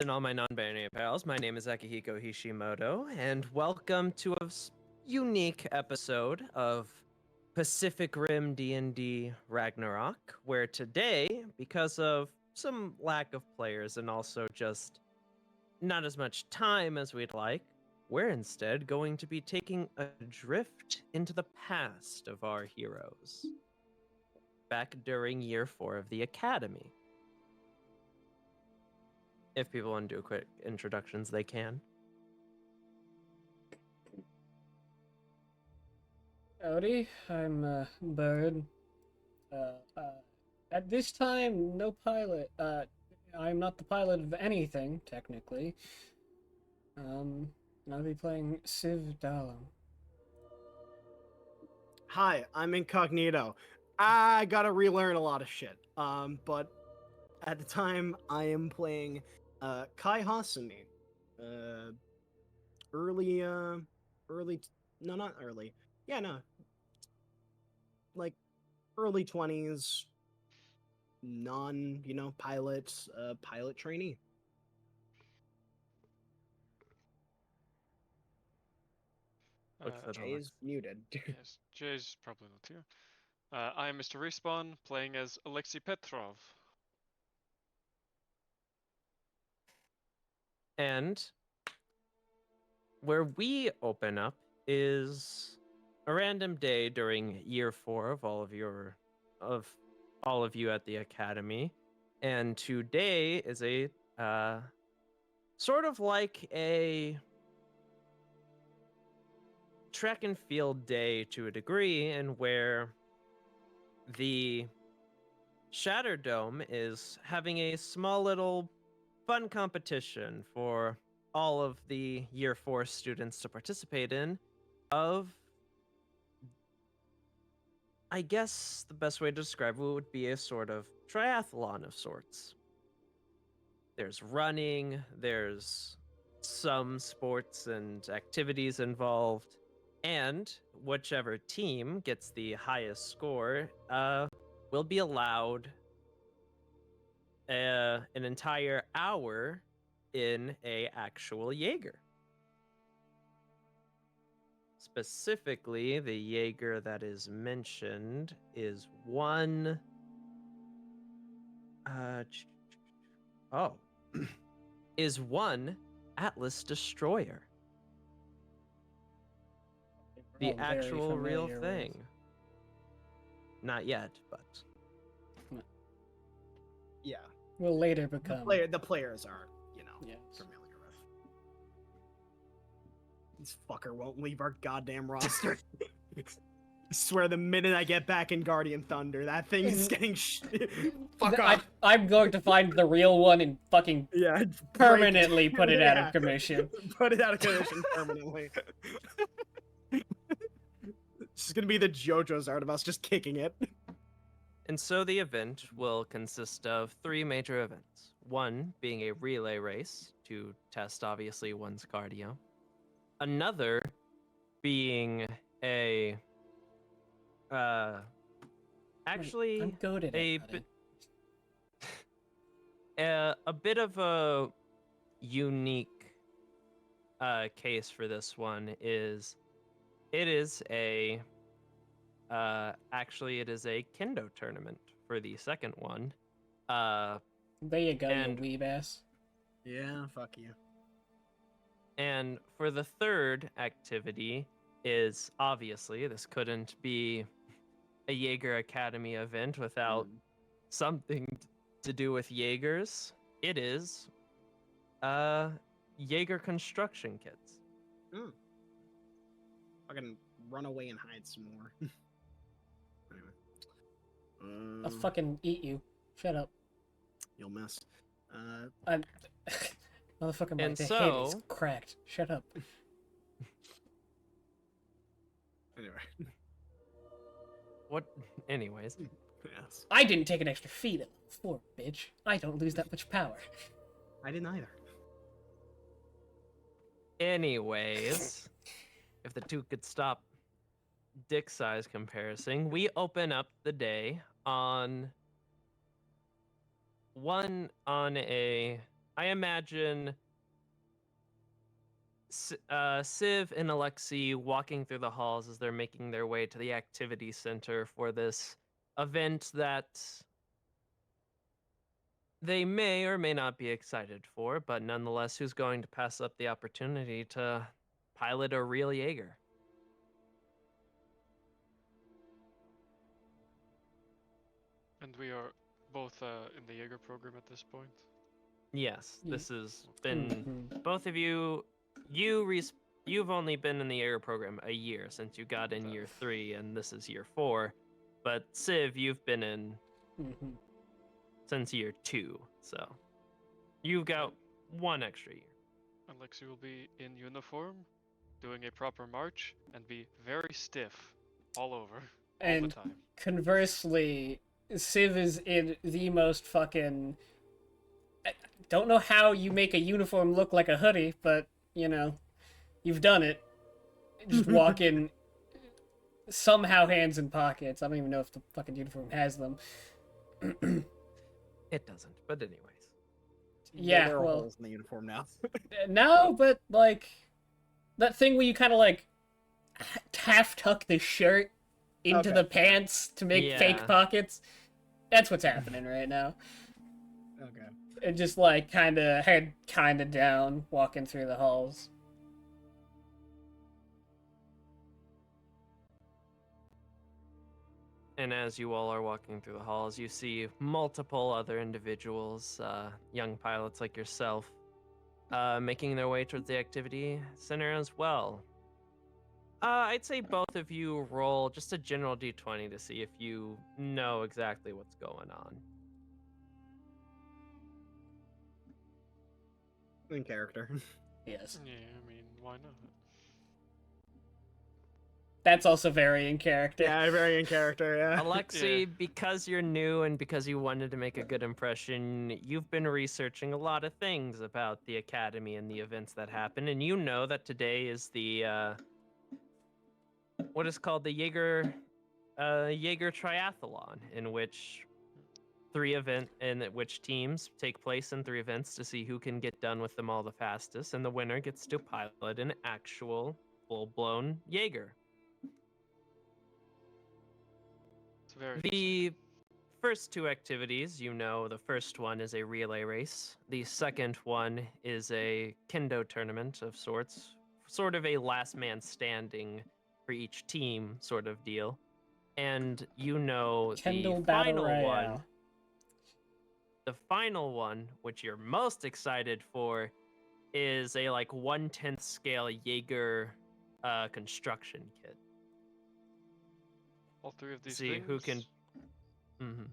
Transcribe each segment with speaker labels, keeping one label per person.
Speaker 1: And all my non-binary pals, my name is Akihiko Hishimoto, and welcome to a unique episode of Pacific Rim D&D Ragnarok, where today, because of some lack of players and also just not as much time as we'd like, we're instead going to be taking a drift into the past of our heroes, back during year 4 of the Academy. If people want to do quick introductions, they can.
Speaker 2: Howdy, I'm Bird. Uh, uh, at this time, no pilot. I'm not the pilot of anything, technically. And I'll be playing Civ Dalum.
Speaker 3: Hi, I'm Incognito. I gotta relearn a lot of shit. But at the time, I am playing Kai Hasumi. Uh, early, no, not early. Yeah, no, like early 20s, pilot, pilot trainee.
Speaker 1: Look for the
Speaker 3: Jay is muted.
Speaker 4: Yes, Jay's probably not here. I am Mr. Respawn, playing as Alexei Petrov.
Speaker 1: And where we open up is a random day during year 4 of all of you at the academy. And today is a sort of like a track and field day to a degree, and where the Shatter Dome is having a small little fun competition for all of the year 4 students to participate in of, I guess the best way to describe it would be a sort of triathlon of sorts. There's running, there's some sports and activities involved, and whichever team gets the highest score will be allowed an entire hour in a actual Jaeger. Specifically, the Jaeger that is mentioned is one. Oh, is one Atlas Destroyer. The
Speaker 2: We're all very
Speaker 1: actual real
Speaker 2: familiar
Speaker 1: thing.
Speaker 2: with.
Speaker 1: Not yet, but
Speaker 3: Yeah,
Speaker 2: Will later become.
Speaker 3: the players are,
Speaker 2: Yes.
Speaker 3: familiar with. This fucker won't leave our goddamn roster. I swear, the minute I get back in Guardian Thunder, that thing is getting fuck off.
Speaker 2: I'm going to find the real one and fucking
Speaker 3: Yeah,
Speaker 2: permanently put it out
Speaker 3: Yeah.
Speaker 2: of commission.
Speaker 3: Put it out of commission permanently. This is gonna be the JoJo's art of us just kicking it.
Speaker 1: And so the event will consist of 3 major events. One being a relay race to test, obviously, one's cardio. Another being a actually
Speaker 2: I'm goated
Speaker 1: a
Speaker 2: at
Speaker 1: bit
Speaker 2: it.
Speaker 1: a bit of a unique case for this one is it is a actually it is a kendo tournament for the second one.
Speaker 2: There you go,
Speaker 1: and-
Speaker 2: you weeb ass.
Speaker 3: Yeah, fuck you.
Speaker 1: And for the third activity is, obviously, this couldn't be a Jaeger Academy event without something to do with Jaegers. It is Jaeger construction kits.
Speaker 3: Fucking run away and hide some more. Anyway.
Speaker 2: I'll fucking eat you. Shut up.
Speaker 3: You'll miss.
Speaker 2: I'm. Motherfucker, my
Speaker 1: And
Speaker 2: head is
Speaker 1: so-
Speaker 2: cracked. Shut up.
Speaker 3: Anyway.
Speaker 1: What? Anyways.
Speaker 3: Yes.
Speaker 2: I didn't take an extra feat at level 4, bitch. I don't lose that much power.
Speaker 3: I didn't either.
Speaker 1: Anyways, if the two could stop dick size comparison, we open up the day on a I imagine Civ and Alexei walking through the halls as they're making their way to the activity center for this event that they may or may not be excited for, but nonetheless, who's going to pass up the opportunity to pilot a real Jaeger?
Speaker 4: And we are both in the Jaeger program at this point.
Speaker 1: Yes,
Speaker 2: Ye-
Speaker 1: this has been
Speaker 2: Mhm.
Speaker 1: both of you. You've only been in the Jaeger program a year since you got in year 3, and this is year 4. But Civ, you've been in
Speaker 2: Mhm.
Speaker 1: since year 2, so you've got 1 extra year.
Speaker 4: Alexi will be in uniform, doing a proper march, and be very stiff all over, all
Speaker 2: And
Speaker 4: the time.
Speaker 2: conversely, Civ is in the most fucking. I don't know how you make a uniform look like a hoodie, but you know, you've done it. Just walking somehow hands in pockets. I don't even know if the fucking uniform has them.
Speaker 1: It doesn't, but anyways.
Speaker 2: Yeah,
Speaker 3: there are
Speaker 2: well-
Speaker 3: holes in the uniform now.
Speaker 2: No, but like that thing where you kind of like half tuck the shirt into
Speaker 3: Okay.
Speaker 2: the pants to make
Speaker 1: Yeah.
Speaker 2: fake pockets. That's what's happening right now.
Speaker 3: Okay.
Speaker 2: And just like head kind of down, walking through the halls.
Speaker 1: And as you all are walking through the halls, you see multiple other individuals, young pilots like yourself, making their way towards the activity center as well. I'd say both of you roll just a general d20 to see if you know exactly what's going on.
Speaker 3: In character.
Speaker 2: Yes.
Speaker 4: Yeah, I mean, why not?
Speaker 2: That's also very in character.
Speaker 3: Yeah, very in character, yeah.
Speaker 1: Alexei,
Speaker 4: Yeah.
Speaker 1: because you're new and because you wanted to make a good impression, you've been researching a lot of things about the academy and the events that happen, and you know that today is the what is called the Jaeger triathlon, in which teams take place in 3 events to see who can get done with them all the fastest, and the winner gets to pilot an actual full-blown Jaeger.
Speaker 4: It's very
Speaker 1: The first 2 activities, you know, the first one is a relay race. The second one is a kendo tournament of sorts, sort of a last man standing for each team sort of deal. And you know
Speaker 2: Kendall
Speaker 1: the
Speaker 2: Battle
Speaker 1: final
Speaker 2: Royale.
Speaker 1: one, the final one, which you're most excited for, is a like 1/10 scale Jaeger construction kit.
Speaker 4: All 3 of these
Speaker 1: See
Speaker 4: things.
Speaker 1: who can. Mm-hmm.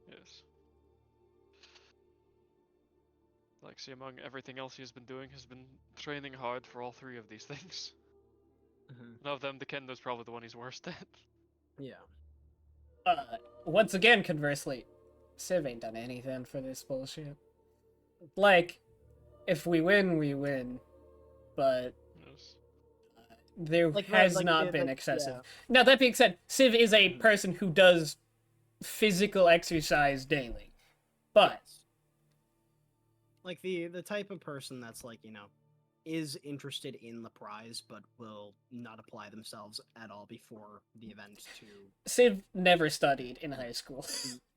Speaker 4: Yes. Lexi, among everything else he has been doing, has been training hard for all 3 of these things. None of them, the kendo's probably the one he's worst at.
Speaker 3: Yeah.
Speaker 2: Once again, conversely, Civ ain't done anything for this bullshit. Like, if we win, we win. But
Speaker 4: Yes.
Speaker 2: there
Speaker 3: Like,
Speaker 2: has
Speaker 3: like,
Speaker 2: not
Speaker 3: yeah,
Speaker 2: been
Speaker 3: like,
Speaker 2: excessive.
Speaker 3: yeah.
Speaker 2: Now, that being said, Civ is a
Speaker 3: Mhm.
Speaker 2: person who does physical exercise daily. But,
Speaker 3: Yes. Like the type of person that's like, you know, is interested in the prize but will not apply themselves at all before the event to
Speaker 2: Civ never studied in high school.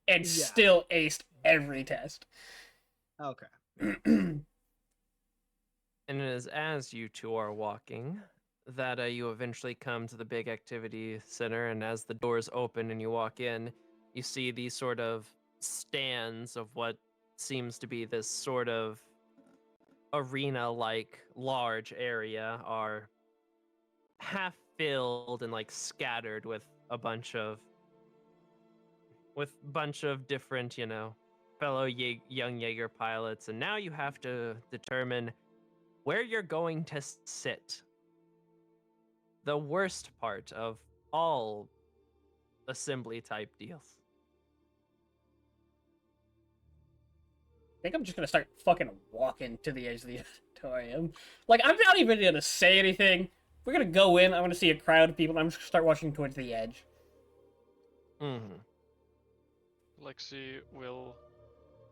Speaker 2: And
Speaker 3: Yeah.
Speaker 2: still aced every test.
Speaker 3: Okay.
Speaker 1: And it is as you 2 are walking that you eventually come to the big activity center, and as the doors open and you walk in, you see these sort of stands of what seems to be this sort of arena-like large area are half filled and like scattered with a bunch of different, you know, fellow young Jaeger pilots, and now you have to determine where you're going to sit. The worst part of all assembly type deals.
Speaker 2: I think I'm just gonna start fucking walking to the edge of the auditorium. Like, I'm not even gonna say anything. We're gonna go in, I'm gonna see a crowd of people, and I'm just gonna start walking towards the edge.
Speaker 1: Mm-hmm.
Speaker 4: Lexi will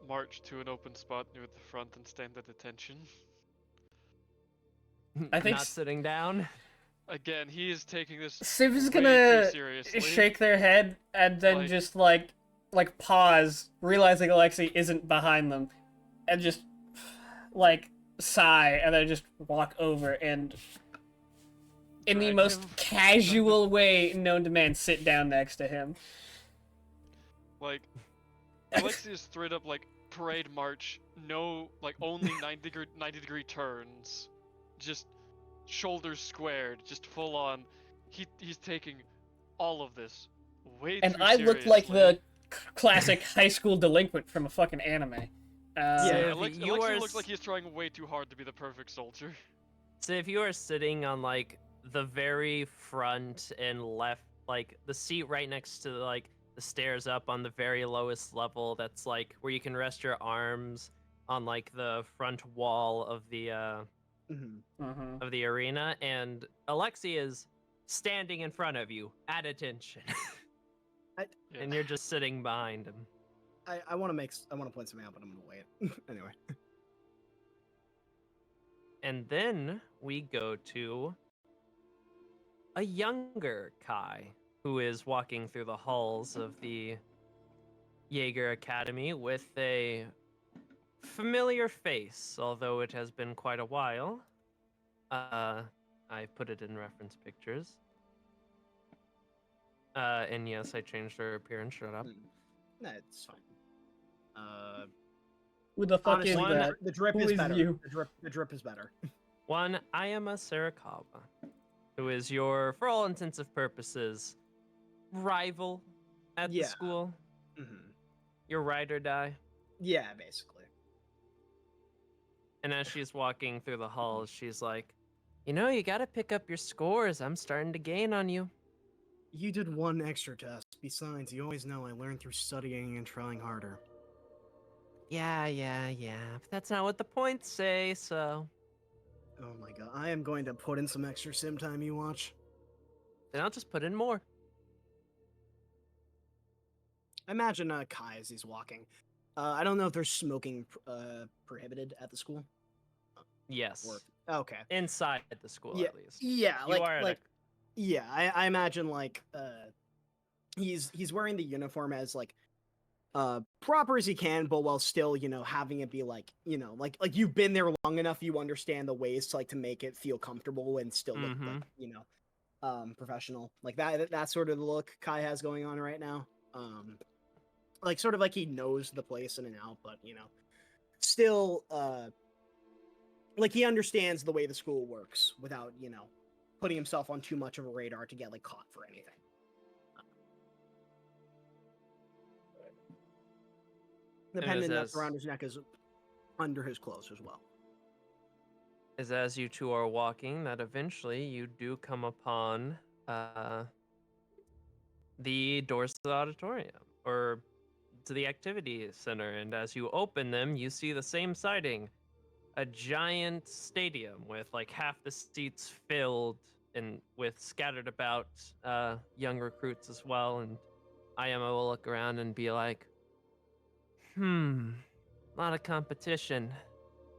Speaker 4: march to an open spot near the front and stand at attention.
Speaker 2: I think
Speaker 1: Not sitting down.
Speaker 4: Again, he is taking this
Speaker 2: Civ is
Speaker 4: way
Speaker 2: gonna
Speaker 4: too seriously.
Speaker 2: shake their head and then
Speaker 4: Like-
Speaker 2: just like pause, realizing Alexei isn't behind them, and just like sigh, and then just walk over and, in the
Speaker 4: Drag
Speaker 2: most
Speaker 4: him.
Speaker 2: casual way known to man, sit down next to him.
Speaker 4: Like, Alexi is straight up like parade march, no, like only 90 degree turns, just shoulders squared, just full on. He's taking all of this way
Speaker 2: And
Speaker 4: too
Speaker 2: I looked like
Speaker 4: seriously.
Speaker 2: the classic high school delinquent from a fucking anime.
Speaker 1: Yeah.
Speaker 4: Yeah,
Speaker 1: If you
Speaker 4: Alexi
Speaker 1: are
Speaker 4: looks like
Speaker 1: s-
Speaker 4: he's trying way too hard to be the perfect soldier.
Speaker 1: So if you are sitting on like the very front and left, like the seat right next to like the stairs up on the very lowest level, that's like where you can rest your arms on like the front wall of the
Speaker 3: Mhm.
Speaker 1: arena, and Alexi is standing in front of you at attention,
Speaker 4: Yeah.
Speaker 1: and you're just sitting behind him.
Speaker 3: I want to point something out, but I'm gonna wait. Anyway.
Speaker 1: And then we go to a younger Kai who is walking through the halls of the Jaeger Academy with a familiar face, although it has been quite a while. I put it in reference pictures. And yes, I changed her appearance. Shut up.
Speaker 3: Nah, it's fine.
Speaker 2: Who the fuck
Speaker 3: Honestly,
Speaker 2: is
Speaker 1: one-
Speaker 2: that?
Speaker 3: the drip
Speaker 2: Who
Speaker 3: is
Speaker 2: is
Speaker 3: better.
Speaker 2: you?
Speaker 3: The drip is better.
Speaker 1: One, I am a Sarakawa, who is your, for all intensive purposes, rival at the
Speaker 3: Yeah.
Speaker 1: school.
Speaker 3: Mhm.
Speaker 1: Your ride or die.
Speaker 3: Yeah, basically.
Speaker 1: And as she's walking through the halls, she's like, you know, you gotta pick up your scores. I'm starting to gain on you.
Speaker 3: You did one extra test. Besides, you always know I learned through studying and trying harder.
Speaker 1: Yeah. But that's not what the points say, so.
Speaker 3: Oh my god, I am going to put in some extra sim time, you watch.
Speaker 1: Then I'll just put in more.
Speaker 3: Imagine Kai as he's walking. I don't know if there's smoking prohibited at the school.
Speaker 1: Yes.
Speaker 3: Or, okay.
Speaker 1: Inside the school,
Speaker 3: Yeah,
Speaker 1: at least.
Speaker 3: Yeah,
Speaker 1: You
Speaker 3: like
Speaker 1: are at a-
Speaker 3: like yeah, I imagine like he's wearing the uniform as like proper as he can, but while still, you know, having it be like, you know, like you've been there long enough, you understand the ways to like to make it feel comfortable and still look like, you know, professional. Like that's sort of the look Kai has going on right now. Like sort of like he knows the place in and out, but you know, still like he understands the way the school works without, you know, putting himself on too much of a radar to get like caught for anything. The
Speaker 1: And
Speaker 3: pendant
Speaker 1: as-
Speaker 3: that's around his neck is under his clothes as well.
Speaker 1: Is as you two are walking that eventually you do come upon the doors to the auditorium or to the activity center, and as you open them you see the same sighting, a giant stadium with like half the seats filled and with scattered about young recruits as well. And IMO will look around and be like, a lot of competition,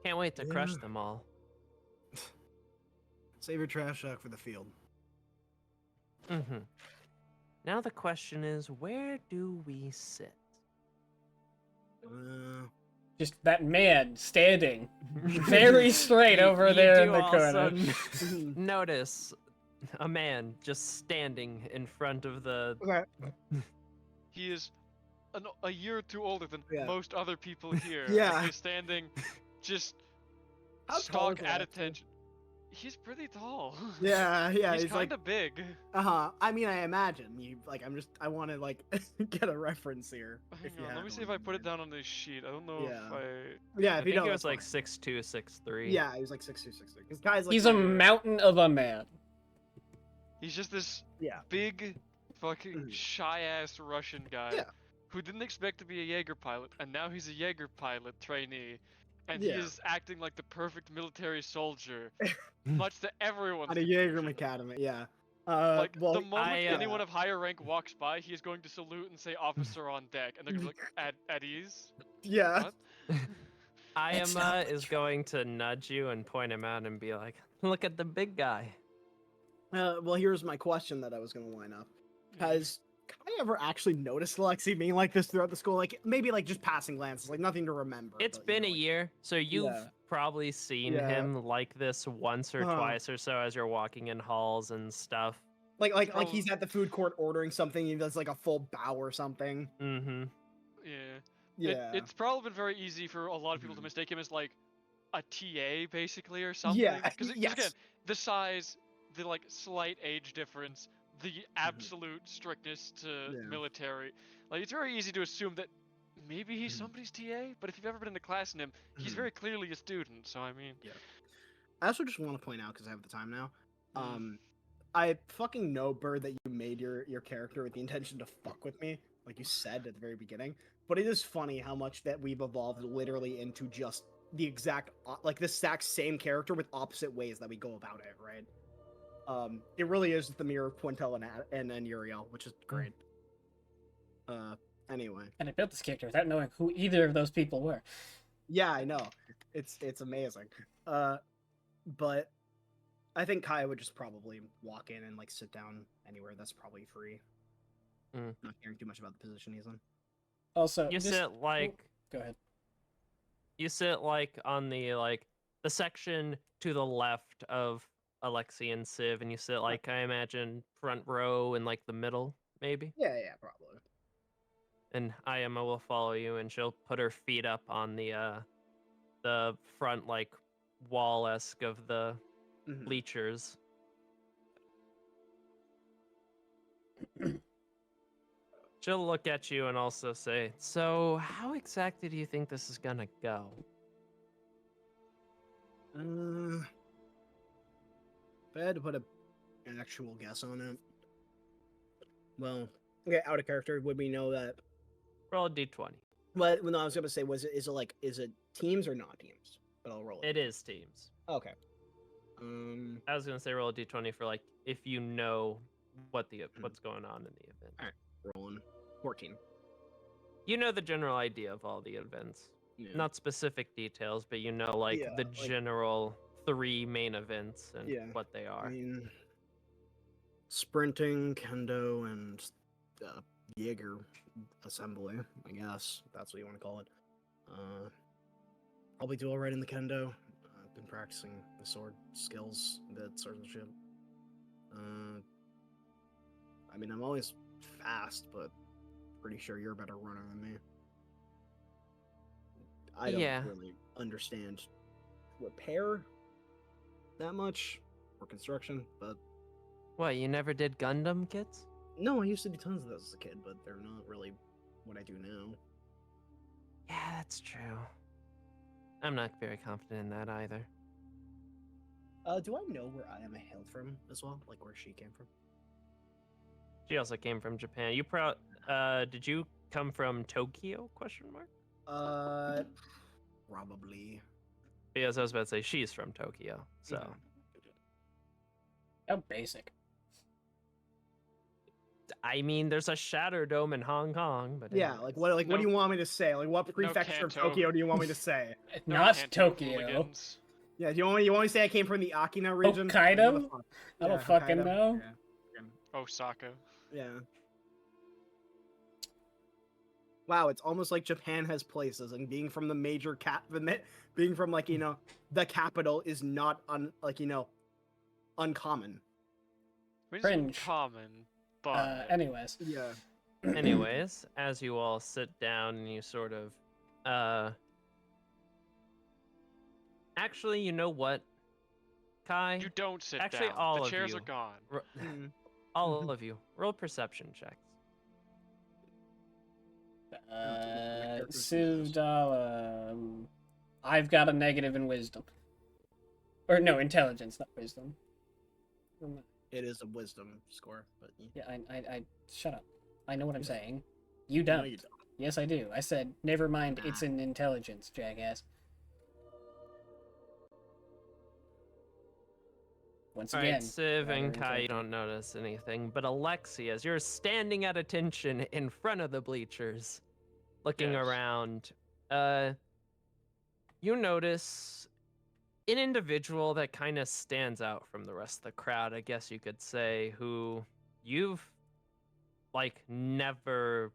Speaker 1: can't wait to crush
Speaker 3: Yeah.
Speaker 1: them all.
Speaker 3: Save your trash talk for the field.
Speaker 1: Now the question is, where do we sit?
Speaker 2: Just that man standing very straight over
Speaker 1: You
Speaker 2: there
Speaker 1: do
Speaker 2: in the
Speaker 1: also
Speaker 2: corner.
Speaker 1: notice a man just standing in front of the.
Speaker 3: Okay.
Speaker 4: He is a year or two older than
Speaker 3: Yeah.
Speaker 4: most other people here.
Speaker 3: Yeah.
Speaker 4: And he's standing just
Speaker 3: How tall
Speaker 4: stock
Speaker 3: is
Speaker 4: at
Speaker 3: that?
Speaker 4: attention. He's pretty tall.
Speaker 3: Yeah,
Speaker 4: he's
Speaker 3: he's like,
Speaker 4: kind of big.
Speaker 3: I mean, I imagine you like. I want to like get a reference here.
Speaker 4: Hang
Speaker 3: If you
Speaker 4: on, let
Speaker 3: have
Speaker 4: me see
Speaker 3: one
Speaker 4: if I
Speaker 3: in
Speaker 4: put it
Speaker 3: mind.
Speaker 4: down on this sheet. I don't know
Speaker 3: Yeah.
Speaker 4: if I.
Speaker 3: Yeah,
Speaker 1: I
Speaker 3: if you
Speaker 1: think
Speaker 3: don't,
Speaker 1: it was
Speaker 3: that's
Speaker 1: like
Speaker 3: fine.
Speaker 1: 6'2", 6'3".
Speaker 3: Yeah, he was like 6'2", 6'3". This guy's like
Speaker 2: He's a
Speaker 3: my-
Speaker 2: mountain of a man.
Speaker 4: He's just this
Speaker 3: Yeah.
Speaker 4: big, fucking
Speaker 3: Mhm.
Speaker 4: shy ass Russian guy
Speaker 3: Yeah.
Speaker 4: who didn't expect to be a Jaeger pilot, and now he's a Jaeger pilot trainee, and
Speaker 3: Yeah.
Speaker 4: he is acting like the perfect military soldier, much to everyone's
Speaker 3: At a Jaeger
Speaker 4: confusion.
Speaker 3: Academy. Yeah.
Speaker 4: Like
Speaker 3: well,
Speaker 4: the moment
Speaker 1: I,
Speaker 4: anyone of higher rank walks by, he is going to salute and say "Officer on deck," and they're gonna be like, "At ease."
Speaker 3: yeah.
Speaker 4: What?
Speaker 2: That's not
Speaker 1: Ayama
Speaker 2: what
Speaker 1: is
Speaker 2: you-
Speaker 1: going to nudge you and point him out and be like, "Look at the big guy."
Speaker 3: Well, here's my question that I was gonna line up. Has Kai ever actually noticed Lexi being like this throughout the school? Like maybe like just passing glances, like nothing to remember.
Speaker 1: It's
Speaker 3: but, you
Speaker 1: been
Speaker 3: know,
Speaker 1: a
Speaker 3: like-
Speaker 1: year, so you've
Speaker 3: Yeah.
Speaker 1: probably seen
Speaker 3: Yeah.
Speaker 1: him like this once or
Speaker 3: Uh-huh.
Speaker 1: twice or so as you're walking in halls and stuff.
Speaker 3: Like he's at the food court ordering something. He does like a full bow or something.
Speaker 1: Mm-hmm.
Speaker 4: Yeah.
Speaker 3: Yeah.
Speaker 4: It's probably been very easy for a lot of people to
Speaker 3: Mhm.
Speaker 4: mistake him as like a TA basically or something.
Speaker 3: Yeah,
Speaker 4: Because
Speaker 3: yes.
Speaker 4: again, the size, the like slight age difference, the absolute strictness to
Speaker 3: Yeah.
Speaker 4: military, like it's very easy to assume that maybe he's
Speaker 3: Mhm.
Speaker 4: somebody's TA. But if you've ever been in a class in him, he's
Speaker 3: Mhm.
Speaker 4: very clearly a student. So I mean,
Speaker 3: I also just want to point out because I have the time now.
Speaker 4: Mm.
Speaker 3: I fucking know, Bird, that you made your character with the intention to fuck with me, like you said at the very beginning. But it is funny how much that we've evolved literally into just the exact like the exact same character with opposite ways that we go about it, right? It really is the mirror of Quintel and Uriel, which is great. Anyway,
Speaker 2: And I built this character without knowing who either of those people were.
Speaker 3: yeah, I know, it's amazing. But I think Kai would just probably walk in and like sit down anywhere that's probably free.
Speaker 1: Mm.
Speaker 3: Not caring too much about the position he's in.
Speaker 2: Also,
Speaker 1: You
Speaker 2: just-
Speaker 1: sit like
Speaker 2: Go ahead.
Speaker 1: you sit like on the section to the left of Alexi and Civ, and you sit like I imagine front row in like the middle, maybe.
Speaker 3: Yeah, probably.
Speaker 1: And Ayama will follow you, and she'll put her feet up on the front like wall-esque of the
Speaker 3: Mhm.
Speaker 1: bleachers. She'll look at you and also say, "So, how exactly do you think this is gonna go?"
Speaker 3: If I had to put an actual guess on it, well, okay, out of character, would we know that?
Speaker 1: Roll a d20.
Speaker 3: Well, no, I was gonna say, is it teams or not teams? But I'll roll it.
Speaker 1: It is teams.
Speaker 3: Okay.
Speaker 1: I was gonna say roll a d20 for like if you know what's going on in the event.
Speaker 3: Alright. Rolling 14.
Speaker 1: You know the general idea of all the events,
Speaker 3: Yeah.
Speaker 1: not specific details, but you know like
Speaker 3: Yeah,
Speaker 1: the
Speaker 3: like-
Speaker 1: general 3 main events and
Speaker 3: Yeah,
Speaker 1: what they
Speaker 3: I
Speaker 1: are.
Speaker 3: mean, sprinting, kendo, and Jaeger assembly, I guess if that's what you want to call it. Probably do all right in the kendo. I've been practicing the sword skills, the swordsmanship. I mean, I'm always fast, but pretty sure you're a better runner than me. I don't
Speaker 1: Yeah.
Speaker 3: really understand repair that much or construction, but
Speaker 1: What, you never did Gundam kits?
Speaker 3: no, I used to do tons of those as a kid, but they're not really what I do now.
Speaker 1: Yeah, that's true. I'm not very confident in that either.
Speaker 3: Do I know where Ayama hailed from as well? Like where she came from?
Speaker 1: She also came from Japan. Did you come from Tokyo? Question mark.
Speaker 3: Probably.
Speaker 1: Because I was about to say she's from Tokyo, so
Speaker 3: Mhm.
Speaker 2: How basic.
Speaker 1: I mean, there's a Shatter Dome in Hong Kong, but
Speaker 3: Yeah,
Speaker 1: anyways.
Speaker 3: what do
Speaker 4: No-
Speaker 3: you want me to say? Like what
Speaker 4: no
Speaker 3: prefecture of
Speaker 4: Kanto.
Speaker 3: Tokyo do you want me to say?
Speaker 4: No
Speaker 2: Not
Speaker 4: Kanto
Speaker 2: Tokyo.
Speaker 4: hooligans.
Speaker 3: Yeah, do you want me to say I came from the Akina region? Like,
Speaker 2: Hokkaido?
Speaker 3: what the fuck?
Speaker 2: I don't
Speaker 3: Yeah,
Speaker 2: fucking
Speaker 3: Hokkaido.
Speaker 2: know.
Speaker 4: Osaka.
Speaker 3: Yeah. Wow, it's almost like Japan has places, and being from the major being from like the capital is not uncommon.
Speaker 4: I mean, it's
Speaker 2: Cringe.
Speaker 4: common, but
Speaker 2: Anyways.
Speaker 3: Yeah.
Speaker 1: Anyways, as you all sit down and you sort of actually, you know what, Kai?
Speaker 4: you don't sit
Speaker 1: Actually,
Speaker 4: down.
Speaker 1: all
Speaker 4: the
Speaker 1: of
Speaker 4: chairs
Speaker 1: you.
Speaker 4: are gone.
Speaker 1: All of you, roll perception checks.
Speaker 2: Suvdala. I've got a negative in wisdom. Or no, intelligence, not wisdom.
Speaker 3: It is a wisdom score, but
Speaker 2: Yeah, I shut up. I know what I'm saying. You
Speaker 3: no,
Speaker 2: don't.
Speaker 3: you don't.
Speaker 2: Yes, I do. I said, never mind, it's
Speaker 3: Ah.
Speaker 2: an intelligence, jackass. Once
Speaker 1: All
Speaker 2: again,
Speaker 1: right, Civ
Speaker 2: rather
Speaker 1: and Kai, you
Speaker 2: intelligent.
Speaker 1: don't notice anything, but Alexi, as you're standing at attention in front of the bleachers, looking
Speaker 4: Yes.
Speaker 1: around, you notice an individual that kind of stands out from the rest of the crowd, I guess you could say, who you've like never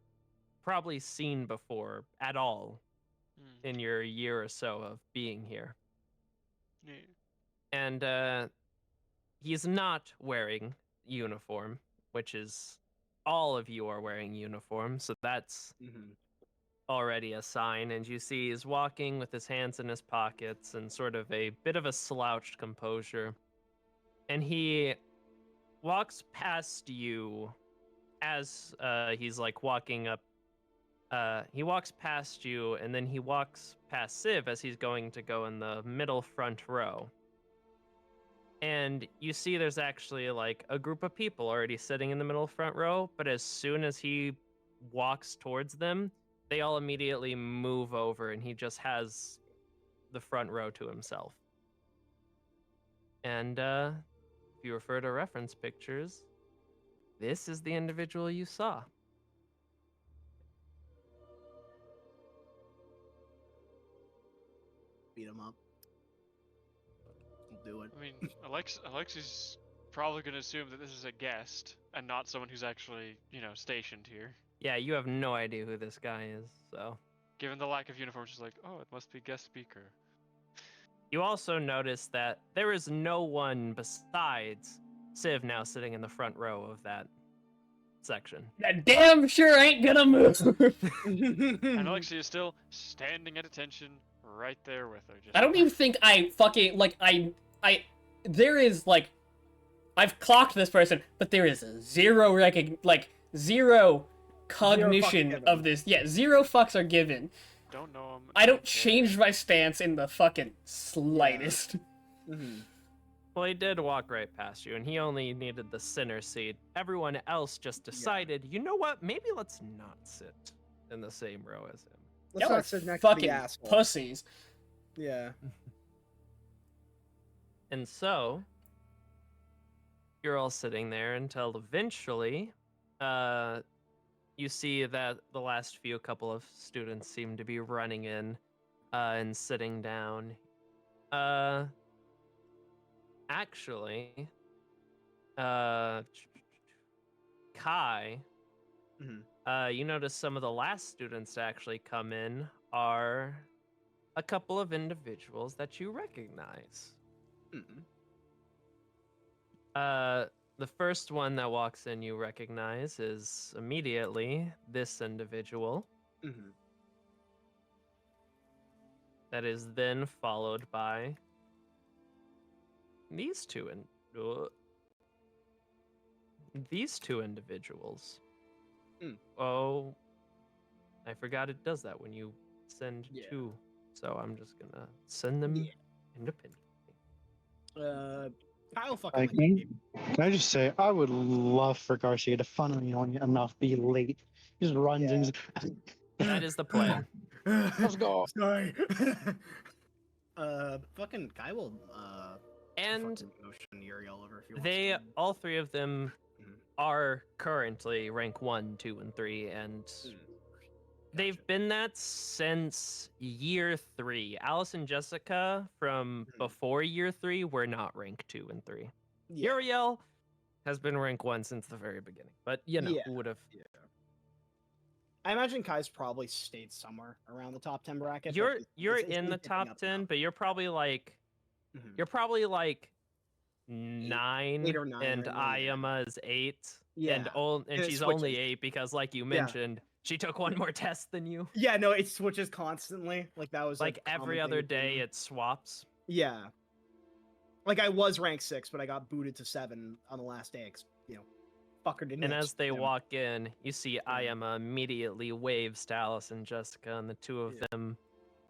Speaker 1: probably seen before at all
Speaker 4: Hmm.
Speaker 1: in your year or so of being here.
Speaker 4: Yeah.
Speaker 1: And he's not wearing uniform, which is all of you are wearing uniform, so that's
Speaker 3: Mm-hmm.
Speaker 1: already a sign. And you see he's walking with his hands in his pockets and sort of a bit of a slouched composure. And he walks past you as he's like walking up. He walks past you, and then he walks past Civ as he's going to go in the middle front row. And you see there's actually like a group of people already sitting in the middle front row, but as soon as he walks towards them, they all immediately move over and he just has the front row to himself. And if you refer to reference pictures, this is the individual you saw.
Speaker 3: Beat him up. We'll do it.
Speaker 4: I mean, Alexi's probably gonna assume that this is a guest and not someone who's actually, stationed here.
Speaker 1: Yeah, you have no idea who this guy is, so.
Speaker 4: Given the lack of uniforms, she's like, oh, it must be guest speaker.
Speaker 1: You also notice that there is no one besides Civ now sitting in the front row of that section.
Speaker 2: That damn sure ain't gonna move.
Speaker 4: And Alexi is still standing at attention right there with her. Just
Speaker 2: I don't even think I fucking like there is like I've clocked this person, but there is zero cognition
Speaker 3: given.
Speaker 2: of this. Yeah, zero fucks are given.
Speaker 4: don't know him.
Speaker 2: I don't
Speaker 4: care.
Speaker 2: change my stance in the fucking slightest.
Speaker 3: Mm-hmm.
Speaker 1: Well, he did walk right past you, and he only needed the center seat. Everyone else just decided, you know what? Maybe let's not sit in the same row as him.
Speaker 3: Let's
Speaker 2: Y'all are
Speaker 3: not sit next to
Speaker 2: fucking
Speaker 3: the asshole.
Speaker 2: pussies.
Speaker 3: Yeah.
Speaker 1: And so, you're all sitting there until eventually, you see that the last couple of students seem to be running in and sitting down. Actually, Kai,
Speaker 3: Mm-hmm.
Speaker 1: you notice some of the last students to actually come in are a couple of individuals that you recognize.
Speaker 3: Mm-hmm.
Speaker 1: The first one that walks in you recognize is immediately this individual.
Speaker 3: Mm-hmm.
Speaker 1: That is then followed by these two individuals.
Speaker 3: Mm.
Speaker 1: Oh, I forgot it does that when you send
Speaker 3: Yeah.
Speaker 1: two. So I'm just gonna send them independently.
Speaker 3: Kyle fucking
Speaker 5: Like,
Speaker 3: like
Speaker 5: can I just say, I would love for Garcia to funnily enough be late. He just runs in.
Speaker 1: That is the plan.
Speaker 5: Let's go.
Speaker 3: Sorry. Fucking Kai will
Speaker 1: And
Speaker 3: fucking motion Uriel over if you want.
Speaker 1: they, all three of them,
Speaker 3: Mhm.
Speaker 1: are currently rank 1, 2, and 3, and they've been that since year 3. Alice and Jessica from
Speaker 3: Mhm.
Speaker 1: before year 3 were not rank 2 and 3.
Speaker 3: Yeah.
Speaker 1: Uriel has been rank 1 since the very beginning, but
Speaker 3: Yeah.
Speaker 1: who would have?
Speaker 3: I imagine Kai's probably stayed somewhere around the top 10 bracket. but
Speaker 1: You're
Speaker 3: it's
Speaker 1: in the
Speaker 3: picking
Speaker 1: top
Speaker 3: up
Speaker 1: 10,
Speaker 3: now.
Speaker 1: but you're probably like
Speaker 3: Mhm.
Speaker 1: 9,
Speaker 3: Eight or 9
Speaker 1: and
Speaker 3: right now, yeah.
Speaker 1: Ayama is 8,
Speaker 3: Yeah.
Speaker 1: and
Speaker 3: it
Speaker 1: she's only
Speaker 3: switches.
Speaker 1: 8 because, like you mentioned, she took one more test than you.
Speaker 3: Yeah, no, it switches constantly. Like that was a
Speaker 1: Like every
Speaker 3: common
Speaker 1: other
Speaker 3: thing between
Speaker 1: day,
Speaker 3: them.
Speaker 1: it swaps.
Speaker 3: Yeah. Like I was rank 6, but I got booted to 7 on the last day. Fucker didn't.
Speaker 1: And as they
Speaker 3: expect him.
Speaker 1: walk in, you see Ayama immediately waves to Alice and Jessica, and the two of
Speaker 3: Yeah.
Speaker 1: them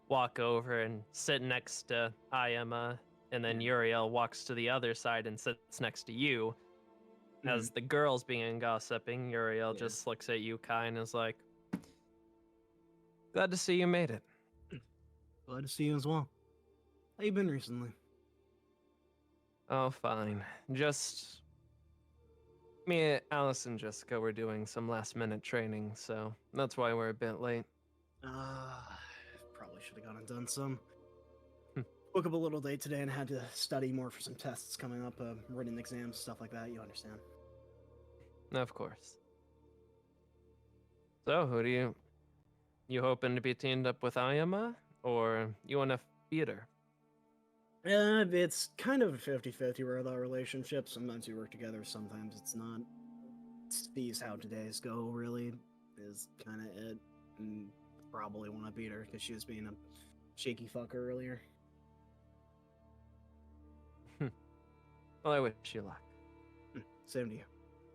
Speaker 1: walk over and sit next to Ayama, and then Uriel walks to the other side and sits next to you. As the girls being gossiping, Uriel
Speaker 3: Yeah.
Speaker 1: just looks at you, Kai, and is like, "Glad to see you made it."
Speaker 3: Glad to see you as well. How you been recently?
Speaker 1: Oh, fine. Just me, Alice, and Jessica were doing some last-minute training, so that's why we're a bit late.
Speaker 3: Probably should have gone and done some.
Speaker 1: Hmm.
Speaker 3: Woke up a little late today and had to study more for some tests coming up, written exams, stuff like that. You understand?
Speaker 1: Of course. So, who do you hoping to be teamed up with Ayama, or you want to beat her?
Speaker 3: It's kind of a 50-50 with our relationship. Sometimes we work together, sometimes it's not. These how today's go, really, is kind of it. And probably want to beat her because she was being a shaky fucker earlier.
Speaker 1: Well, I wish you luck.
Speaker 3: Same to you.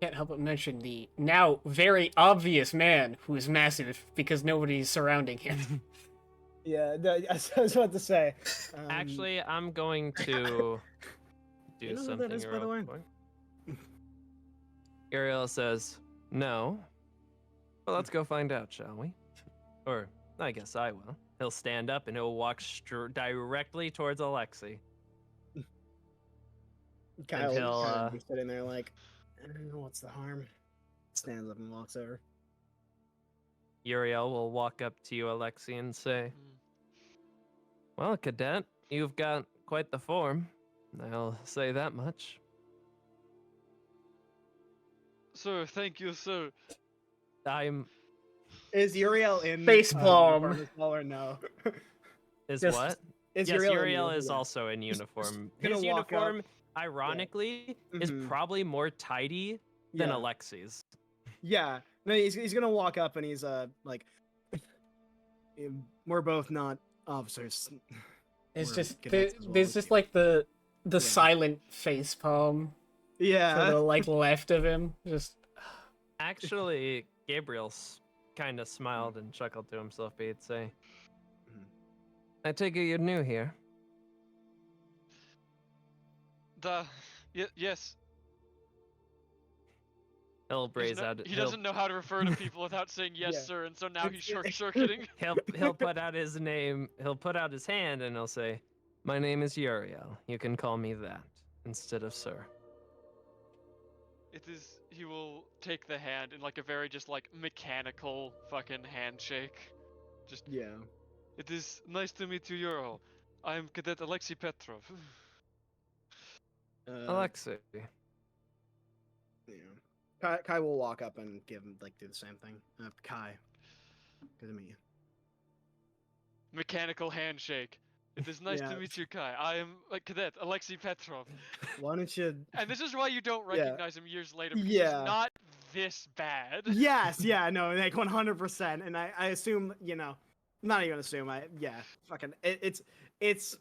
Speaker 2: Can't help but mention the now very obvious man who is massive because nobody's surrounding him.
Speaker 3: Yeah, I was about to say.
Speaker 1: Actually, I'm going to do
Speaker 3: You know who
Speaker 1: something
Speaker 3: that is, by the
Speaker 1: real
Speaker 3: way?
Speaker 1: quick. Uriel says, no. Well, let's go find out, shall we? Or, I guess I will. He'll stand up and he'll walk directly towards Alexi.
Speaker 3: Kyle
Speaker 1: And
Speaker 3: will
Speaker 1: he'll,
Speaker 3: kind of be sitting there like, what's the harm? Stands up and walks over.
Speaker 1: Uriel will walk up to you, Alexi, and say, well, cadet, you've got quite the form. I'll say that much.
Speaker 4: Sir, thank you, sir.
Speaker 1: I'm...
Speaker 3: Is Uriel in
Speaker 2: Facepalm.
Speaker 3: uniform as well or no?
Speaker 1: Is
Speaker 2: Just-
Speaker 1: what?
Speaker 3: Is
Speaker 1: Yes,
Speaker 3: in
Speaker 1: Uriel
Speaker 3: uniform?
Speaker 1: is
Speaker 3: Yeah.
Speaker 1: also in uniform.
Speaker 3: gonna
Speaker 1: His
Speaker 3: walk up.
Speaker 1: uniform, ironically, is
Speaker 3: Mhm.
Speaker 1: probably more tidy than
Speaker 3: Yeah.
Speaker 1: Alexi's.
Speaker 3: Yeah. No, he's gonna walk up and he's like, we're both not officers.
Speaker 2: It's
Speaker 3: We're
Speaker 2: just
Speaker 3: cadets as well
Speaker 2: there's
Speaker 3: as
Speaker 2: just
Speaker 3: you.
Speaker 2: like the
Speaker 3: Yeah.
Speaker 2: silent face palm to
Speaker 3: Yeah.
Speaker 2: the like left of him. Just
Speaker 1: Actually, Gabriel kind of smiled and chuckled to himself, but he'd say,
Speaker 3: Mhm.
Speaker 1: I take it you're new here.
Speaker 4: Yes.
Speaker 1: He'll braze out.
Speaker 4: He doesn't know how to refer to people without saying yes,
Speaker 3: Yeah.
Speaker 4: sir, and so now he's
Speaker 3: It's-
Speaker 4: short-circuiting.
Speaker 1: He'll put out his name. He'll put out his hand and he'll say, "My name is Uriel. You can call me that instead of sir."
Speaker 4: He will take the hand in like a very just like mechanical fucking handshake. Just,
Speaker 3: Yeah.
Speaker 4: it is nice to meet you, Uriel. I am Cadet Alexei Petrov.
Speaker 1: Alexei.
Speaker 3: Yeah. Kai will walk up and give him do the same thing. Kai, good to meet you.
Speaker 4: Mechanical handshake. It is nice
Speaker 3: Yeah.
Speaker 4: to meet you, Kai. I am Cadet Alexei Petrov.
Speaker 3: Why don't you?
Speaker 4: And this is why you don't
Speaker 3: Yeah.
Speaker 4: recognize him years later, because
Speaker 3: Yeah.
Speaker 4: he's not this bad.
Speaker 3: Yes. Yeah. No. Like 100%. And I assume not even assume. Fucking. It's.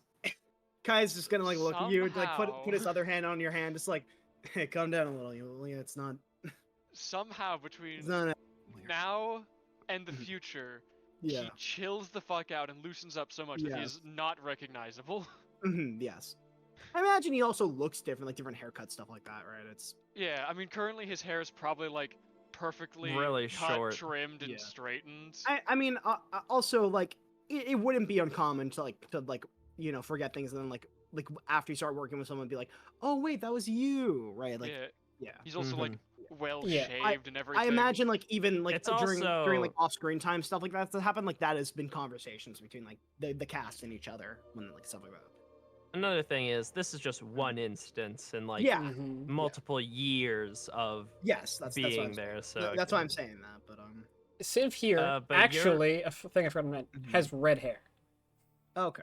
Speaker 3: Kai's just gonna look at you, put his other hand on your hand, just hey, calm down a little. It's not.
Speaker 4: Somehow between
Speaker 3: It's not.
Speaker 4: now and the future,
Speaker 3: Yeah.
Speaker 4: he chills the fuck out and loosens up so much that he is
Speaker 3: Yes.
Speaker 4: not recognizable.
Speaker 3: Yes. I imagine he also looks different, different haircut stuff like that, right? It's.
Speaker 4: Yeah, I mean, currently his hair is probably perfectly
Speaker 1: Really
Speaker 4: cut,
Speaker 1: short.
Speaker 4: trimmed, and
Speaker 3: Yeah.
Speaker 4: straightened.
Speaker 3: I mean, also it wouldn't be uncommon to forget things and then after you start working with someone, be like, oh wait, that was you, right?
Speaker 4: Yeah,
Speaker 3: Yeah.
Speaker 4: he's also
Speaker 1: Mhm.
Speaker 4: well
Speaker 2: Yeah,
Speaker 4: shaved and everything.
Speaker 3: I imagine even
Speaker 1: It's
Speaker 3: during
Speaker 1: also-
Speaker 3: off-screen time stuff like that happen, that has been conversations between the cast and each other when stuff like that.
Speaker 1: Another thing is, this is just one instance in
Speaker 3: Yeah.
Speaker 2: mhm.
Speaker 1: multiple years of
Speaker 3: Yes, that's what
Speaker 1: being
Speaker 3: I'm
Speaker 1: there.
Speaker 3: saying.
Speaker 1: So
Speaker 3: That's why I'm saying that, but
Speaker 2: Civ here
Speaker 1: but you're-
Speaker 2: actually thing I forgot to mention
Speaker 3: Mhm.
Speaker 2: has red hair,
Speaker 3: okay.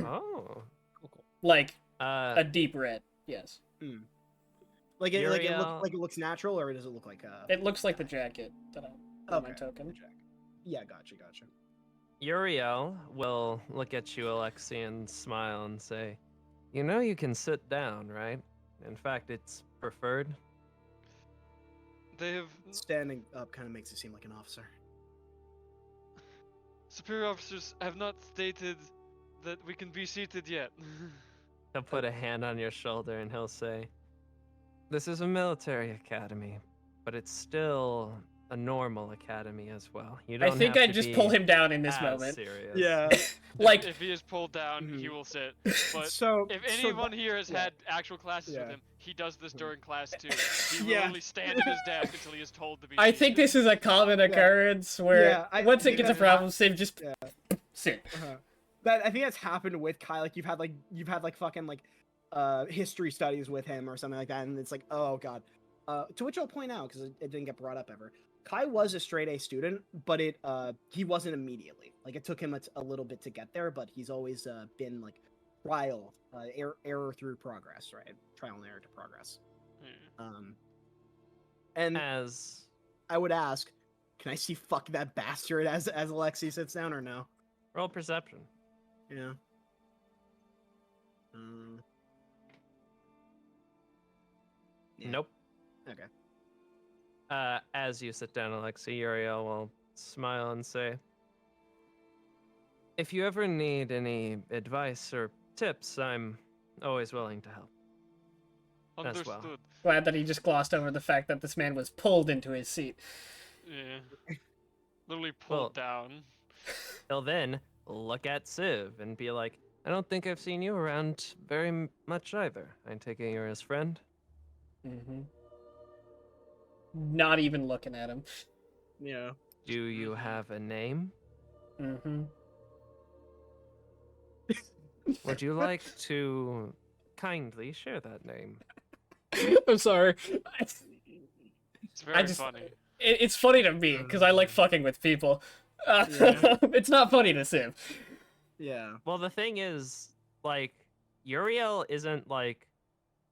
Speaker 1: Oh.
Speaker 2: like
Speaker 1: Uh,
Speaker 2: a deep red. Yes,
Speaker 1: Uriel-
Speaker 3: It looks natural, or does it look like
Speaker 2: it looks like the jacket that I on my
Speaker 3: Okay.
Speaker 2: token.
Speaker 3: Yeah, gotcha.
Speaker 1: Uriel will look at you, Alexi, and smile and say, "You know you can sit down, right? In fact, it's preferred."
Speaker 4: They have
Speaker 3: Standing up kind of makes you seem like an officer.
Speaker 4: superior officers have not stated that we can be seated yet.
Speaker 1: He'll put a hand on your shoulder and he'll say, "This is a military academy, but it's still a normal academy as well. You
Speaker 2: I
Speaker 1: don't
Speaker 2: think
Speaker 1: have
Speaker 2: I'd
Speaker 1: to
Speaker 2: just
Speaker 1: be
Speaker 2: pull him down in this
Speaker 1: as
Speaker 2: moment.
Speaker 1: serious.
Speaker 3: Yeah.
Speaker 2: Like,
Speaker 4: if he is pulled down, he
Speaker 3: Mhm.
Speaker 4: will sit. But
Speaker 3: So
Speaker 4: if
Speaker 3: so
Speaker 4: anyone here has
Speaker 3: yeah.
Speaker 4: had actual classes with
Speaker 3: Yeah.
Speaker 4: him, he does this
Speaker 1: Mhm.
Speaker 4: during class too. He will
Speaker 3: Yeah.
Speaker 4: literally stand at his desk until he is told to be
Speaker 2: I think
Speaker 4: seated.
Speaker 2: this is a common occurrence where
Speaker 3: Yeah, I
Speaker 2: once it
Speaker 3: think
Speaker 2: gets a
Speaker 3: that's
Speaker 2: problem, Civ just
Speaker 3: Yeah.
Speaker 2: sit.
Speaker 3: That I think that's happened with Kai. Like you've had like fucking like history studies with him or something like that, and it's like, oh god. To which I'll point out because it didn't get brought up ever. Kai was a straight A student, but he wasn't immediately. Like it took him a little bit to get there, but he's always been like trial, error through progress, right? Trial and error to progress.
Speaker 4: Hmm.
Speaker 3: And
Speaker 1: As
Speaker 3: I would ask, can I see fuck that bastard as Alexi sits down or no?
Speaker 1: roll perception.
Speaker 3: Yeah. Um, yeah.
Speaker 1: Nope.
Speaker 3: Okay.
Speaker 1: As you sit down, Alexi, Uriel will smile and say, "If you ever need any advice or tips, I'm always willing to help." As
Speaker 4: Understood.
Speaker 1: well.
Speaker 2: Glad that he just glossed over the fact that this man was pulled into his seat.
Speaker 4: Yeah. Literally pulled
Speaker 1: Well-
Speaker 4: down.
Speaker 1: He'll then look at Civ and be like, "I don't think I've seen you around very much either. I take it you're his friend."
Speaker 2: Mm-hmm. Not even looking at him.
Speaker 3: Yeah.
Speaker 1: Do you have a name?
Speaker 2: Mm-hmm.
Speaker 1: Would you like to kindly share that name?
Speaker 2: I'm sorry.
Speaker 4: It's very
Speaker 2: just-
Speaker 4: funny.
Speaker 2: It's funny to me because I like fucking with people.
Speaker 3: Yeah.
Speaker 2: It's not funny to Civ.
Speaker 3: Yeah.
Speaker 1: Well, the thing is, like, Uriel isn't, like,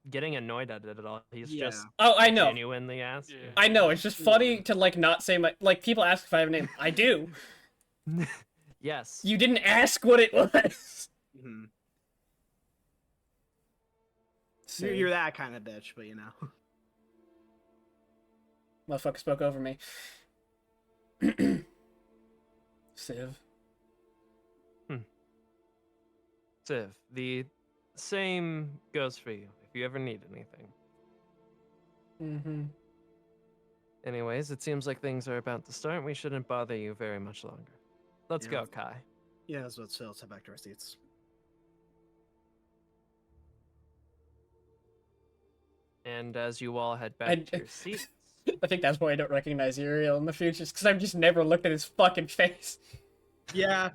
Speaker 1: getting annoyed at it at all. He's
Speaker 3: Yeah.
Speaker 1: just
Speaker 2: Oh, I know.
Speaker 1: genuinely asking.
Speaker 4: Yeah.
Speaker 2: I know. It's just funny to like not say my like. People ask if I have a name. I do.
Speaker 1: Yes.
Speaker 2: You didn't ask what it was.
Speaker 3: Mm-hmm.
Speaker 2: Civ.
Speaker 3: You're that kind of bitch, but you know.
Speaker 2: Motherfucker spoke over me. Civ.
Speaker 1: Civ, the same goes for you if you ever need anything.
Speaker 2: Mm-hmm.
Speaker 1: Anyways, it seems like things are about to start. We shouldn't bother you very much longer. Let's
Speaker 3: Yeah.
Speaker 1: go, Kai.
Speaker 3: Yeah, that's what let's head back to our seats.
Speaker 1: And as you all head back
Speaker 2: I-
Speaker 1: to your seats,
Speaker 2: I think that's why I don't recognize Uriel in the future, because I've just never looked at his fucking face.
Speaker 3: Yeah.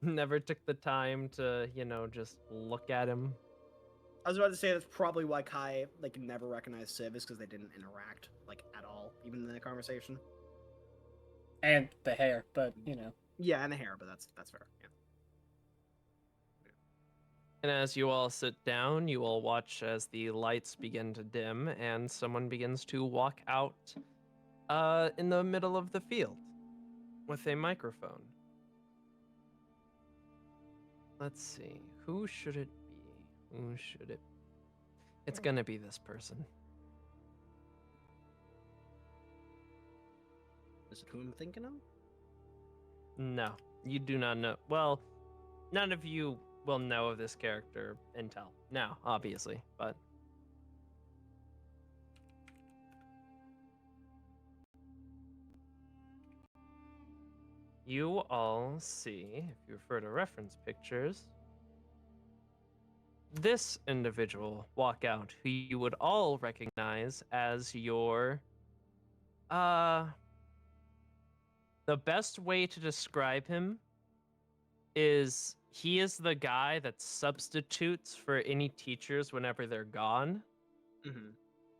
Speaker 1: never took the time to, just look at him.
Speaker 3: I was about to say that's probably why Kai like never recognized Civ is because they didn't interact like at all, even in the conversation.
Speaker 2: And the hair, but you know.
Speaker 3: Yeah, and the hair, but that's fair. Yeah.
Speaker 1: And as you all sit down, you all watch as the lights begin to dim and someone begins to walk out in the middle of the field with a microphone. Let's see. Who should it be? Who should it be? It's gonna be this person.
Speaker 3: Is it who I'm thinking of?
Speaker 1: No, you do not know. Well, none of you will know of this character until now, obviously, but you all see, if you refer to reference pictures, this individual walk out who you would all recognize as your the best way to describe him is he is the guy that substitutes for any teachers whenever they're gone.
Speaker 3: Mm-hmm.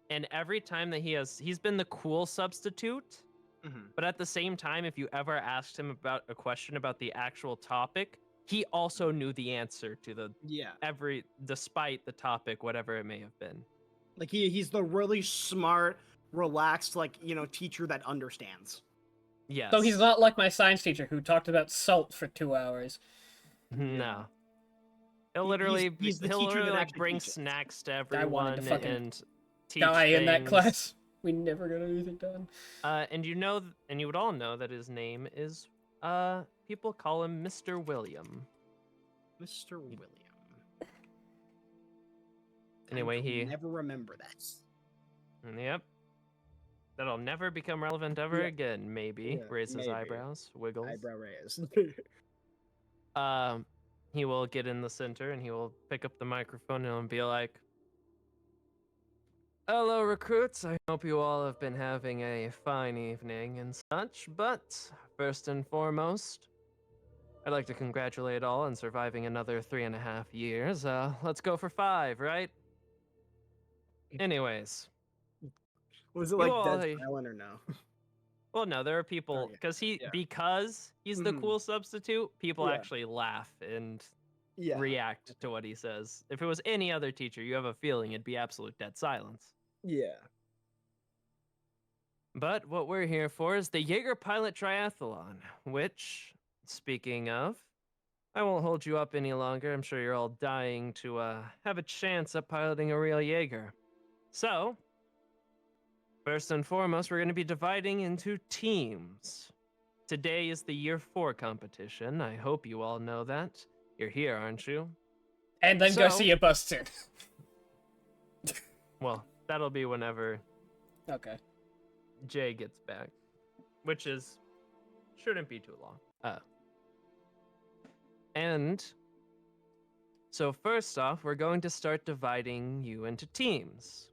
Speaker 1: And every time that he's been the cool substitute,
Speaker 3: Mm-hmm.
Speaker 1: but at the same time, if you ever asked him about a question about the actual topic, he also knew the answer to
Speaker 3: Yeah.
Speaker 1: despite the topic, whatever it may have been.
Speaker 3: Like he's the really smart, relaxed, like, teacher that understands.
Speaker 1: Yes.
Speaker 2: So he's not like my science teacher who talked about salt for 2 hours.
Speaker 1: No. He'll
Speaker 3: He-
Speaker 1: literally
Speaker 3: he's the
Speaker 1: he'll
Speaker 3: teacher that
Speaker 1: literally
Speaker 3: actually
Speaker 1: bring
Speaker 3: teaches.
Speaker 1: snacks to
Speaker 2: I wanted
Speaker 1: everyone
Speaker 2: to fucking
Speaker 1: and teach
Speaker 2: Die in that
Speaker 1: things.
Speaker 2: class. We never got anything done.
Speaker 1: And and you would all know that his name is people call him Mr. William.
Speaker 3: Mr. William.
Speaker 1: Anyway,
Speaker 3: I
Speaker 1: he
Speaker 3: never remember that.
Speaker 1: Yep. That'll never become relevant ever
Speaker 3: Yeah.
Speaker 1: again, maybe.
Speaker 3: Yeah,
Speaker 1: Raises
Speaker 3: maybe.
Speaker 1: eyebrows, wiggles.
Speaker 3: Eyebrow raised.
Speaker 1: He will get in the center and he will pick up the microphone and he'll be like, "Hello, recruits. I hope you all have been having a fine evening and such, but first and foremost, I'd like to congratulate all on surviving another 3.5 years. Let's go for 5, right? Anyways,
Speaker 3: Was it
Speaker 1: you
Speaker 3: like
Speaker 1: all,
Speaker 3: Dead Silent or no?
Speaker 1: well, no, there are people,
Speaker 3: yeah, yeah.
Speaker 1: because he's the
Speaker 3: Mhm.
Speaker 1: cool substitute, people
Speaker 3: Yeah.
Speaker 1: actually laugh and
Speaker 3: Yeah.
Speaker 1: react to what he says. If it was any other teacher, you have a feeling it'd be absolute dead silence.
Speaker 3: Yeah.
Speaker 1: But what we're here for is the Jaeger Pilot Triathlon, which, speaking of, I won't hold you up any longer. I'm sure you're all dying to have a chance at piloting a real Jaeger. So, first and foremost, we're going to be dividing into teams. Today is the Year 4 competition. I hope you all know that. You're here, aren't you?
Speaker 2: And then
Speaker 1: So-
Speaker 2: Garcia busts in.
Speaker 1: Well, that'll be whenever
Speaker 2: Okay.
Speaker 1: Jay gets back, which shouldn't be too long. And so first off, we're going to start dividing you into teams.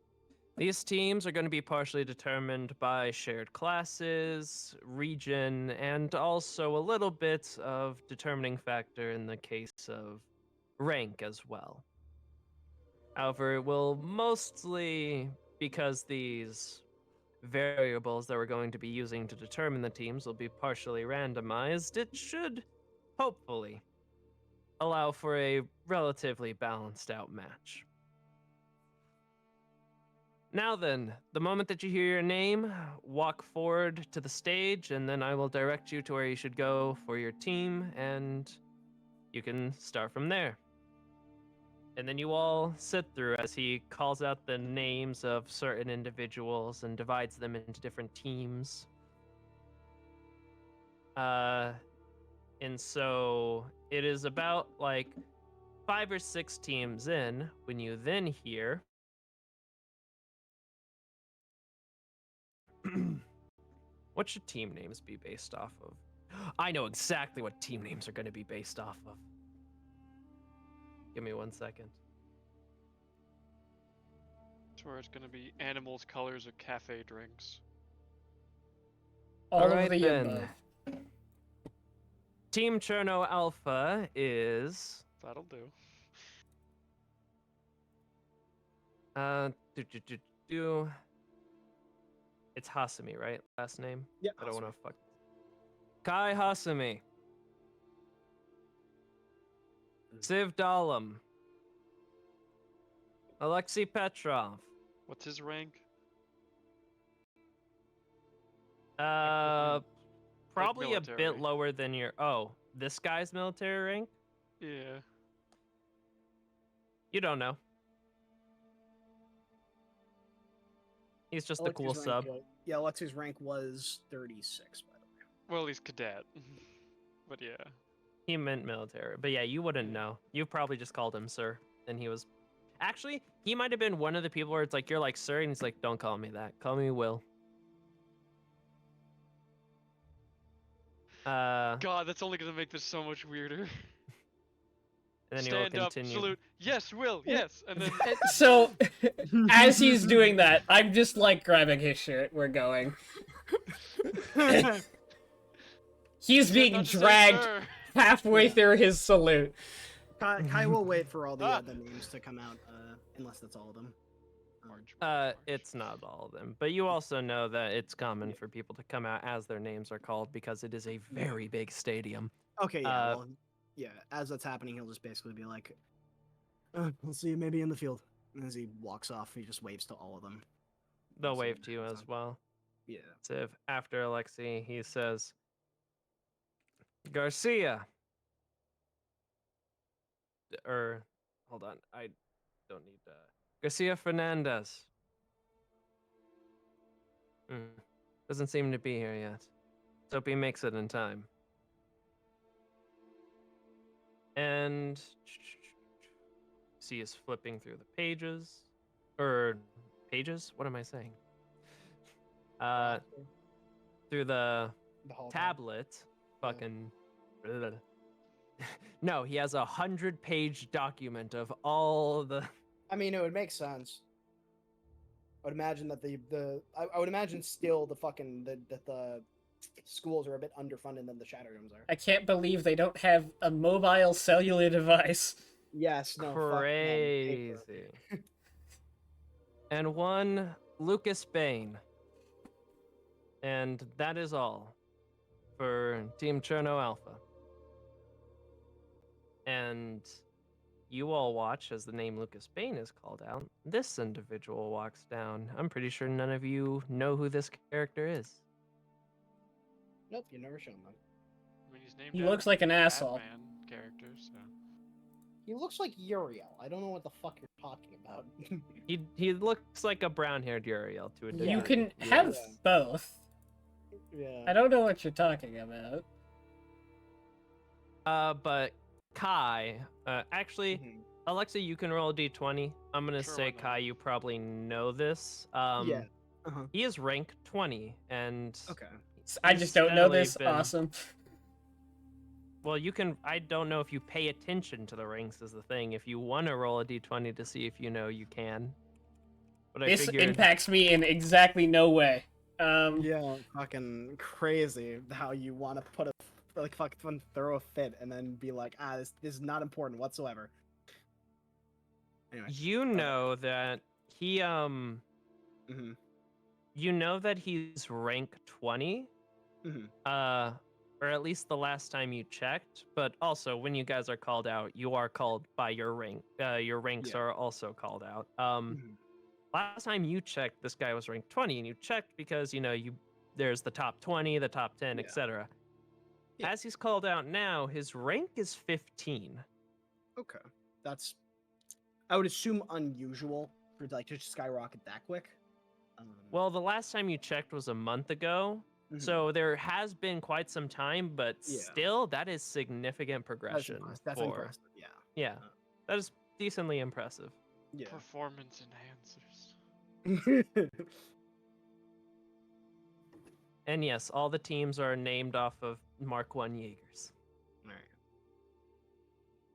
Speaker 1: These teams are going to be partially determined by shared classes, region, and also a little bit of determining factor in the case of rank as well. However, it will mostly, because these variables that we're going to be using to determine the teams will be partially randomized, it should, hopefully, allow for a relatively balanced out match. Now then, the moment that you hear your name, walk forward to the stage, and then I will direct you to where you should go for your team, and you can start from there. And then you all sit through as he calls out the names of certain individuals and divides them into different teams. And so it is about like 5 or 6 teams in when you then hear what should team names be based off of? I know exactly what team names are going to be based off of. Give me 1 second.
Speaker 4: Where it's gonna be animals, colors, or cafe drinks.
Speaker 2: All
Speaker 1: Alright
Speaker 2: of the
Speaker 1: then.
Speaker 2: above.
Speaker 1: Team Cherno Alpha is
Speaker 4: That'll do.
Speaker 1: do, do, do, do. It's Hasumi, right? Last name?
Speaker 3: Yeah.
Speaker 1: I don't want to fuck. Kai Hasumi. Siv Dalam. Alexei Petrov.
Speaker 4: What's his rank?
Speaker 1: Probably a
Speaker 4: military.
Speaker 1: bit lower than your. Oh, this guy's military rank?
Speaker 4: Yeah.
Speaker 1: You don't know. He's just a cool
Speaker 3: Alexei's rank,
Speaker 1: sub.
Speaker 3: yeah, Alexei's rank was 36, by the way.
Speaker 4: Well, he's cadet. But yeah.
Speaker 1: He meant military. But yeah, you wouldn't know. You probably just called him sir. And he was. Actually, he might have been one of the people where it's like, you're like, sir. And he's like, don't call me that. Call me Will.
Speaker 4: God, that's only gonna make this so much weirder.
Speaker 1: And then he will
Speaker 4: Stand up,
Speaker 1: continue.
Speaker 4: salute. Yes, Will. Yes, and then
Speaker 2: So, as he's doing that, I'm just like grabbing his shit. We're going. He's
Speaker 4: You have
Speaker 2: being
Speaker 4: not to say
Speaker 2: dragged
Speaker 4: sir.
Speaker 2: halfway through his salute.
Speaker 3: Kai will wait for all the other names to come out, unless that's all of them.
Speaker 1: It's not all of them, but you also know that it's common for people to come out as their names are called because it is a very big stadium.
Speaker 3: Okay, yeah, well, yeah. As that's happening, he'll just basically be like, "We'll see you maybe in the field." And as he walks off, he just waves to all of them.
Speaker 1: They'll
Speaker 3: So
Speaker 1: wave
Speaker 3: that
Speaker 1: to you
Speaker 3: happens
Speaker 1: as
Speaker 3: on-
Speaker 1: well.
Speaker 3: Yeah.
Speaker 1: So if after Alexei, he says, Garcia. Or, hold on, I don't need Garcia Fernandez. Doesn't seem to be here yet. Let's hope he makes it in time. And see is flipping through the pages. Or pages? What am I saying? Uh, through the
Speaker 3: The whole
Speaker 1: tablet,
Speaker 3: Yeah.
Speaker 1: fucking. No, he has 100-page document of all the.
Speaker 3: I mean, it would make sense. I would imagine that I would imagine still the fucking the schools are a bit underfunded than the Shadowrooms are.
Speaker 2: I can't believe they don't have a mobile cellular device.
Speaker 3: Yes, no, fuck them, paper.
Speaker 1: Crazy. And one Lucas Bain. And that is all for Team Cherno Alpha. And you all watch as the name Lucas Bain is called out. This individual walks down. I'm pretty sure none of you know who this character is.
Speaker 3: Nope, you never shown them.
Speaker 4: I mean, he's named
Speaker 2: He
Speaker 4: after
Speaker 2: looks like an asshole.
Speaker 4: Batman character, so.
Speaker 3: He looks like Uriel. I don't know what the fuck you're talking about.
Speaker 1: He looks like a brown-haired Uriel to a degree.
Speaker 2: You can
Speaker 1: He
Speaker 2: have
Speaker 1: is.
Speaker 2: both.
Speaker 3: Yeah.
Speaker 2: I don't know what you're talking about.
Speaker 1: But Kai, actually,
Speaker 3: Mhm.
Speaker 1: Alexa, you can roll a d20. I'm gonna
Speaker 4: Sure,
Speaker 1: say,
Speaker 4: why not?
Speaker 1: Kai, you probably know this.
Speaker 3: Yeah.
Speaker 1: He is rank 20, and
Speaker 3: Okay.
Speaker 2: I
Speaker 1: he's
Speaker 2: just don't know
Speaker 1: steadily
Speaker 2: this.
Speaker 1: been-
Speaker 2: Awesome.
Speaker 1: Well, you can. I don't know if you pay attention to the ranks is the thing. If you want to roll a d20 to see if you know, you can. But I
Speaker 2: This
Speaker 1: figured,
Speaker 2: impacts me in exactly no way.
Speaker 3: Yeah, fucking crazy how you want to put a like fucking throw a fit and then be like, this is not important whatsoever. Anyway.
Speaker 1: you know that he
Speaker 3: Mm-hmm.
Speaker 1: you know that he's rank 20.
Speaker 3: Mhm.
Speaker 1: Or at least the last time you checked. But also, when you guys are called out, you are called by your rank. Your ranks
Speaker 3: Yeah.
Speaker 1: are also called out.
Speaker 3: Mhm.
Speaker 1: Last time you checked, this guy was ranked 20, and you checked because there's the top 20, the top 10,
Speaker 3: Yeah.
Speaker 1: etc.
Speaker 3: Yeah.
Speaker 1: As he's called out now, his rank is 15.
Speaker 3: Okay. That's, I would assume, unusual for like to skyrocket that quick.
Speaker 1: Well, the last time you checked was a month ago,
Speaker 3: Mhm.
Speaker 1: so there has been quite some time, but
Speaker 3: Yeah.
Speaker 1: still, that is significant progression.
Speaker 3: That's
Speaker 1: for-
Speaker 3: impressive. Yeah.
Speaker 1: Yeah, that is decently impressive.
Speaker 3: Yeah.
Speaker 4: Performance enhancers.
Speaker 1: And yes, all the teams are named off of Mark 1 Jaegers.
Speaker 3: Alright.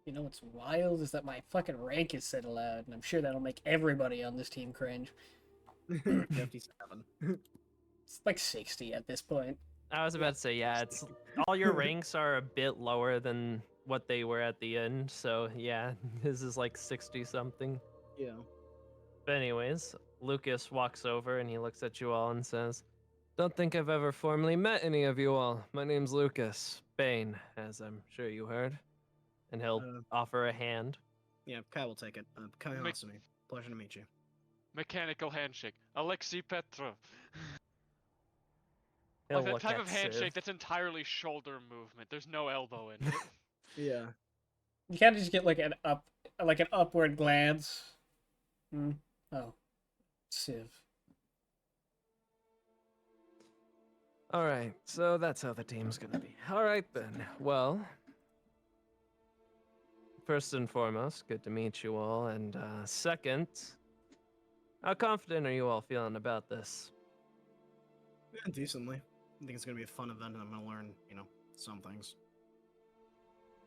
Speaker 2: You know what's wild is that my fucking rank is set aloud, and I'm sure that'll make everybody on this team cringe.
Speaker 3: 57.
Speaker 2: It's like 60 at this point.
Speaker 1: I was about to say, yeah, it's all your ranks are a bit lower than what they were at the end, so yeah, this is like 60 something.
Speaker 3: Yeah.
Speaker 1: But anyways, Lucas walks over and he looks at you all and says, "Don't think I've ever formally met any of you all. My name's Lucas Bain, as I'm sure you heard." And he'll offer a hand.
Speaker 3: Yeah, Kai will take it. Kai
Speaker 4: Make-
Speaker 3: Hasumi. Pleasure to meet you.
Speaker 4: Mechanical handshake. Alexei Petrov.
Speaker 1: He'll
Speaker 4: Like that
Speaker 1: look
Speaker 4: type
Speaker 1: at
Speaker 4: of handshake
Speaker 1: Civ.
Speaker 4: that's entirely shoulder movement. There's no elbow in it.
Speaker 3: Yeah.
Speaker 2: You kind of just get like an upward glance. Oh, Civ.
Speaker 1: All right, so that's how the team's gonna be. All right then. Well, first and foremost, good to meet you all, and second, how confident are you all feeling about this?
Speaker 3: Yeah, decently. I think it's gonna be a fun event, and I'm gonna learn, some things.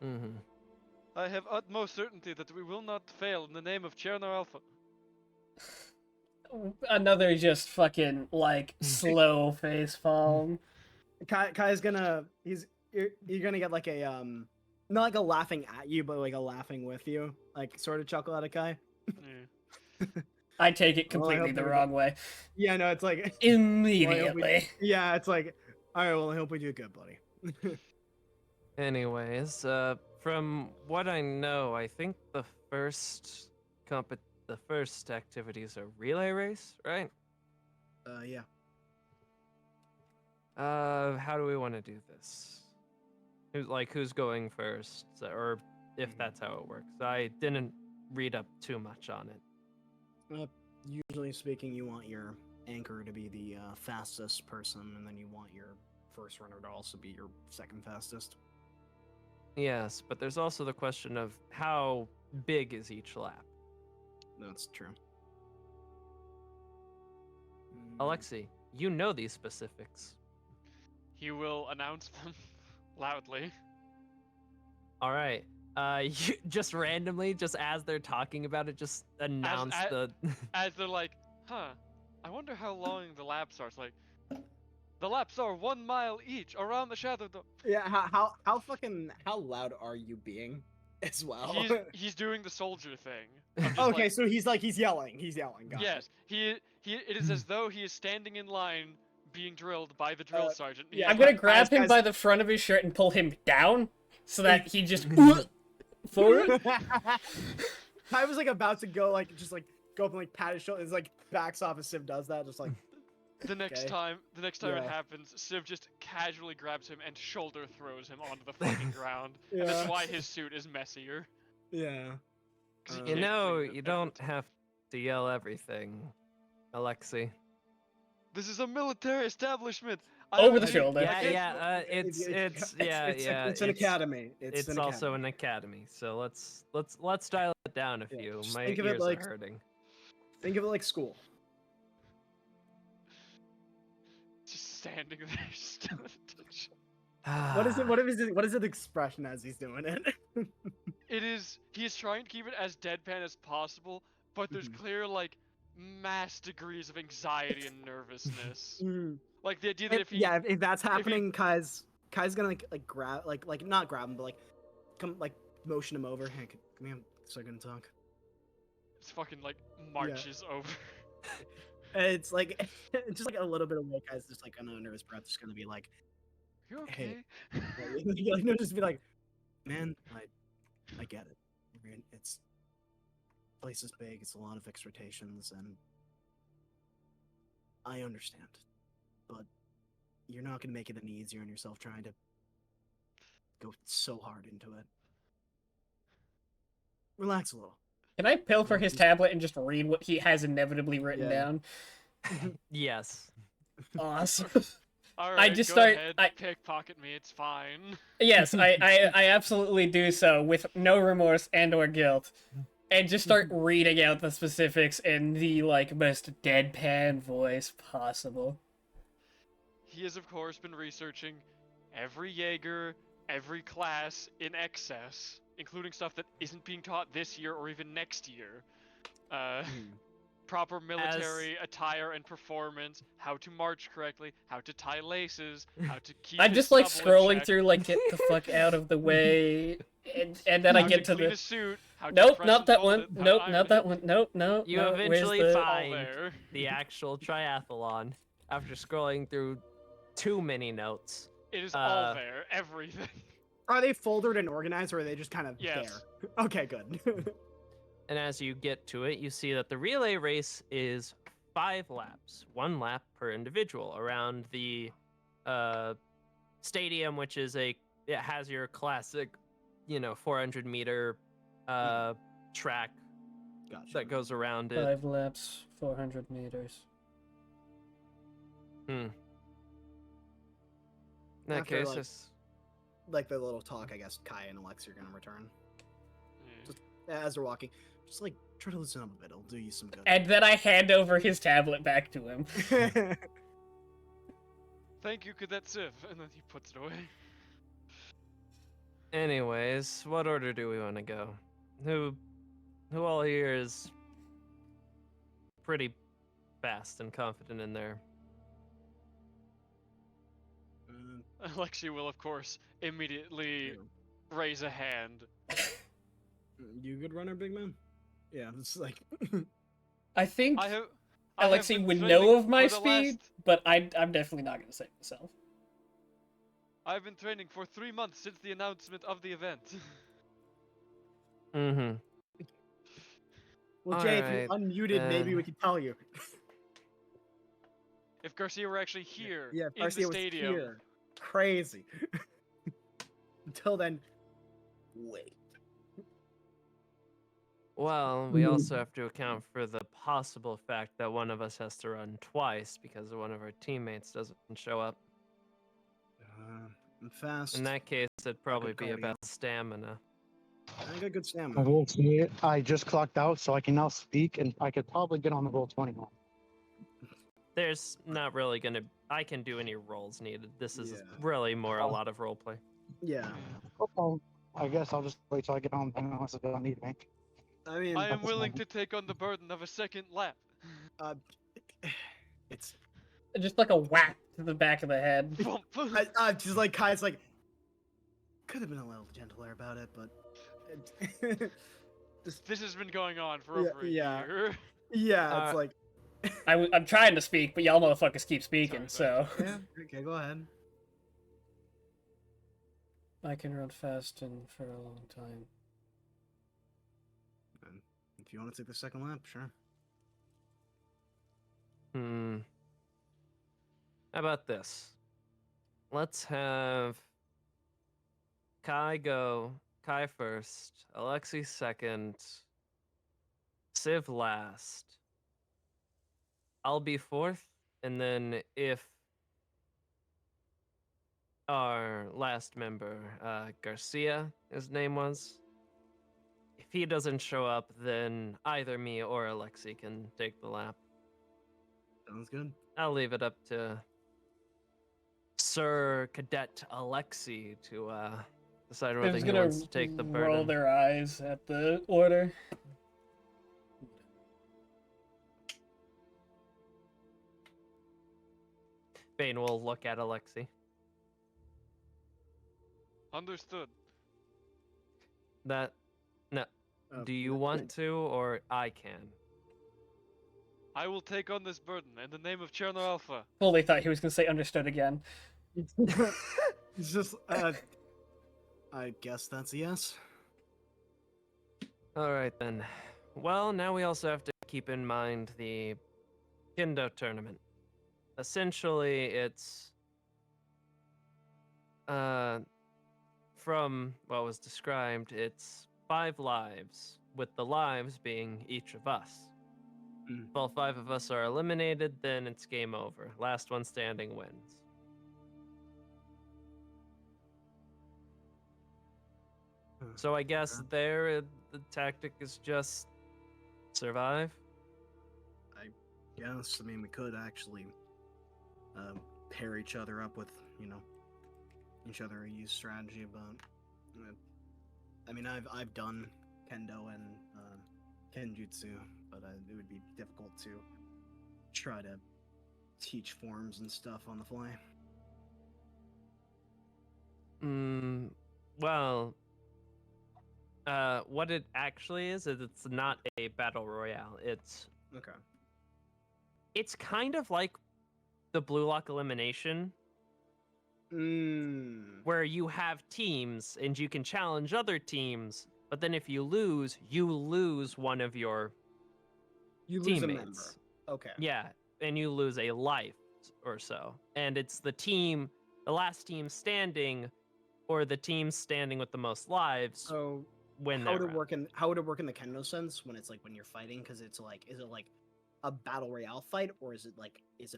Speaker 1: Mm-hmm.
Speaker 4: I have utmost certainty that we will not fail in the name of Cherno Alpha.
Speaker 2: Another just fucking like slow face palm.
Speaker 3: Kai's gonna you're gonna get like a not like a laughing at you, but like a laughing with you, like sort of chuckle out of Kai.
Speaker 4: Yeah.
Speaker 2: I take it
Speaker 3: Well, I
Speaker 2: completely
Speaker 3: hope
Speaker 2: the
Speaker 3: we
Speaker 2: wrong way.
Speaker 3: Yeah, no, it's like
Speaker 2: Immediately.
Speaker 3: yeah, it's like, all right, well, I hope we do good, buddy.
Speaker 1: Anyways, from what I know, I think the first activities are relay race, right?
Speaker 3: Yeah.
Speaker 1: How do we want to do this? Who's going first, or if that's how it works? I didn't read up too much on it.
Speaker 3: Usually speaking, you want your anchor to be the fastest person, and then you want your first runner to also be your second fastest.
Speaker 1: Yes, but there's also the question of how big is each lap?
Speaker 3: That's true.
Speaker 1: Alexi, you know these specifics.
Speaker 4: He will announce them loudly.
Speaker 1: All right. You just randomly, just as they're talking about it, just announce the.
Speaker 4: As they're like, huh, I wonder how long the laps are. It's like, the laps are 1 mile each around the shadow.
Speaker 3: Yeah, how loud are you being as well?
Speaker 4: He's doing the soldier thing. of just
Speaker 3: Okay,
Speaker 4: like,
Speaker 3: so he's yelling. He's yelling. Got
Speaker 4: yes, it is as though he is standing in line being drilled by the drill sergeant.
Speaker 3: yeah,
Speaker 2: I'm gonna grab him
Speaker 3: guys-
Speaker 2: by the front of his shirt and pull him down so that he just forward.
Speaker 3: it. I was like about to go just go up and like pat his shoulder. It's like backs off as Civ does that, just like
Speaker 4: The next
Speaker 3: Okay.
Speaker 4: time it
Speaker 3: Yeah.
Speaker 4: happens, Civ just casually grabs him and shoulder throws him onto the fucking ground. And
Speaker 3: Yeah.
Speaker 4: that's why his suit is messier.
Speaker 3: yeah.
Speaker 4: 'Cause he
Speaker 3: You
Speaker 1: You
Speaker 4: can't
Speaker 1: know,
Speaker 4: clean it
Speaker 1: you
Speaker 4: every
Speaker 1: don't
Speaker 4: time.
Speaker 1: have to yell everything, Alexi.
Speaker 4: This is a military establishment.
Speaker 2: Over the
Speaker 4: I-
Speaker 2: shoulder.
Speaker 1: Yeah,
Speaker 3: It's-
Speaker 1: yeah.
Speaker 3: It's an academy.
Speaker 1: It's
Speaker 3: an
Speaker 1: also
Speaker 3: academy.
Speaker 1: an academy. So let's dial it down a
Speaker 3: Yeah,
Speaker 1: few.
Speaker 3: just
Speaker 1: My
Speaker 3: think of it
Speaker 1: ears
Speaker 3: like-
Speaker 1: are hurting.
Speaker 3: Think of it like school.
Speaker 4: Just standing there, still at attention.
Speaker 3: What is it? What is it expression as he's doing it?
Speaker 4: He is trying to keep it as deadpan as possible, but there's
Speaker 3: Mhm.
Speaker 4: clear, like, mass degrees of anxiety and nervousness.
Speaker 3: Mm.
Speaker 4: Like, the idea that
Speaker 3: If that's
Speaker 4: he-
Speaker 3: happening, Kai's gonna like grab like not grab him, but like come like motion him over. Hey, come here, so I can talk.
Speaker 4: it's fucking, like, marches over.
Speaker 3: And it's like just like a little bit of away, Kai's just like under his breath, just gonna be like,
Speaker 4: You
Speaker 3: Hey.
Speaker 4: okay?
Speaker 3: no, just be like, man, I get it. I mean, it's place is big. It's a lot of expectations, and I understand. But you're not gonna make it any easier on yourself trying to go so hard into it. Relax a little.
Speaker 2: Can I pilfer his tablet and just read what he has inevitably written
Speaker 3: Yeah.
Speaker 2: down?
Speaker 1: Yes.
Speaker 2: Awesome.
Speaker 4: Alright,
Speaker 2: just
Speaker 4: go
Speaker 2: start-
Speaker 4: ahead,
Speaker 2: I-
Speaker 4: pickpocket me, it's fine.
Speaker 2: Yes, I absolutely do so with no remorse and or guilt. And just start reading out the specifics in the like most deadpan voice possible.
Speaker 4: He has, of course, been researching every Jaeger, every class in excess, including stuff that isn't being taught this year or even next year. Proper military attire and performance, how to march correctly, how to tie laces, how to keep
Speaker 2: I'm
Speaker 4: his
Speaker 2: just like
Speaker 4: stubble in
Speaker 2: scrolling
Speaker 4: check,
Speaker 2: through like get the fuck out of the way, and then I
Speaker 4: how
Speaker 2: get to
Speaker 4: clean
Speaker 2: the
Speaker 4: a suit, how to
Speaker 2: nope,
Speaker 4: press
Speaker 2: not
Speaker 4: and
Speaker 2: that
Speaker 4: fold
Speaker 2: one,
Speaker 4: it, how to
Speaker 2: nope,
Speaker 4: iron
Speaker 2: not
Speaker 4: it.
Speaker 2: that one, nope, no.
Speaker 1: You
Speaker 2: no, where's
Speaker 1: eventually
Speaker 2: the...
Speaker 4: All
Speaker 1: find
Speaker 4: there.
Speaker 1: the actual triathlon after scrolling through too many notes.
Speaker 4: It is all there, everything.
Speaker 3: Are they folded and organized, or are they just kind of
Speaker 4: Yes.
Speaker 3: there? Okay, good.
Speaker 1: And as you get to it, you see that the relay race is 5 laps, 1 lap per individual around the stadium, which is it has your classic, 400-meter track
Speaker 3: Gotcha.
Speaker 1: that goes around it.
Speaker 2: 5 laps, 400 meters.
Speaker 1: In that
Speaker 3: After,
Speaker 1: case,
Speaker 3: like-
Speaker 1: it's-
Speaker 3: Like the little talk, I guess Kai and Alex are gonna return
Speaker 4: Yeah.
Speaker 3: as they're walking. Just like try to listen up a bit. It'll do you some good.
Speaker 2: And then I hand over his tablet back to him.
Speaker 4: Thank you, Cadet Civ, and then he puts it away.
Speaker 1: anyways, what order do we want to go? Who all here is pretty fast and confident in their
Speaker 4: Alexi will, of course, immediately raise a hand.
Speaker 3: You a good runner, big man? Yeah, it's like
Speaker 2: I think
Speaker 4: I have
Speaker 2: Alexi
Speaker 4: been
Speaker 2: would
Speaker 4: training
Speaker 2: know of my
Speaker 4: for the
Speaker 2: speed,
Speaker 4: last-
Speaker 2: but I'm definitely not gonna say it myself.
Speaker 4: I've been training for 3 months since the announcement of the event.
Speaker 1: Mm-hmm.
Speaker 3: well, Jay, if you're
Speaker 1: Alright,
Speaker 3: unmuted, maybe we could tell you.
Speaker 4: If Garcia were actually here
Speaker 3: Yeah,
Speaker 4: in
Speaker 3: Garcia
Speaker 4: the
Speaker 3: was
Speaker 4: stadium,
Speaker 3: here. Crazy. Until then, wait.
Speaker 1: Well, we also have to account for the possible fact that one of us has to run twice because one of our teammates doesn't show up.
Speaker 3: I'm fast.
Speaker 1: In that case, it'd probably be
Speaker 3: cardio.
Speaker 1: about stamina.
Speaker 3: I got good
Speaker 5: I
Speaker 3: stamina.
Speaker 5: will say I just clocked out, so I can now speak, and I could probably get on the roll 20 now.
Speaker 1: there's not really gonna. I can do any rolls needed. This is
Speaker 3: Yeah.
Speaker 1: really more a
Speaker 5: Oh.
Speaker 1: lot of roleplay.
Speaker 3: Yeah.
Speaker 5: Oh, I guess I'll just wait till I get home then unless they don't need me.
Speaker 3: I mean,
Speaker 4: I am
Speaker 5: this
Speaker 4: willing
Speaker 5: moment.
Speaker 4: to take on the burden of a second lap.
Speaker 3: uh, it's
Speaker 2: Just like a whack to the back of the head.
Speaker 4: Bump.
Speaker 3: just like Kai's like could have been a little gentler about it, but
Speaker 4: This has been going on for
Speaker 3: Yeah,
Speaker 4: over a
Speaker 3: yeah.
Speaker 4: year.
Speaker 3: yeah, it's
Speaker 1: Uh,
Speaker 3: like
Speaker 2: I'm trying to speak, but y'all motherfuckers keep speaking,
Speaker 4: Sorry,
Speaker 2: so.
Speaker 3: yeah, okay, go ahead.
Speaker 2: I can run fast and for a long time.
Speaker 3: If you want to take the second lap, sure.
Speaker 1: Hmm. How about this? Let's have Kai go. Kai first. Alexi second. Civ last. I'll be fourth, and then if our last member, Garcia, his name was, if he doesn't show up, then either me or Alexi can take the lap.
Speaker 3: Sounds good.
Speaker 1: I'll leave it up to Sir Cadet Alexi to decide whether
Speaker 2: They're
Speaker 1: he
Speaker 2: gonna
Speaker 1: wants to take the
Speaker 2: roll
Speaker 1: burden.
Speaker 2: their eyes at the order.
Speaker 1: Bane will look at Alexi.
Speaker 4: Understood.
Speaker 1: That, no.
Speaker 3: Oh,
Speaker 1: Do you want to, or I can?
Speaker 4: I will take on this burden in the name of Cherno Alpha.
Speaker 2: Fully thought he was gonna say understood again.
Speaker 3: It's just I guess that's a yes.
Speaker 1: All right then. Well, now we also have to keep in mind the Kendo tournament. Essentially, it's from what was described, it's 5 lives, with the lives being each of us.
Speaker 3: Mm.
Speaker 1: If all 5 of us are eliminated, then it's game over. Last one standing wins. So I guess there, the tactic is just survive.
Speaker 3: Yes, I mean we could actually pair each other up with, each other use strategy, but I mean I've done kendo and kenjutsu, but it would be difficult to try to teach forms and stuff on the fly.
Speaker 1: Well, what it actually is it's not a battle royale.
Speaker 3: Okay.
Speaker 1: It's kind of like the Blue Lock elimination, where you have teams and you can challenge other teams, but then if you lose one of your
Speaker 3: You
Speaker 1: teammates.
Speaker 3: lose a member. Okay.
Speaker 1: Yeah, and you lose a life or so. And it's the last team standing, or the team standing with the most lives
Speaker 3: So
Speaker 1: win
Speaker 3: how
Speaker 1: that
Speaker 3: would it
Speaker 1: round.
Speaker 3: work in how would it work in the kendo sense when it's like when you're fighting? Because it's like is it like a battle royale fight or is it a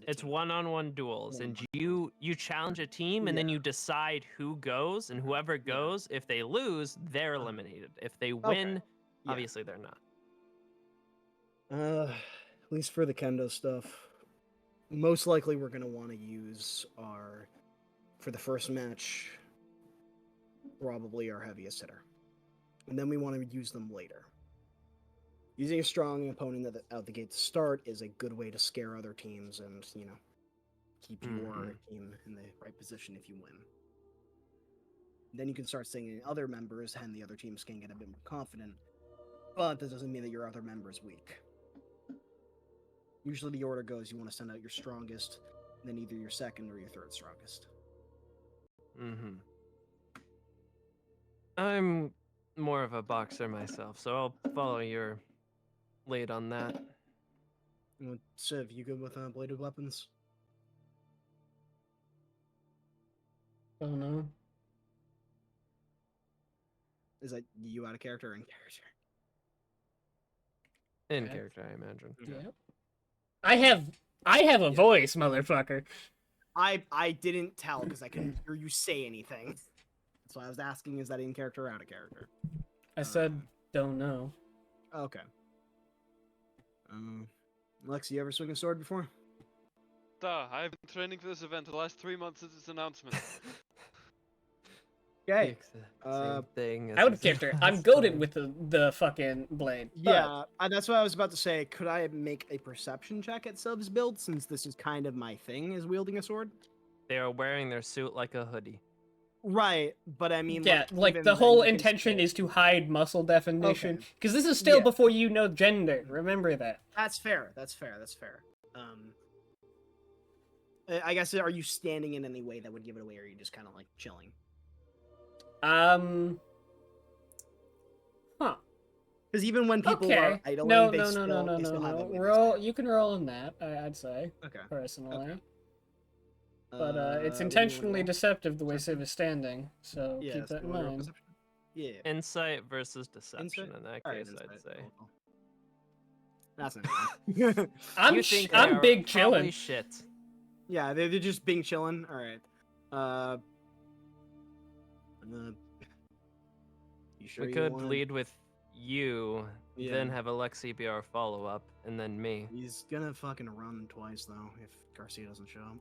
Speaker 1: It's
Speaker 3: team?
Speaker 1: one-on-one duels, and
Speaker 3: One-on-one
Speaker 1: you challenge a team, and then
Speaker 3: Yeah.
Speaker 1: you decide who goes, and whoever goes, if they lose, they're eliminated. If they win,
Speaker 3: Yeah.
Speaker 1: obviously they're not.
Speaker 3: At least for the kendo stuff, most likely we're gonna want to use for the first match, probably our heaviest hitter, and then we want to use them later. Using a strong opponent out the gate to start is a good way to scare other teams and keep your team in the right position if you win. Then you can start singing other members, and the other teams can get a bit more confident. But that doesn't mean that your other member is weak. Usually the order goes, you want to send out your strongest, then either your second or your third strongest.
Speaker 1: I'm more of a boxer myself, so I'll follow your lead on that.
Speaker 3: Civ, you good with bladed weapons?
Speaker 2: Oh no.
Speaker 3: Is that you out of character or in character?
Speaker 1: In
Speaker 2: Okay.
Speaker 1: character, I imagine.
Speaker 2: Yep. I have a voice, motherfucker.
Speaker 3: I didn't tell because I couldn't hear you say anything. So I was asking, is that in character or out of character?
Speaker 2: I said don't know.
Speaker 3: Okay. Lex, you ever swing a sword before?
Speaker 4: Duh, I've been training for this event for the last 3 months since its announcement.
Speaker 3: Okay.
Speaker 1: Same thing.
Speaker 2: Out of character. I'm goaded with the fucking blade. but-
Speaker 3: Yeah, that's what I was about to say. Could I make a perception check at Sub's build, since this is kind of my thing, is wielding a sword?
Speaker 1: They are wearing their suit like a hoodie.
Speaker 3: Right, but I mean,
Speaker 2: Yeah, like
Speaker 3: even
Speaker 2: the
Speaker 3: then
Speaker 2: whole
Speaker 3: you can
Speaker 2: intention
Speaker 3: still-
Speaker 2: is to hide muscle definition.
Speaker 3: Okay.
Speaker 2: Because this is still
Speaker 3: Yeah.
Speaker 2: before you know gender. Remember that.
Speaker 3: That's fair. That's fair. I guess, are you standing in any way that would give it away, or are you just kind of like chilling?
Speaker 2: Huh.
Speaker 3: Because even when people
Speaker 2: Okay.
Speaker 3: are idling,
Speaker 2: No,
Speaker 3: they
Speaker 2: no,
Speaker 3: still,
Speaker 2: no, no, no,
Speaker 3: they
Speaker 2: no,
Speaker 3: still have a
Speaker 2: no.
Speaker 3: way to
Speaker 2: Roll.
Speaker 3: stand.
Speaker 2: You can roll on that. I'd say
Speaker 3: Okay.
Speaker 2: personally, but
Speaker 3: What do you
Speaker 2: it's
Speaker 3: wanna
Speaker 2: intentionally
Speaker 3: roll?
Speaker 2: deceptive the way
Speaker 3: Perception?
Speaker 2: Civ is standing. So
Speaker 3: Yeah,
Speaker 2: keep
Speaker 3: so
Speaker 2: that in
Speaker 3: you wanna roll
Speaker 2: mind.
Speaker 3: perception? Yeah.
Speaker 1: Insight versus deception.
Speaker 3: Insight?
Speaker 1: In that
Speaker 3: Alright,
Speaker 1: case, I'd
Speaker 3: insight.
Speaker 1: say.
Speaker 3: Cool. That's not bad.
Speaker 2: I'm
Speaker 1: You think they
Speaker 2: I'm
Speaker 1: are
Speaker 2: big
Speaker 1: probably
Speaker 2: chillin'.
Speaker 1: shit.
Speaker 3: Yeah, they're just being chilling. All right. You sure
Speaker 1: We
Speaker 3: you
Speaker 1: could
Speaker 3: want-
Speaker 1: lead with you, then
Speaker 3: Yeah.
Speaker 1: have Alexi be our follow up, and then me.
Speaker 3: He's gonna fucking run twice though if Garcia doesn't show up.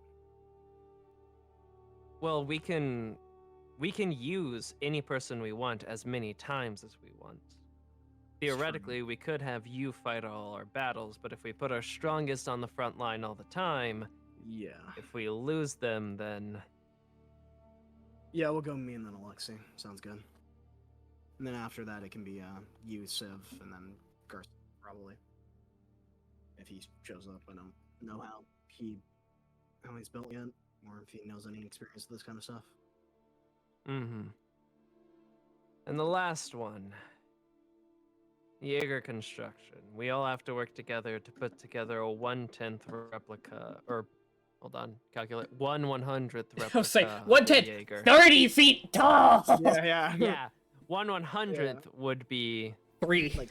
Speaker 1: Well, we can use any person we want as many times as we want. Theoretically, we could have you fight all our battles, but if we put our strongest on the front line all the time,
Speaker 3: Yeah.
Speaker 1: if we lose them, then
Speaker 3: Yeah, we'll go me and then Alexi. Sounds good. And then after that, it can be you, Civ, and then Garcia probably. If he shows up, I don't know how he's built yet, or if he knows any experience with this kind of stuff.
Speaker 1: mm-hmm. And the last one, Jaeger construction. We all have to work together to put together a 1/10 replica, or hold on, calculate 1/100th replica.
Speaker 2: I was like,
Speaker 1: of
Speaker 2: 1/10,
Speaker 1: Jaeger.
Speaker 2: 30 feet tall.
Speaker 3: Yeah.
Speaker 1: Yeah, 1/100th would be
Speaker 2: 3.
Speaker 3: Like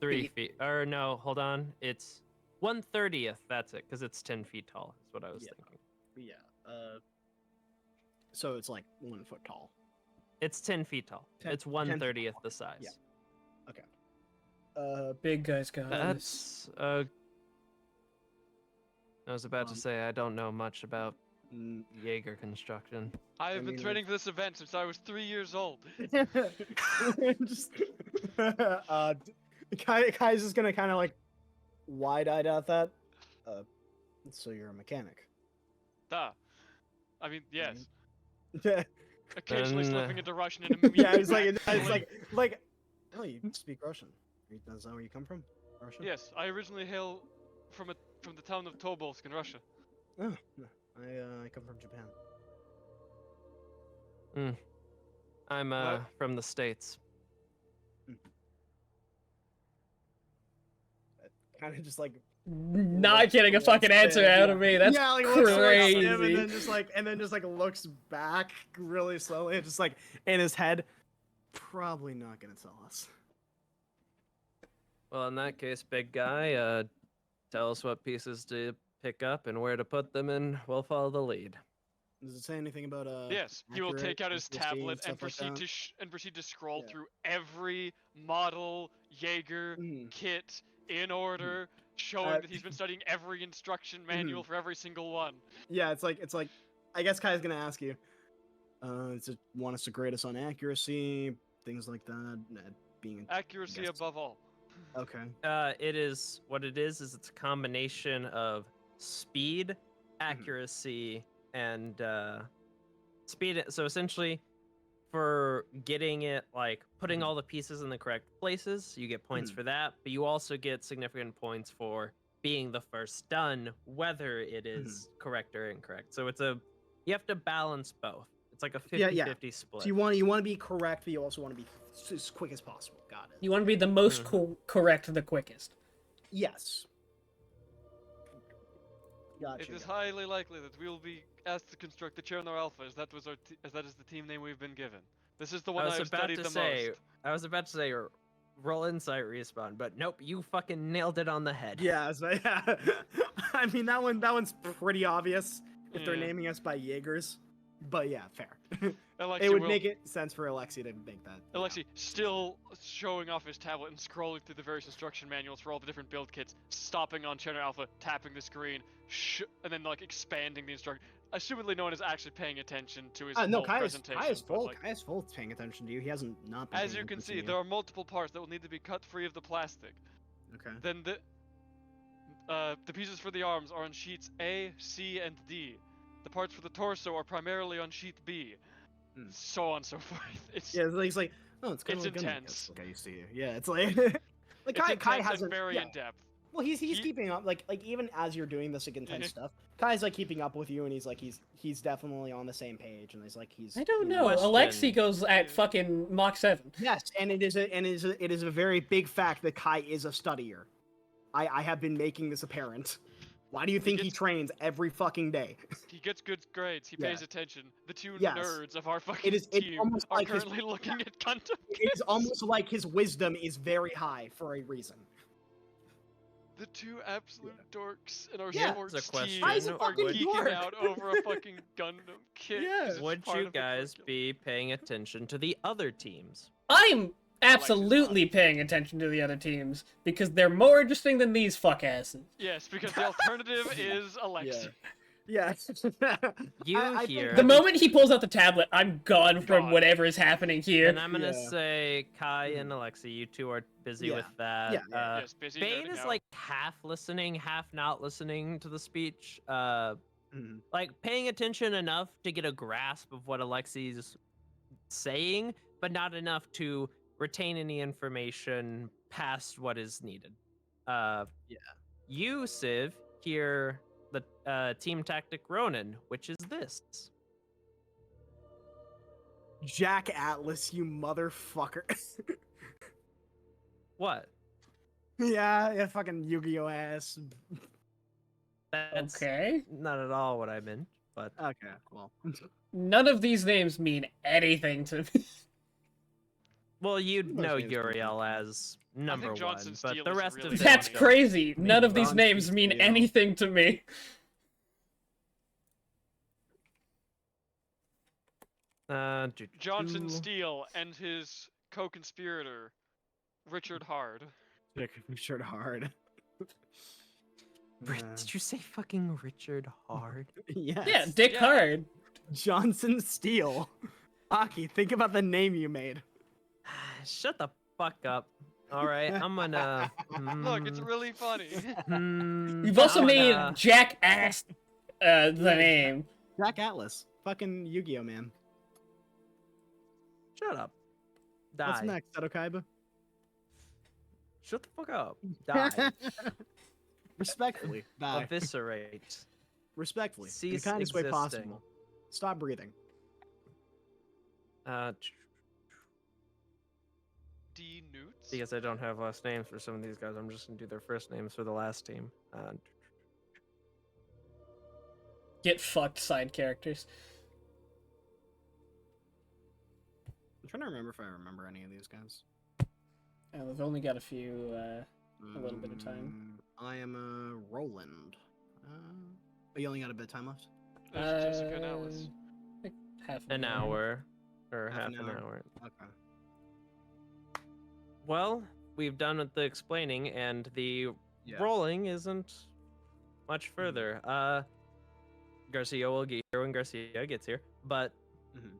Speaker 1: 3 feet. Or no, hold on, it's 1/30th. That's it, because it's 10 feet tall. Is what I was
Speaker 3: Yeah.
Speaker 1: thinking.
Speaker 3: Yeah. So it's like 1 foot tall.
Speaker 1: It's 10 feet tall.
Speaker 3: 10
Speaker 1: It's
Speaker 3: 10
Speaker 1: 1/30th
Speaker 3: tall.
Speaker 1: the size.
Speaker 3: Yeah.
Speaker 2: Big guys got this.
Speaker 1: That's I was about to say I don't know much about
Speaker 3: mm,
Speaker 1: Jaeger construction.
Speaker 4: I have been
Speaker 3: mean,
Speaker 4: training for this event since I was 3 years old.
Speaker 3: just Kai's just gonna kind of like wide-eyed at that. So you're a mechanic.
Speaker 4: Duh. I mean, yes.
Speaker 3: Yeah,
Speaker 4: Occasionally
Speaker 1: Then,
Speaker 4: slipping into Russian and immediately
Speaker 3: yeah. He's like,
Speaker 4: backpedaling.
Speaker 3: oh, you speak Russian. Is that where you come from? Russian?
Speaker 4: Yes, I originally hail from the town of Tobolsk in Russia.
Speaker 3: Oh, no. I come from Japan.
Speaker 1: I'm
Speaker 4: What?
Speaker 1: from the States.
Speaker 3: Kind of just like
Speaker 2: Not getting a fucking answer out of me. That's
Speaker 3: yeah, like looks
Speaker 2: crazy.
Speaker 3: towards him and then just like looks back really slowly and just like in his head, probably not gonna tell us.
Speaker 1: Well, in that case, big guy, tell us what pieces to pick up and where to put them, and we'll follow the lead.
Speaker 3: Does it say anything about
Speaker 4: Yes, he will take out his
Speaker 3: accuracy,
Speaker 4: tablet and
Speaker 3: stuff like
Speaker 4: proceed to scroll
Speaker 3: Yeah.
Speaker 4: through every model Jaeger
Speaker 3: that?
Speaker 4: kit in order, showing
Speaker 3: Uh,
Speaker 4: that he's been studying every instruction manual for every single one.
Speaker 3: Yeah, it's like I guess Kai's gonna ask you. Does it want us to grade us on accuracy, things like that, being
Speaker 4: Accuracy
Speaker 3: Yes.
Speaker 4: above all.
Speaker 3: okay.
Speaker 1: It is what it is it's a combination of speed, accuracy, and speed. So essentially, for getting it, like putting all the pieces in the correct places, you get points for that, but you also get significant points for being the first done, whether it is correct or incorrect. So you have to balance both. It's like a 50-50 split.
Speaker 3: So you want to be correct, but you also want to be as quick as possible. Got it.
Speaker 2: You want to be the most correct, the quickest.
Speaker 3: Yes. Gotcha.
Speaker 4: It is highly likely that we will be asked to construct the Cherno Alpha, as that is the team name we've been given. This is the one I have studied the most.
Speaker 1: I was about to say, roll insight respawn, but nope, you fucking nailed it on the head.
Speaker 3: Yeah, yeah. I mean that one's pretty obvious if they're
Speaker 4: Yeah.
Speaker 3: naming us by Jaegers. But yeah, fair.
Speaker 4: Alexi
Speaker 3: It would
Speaker 4: will,
Speaker 3: make it sense for Alexi to make that. yeah.
Speaker 4: Alexi still showing off his tablet and scrolling through the various instruction manuals for all the different build kits, stopping on Channel Alpha, tapping the screen, and then like expanding the instruction. Assumedly, no one is actually paying attention to his
Speaker 3: No,
Speaker 4: whole presentation.
Speaker 3: Kai is
Speaker 4: but,
Speaker 3: full.
Speaker 4: like,
Speaker 3: Kai is full paying attention to you. He hasn't not been.
Speaker 4: as
Speaker 3: paying
Speaker 4: you can
Speaker 3: attention
Speaker 4: see,
Speaker 3: to
Speaker 4: there are multiple parts that will need to be cut free of the plastic.
Speaker 3: you. Okay.
Speaker 4: Then the pieces for the arms are on sheets A, C, and D. The parts for the torso are primarily on sheet B.
Speaker 3: Hmm.
Speaker 4: So on and so forth. It's
Speaker 3: Yeah, he's like, oh, it's kind
Speaker 4: It's
Speaker 3: of like
Speaker 4: intense.
Speaker 3: Like I used to. Yeah, it's like like
Speaker 4: it's
Speaker 3: Kai
Speaker 4: intense
Speaker 3: hasn't.
Speaker 4: and very
Speaker 3: yeah.
Speaker 4: in depth.
Speaker 3: Well, he's
Speaker 4: he-
Speaker 3: keeping up. Like even as you're doing this like intense stuff, Kai's like keeping up with you, and he's definitely on the same page, and he's.
Speaker 2: I don't
Speaker 3: you
Speaker 2: know.
Speaker 1: Question.
Speaker 2: Alexi goes at fucking Mach 7.
Speaker 3: Yes, and it is a very big fact that Kai is a studier. I have been making this apparent. Why do you think he
Speaker 4: gets-
Speaker 3: trains every fucking day?
Speaker 4: He gets good grades. He
Speaker 3: Yeah.
Speaker 4: pays attention. The two
Speaker 3: Yes.
Speaker 4: nerds of our fucking
Speaker 3: It's
Speaker 4: team
Speaker 3: almost
Speaker 4: are
Speaker 3: like his-
Speaker 4: currently looking at Gundam.
Speaker 3: It is almost like his wisdom is very high for a reason.
Speaker 4: The two absolute dorks in our
Speaker 3: Yeah.
Speaker 4: sports
Speaker 1: That's a question.
Speaker 4: team
Speaker 3: Kai's a
Speaker 4: are
Speaker 3: fucking
Speaker 4: geeking
Speaker 3: dork.
Speaker 4: out over a fucking Gundam kit.
Speaker 3: Yeah.
Speaker 4: 'cause it's
Speaker 1: Would
Speaker 4: part
Speaker 1: you
Speaker 4: of the
Speaker 1: guys
Speaker 4: curriculum.
Speaker 1: be paying attention to the other teams?
Speaker 2: I'm absolutely paying attention to the other teams because they're more interesting than these fuckasses.
Speaker 4: Yes, because the alternative is Alexi.
Speaker 3: Yeah.
Speaker 1: You
Speaker 3: I think
Speaker 1: hear
Speaker 2: The moment he pulls out the tablet, I'm gone from
Speaker 4: Gone.
Speaker 2: whatever is happening here.
Speaker 1: and I'm gonna
Speaker 3: Yeah.
Speaker 1: say Kai and Alexi, you two are busy
Speaker 3: Yeah.
Speaker 1: with that.
Speaker 3: Yeah, yeah.
Speaker 4: Yes, busy
Speaker 1: Bane
Speaker 4: nerding
Speaker 1: is
Speaker 4: out.
Speaker 1: like half listening, half not listening to the speech.
Speaker 3: Mhm.
Speaker 1: Like paying attention enough to get a grasp of what Alexi's saying, but not enough to retain any information past what is needed.
Speaker 3: Yeah.
Speaker 1: You, Civ, hear the team tactic Ronin, which is this.
Speaker 3: Jack Atlas, you motherfucker.
Speaker 1: What?
Speaker 3: yeah, fucking Yu-Gi-Oh ass.
Speaker 1: That's
Speaker 2: Okay.
Speaker 1: not at all what I meant, but
Speaker 3: Okay, well.
Speaker 2: None of these names mean anything to me.
Speaker 1: well, you'd
Speaker 3: Those
Speaker 1: know
Speaker 3: names don't
Speaker 1: Uriel as number one,
Speaker 4: Johnson
Speaker 1: but
Speaker 4: Steele
Speaker 1: the
Speaker 4: is
Speaker 1: rest
Speaker 4: really
Speaker 1: of them
Speaker 2: That's
Speaker 1: don't.
Speaker 2: crazy. None of these
Speaker 3: Johnson
Speaker 2: names mean
Speaker 3: Steele.
Speaker 2: anything to me.
Speaker 4: Johnson
Speaker 1: do-
Speaker 4: Steele and his co-conspirator, Richard Hard.
Speaker 3: Richard Hard.
Speaker 1: Did you say fucking Richard Hard?
Speaker 3: Yes.
Speaker 2: Yeah, Dick
Speaker 4: Yeah.
Speaker 2: Hard.
Speaker 3: Johnson Steele. Aki, think about the name you made.
Speaker 1: Shut the fuck up. All right, I'm gonna.
Speaker 4: Look, it's really funny.
Speaker 2: You've also
Speaker 1: I'm
Speaker 2: made
Speaker 1: gonna-
Speaker 2: Jack Ass the name.
Speaker 3: Jack Atlas. Fucking Yu-Gi-Oh, man.
Speaker 1: Shut up.
Speaker 3: What's
Speaker 1: Die.
Speaker 3: next, Setokaiba?
Speaker 1: Shut the fuck up. Die.
Speaker 3: Respectfully. Die.
Speaker 1: Eviscerate.
Speaker 3: Respectfully. In the
Speaker 1: Cease
Speaker 3: kindest way
Speaker 1: existing.
Speaker 3: possible. Stop breathing.
Speaker 4: D Newts.
Speaker 1: Because I don't have last names for some of these guys, I'm just gonna do their first names for the last team.
Speaker 2: Get fucked, side characters.
Speaker 3: I'm trying to remember if I remember any of these guys.
Speaker 2: We've only got a few, a little bit of time.
Speaker 3: I am a Roland. Oh, you only got a bit of time left?
Speaker 4: There's Jessica and Alice.
Speaker 2: like half
Speaker 1: an hour. Or
Speaker 3: Half
Speaker 1: half
Speaker 3: an
Speaker 1: an
Speaker 3: hour.
Speaker 1: hour.
Speaker 3: Okay.
Speaker 1: Well, we've done with the explaining, and the
Speaker 3: Yeah.
Speaker 1: rolling isn't much further. Garcia will get here when Garcia gets here, but
Speaker 3: Mhm.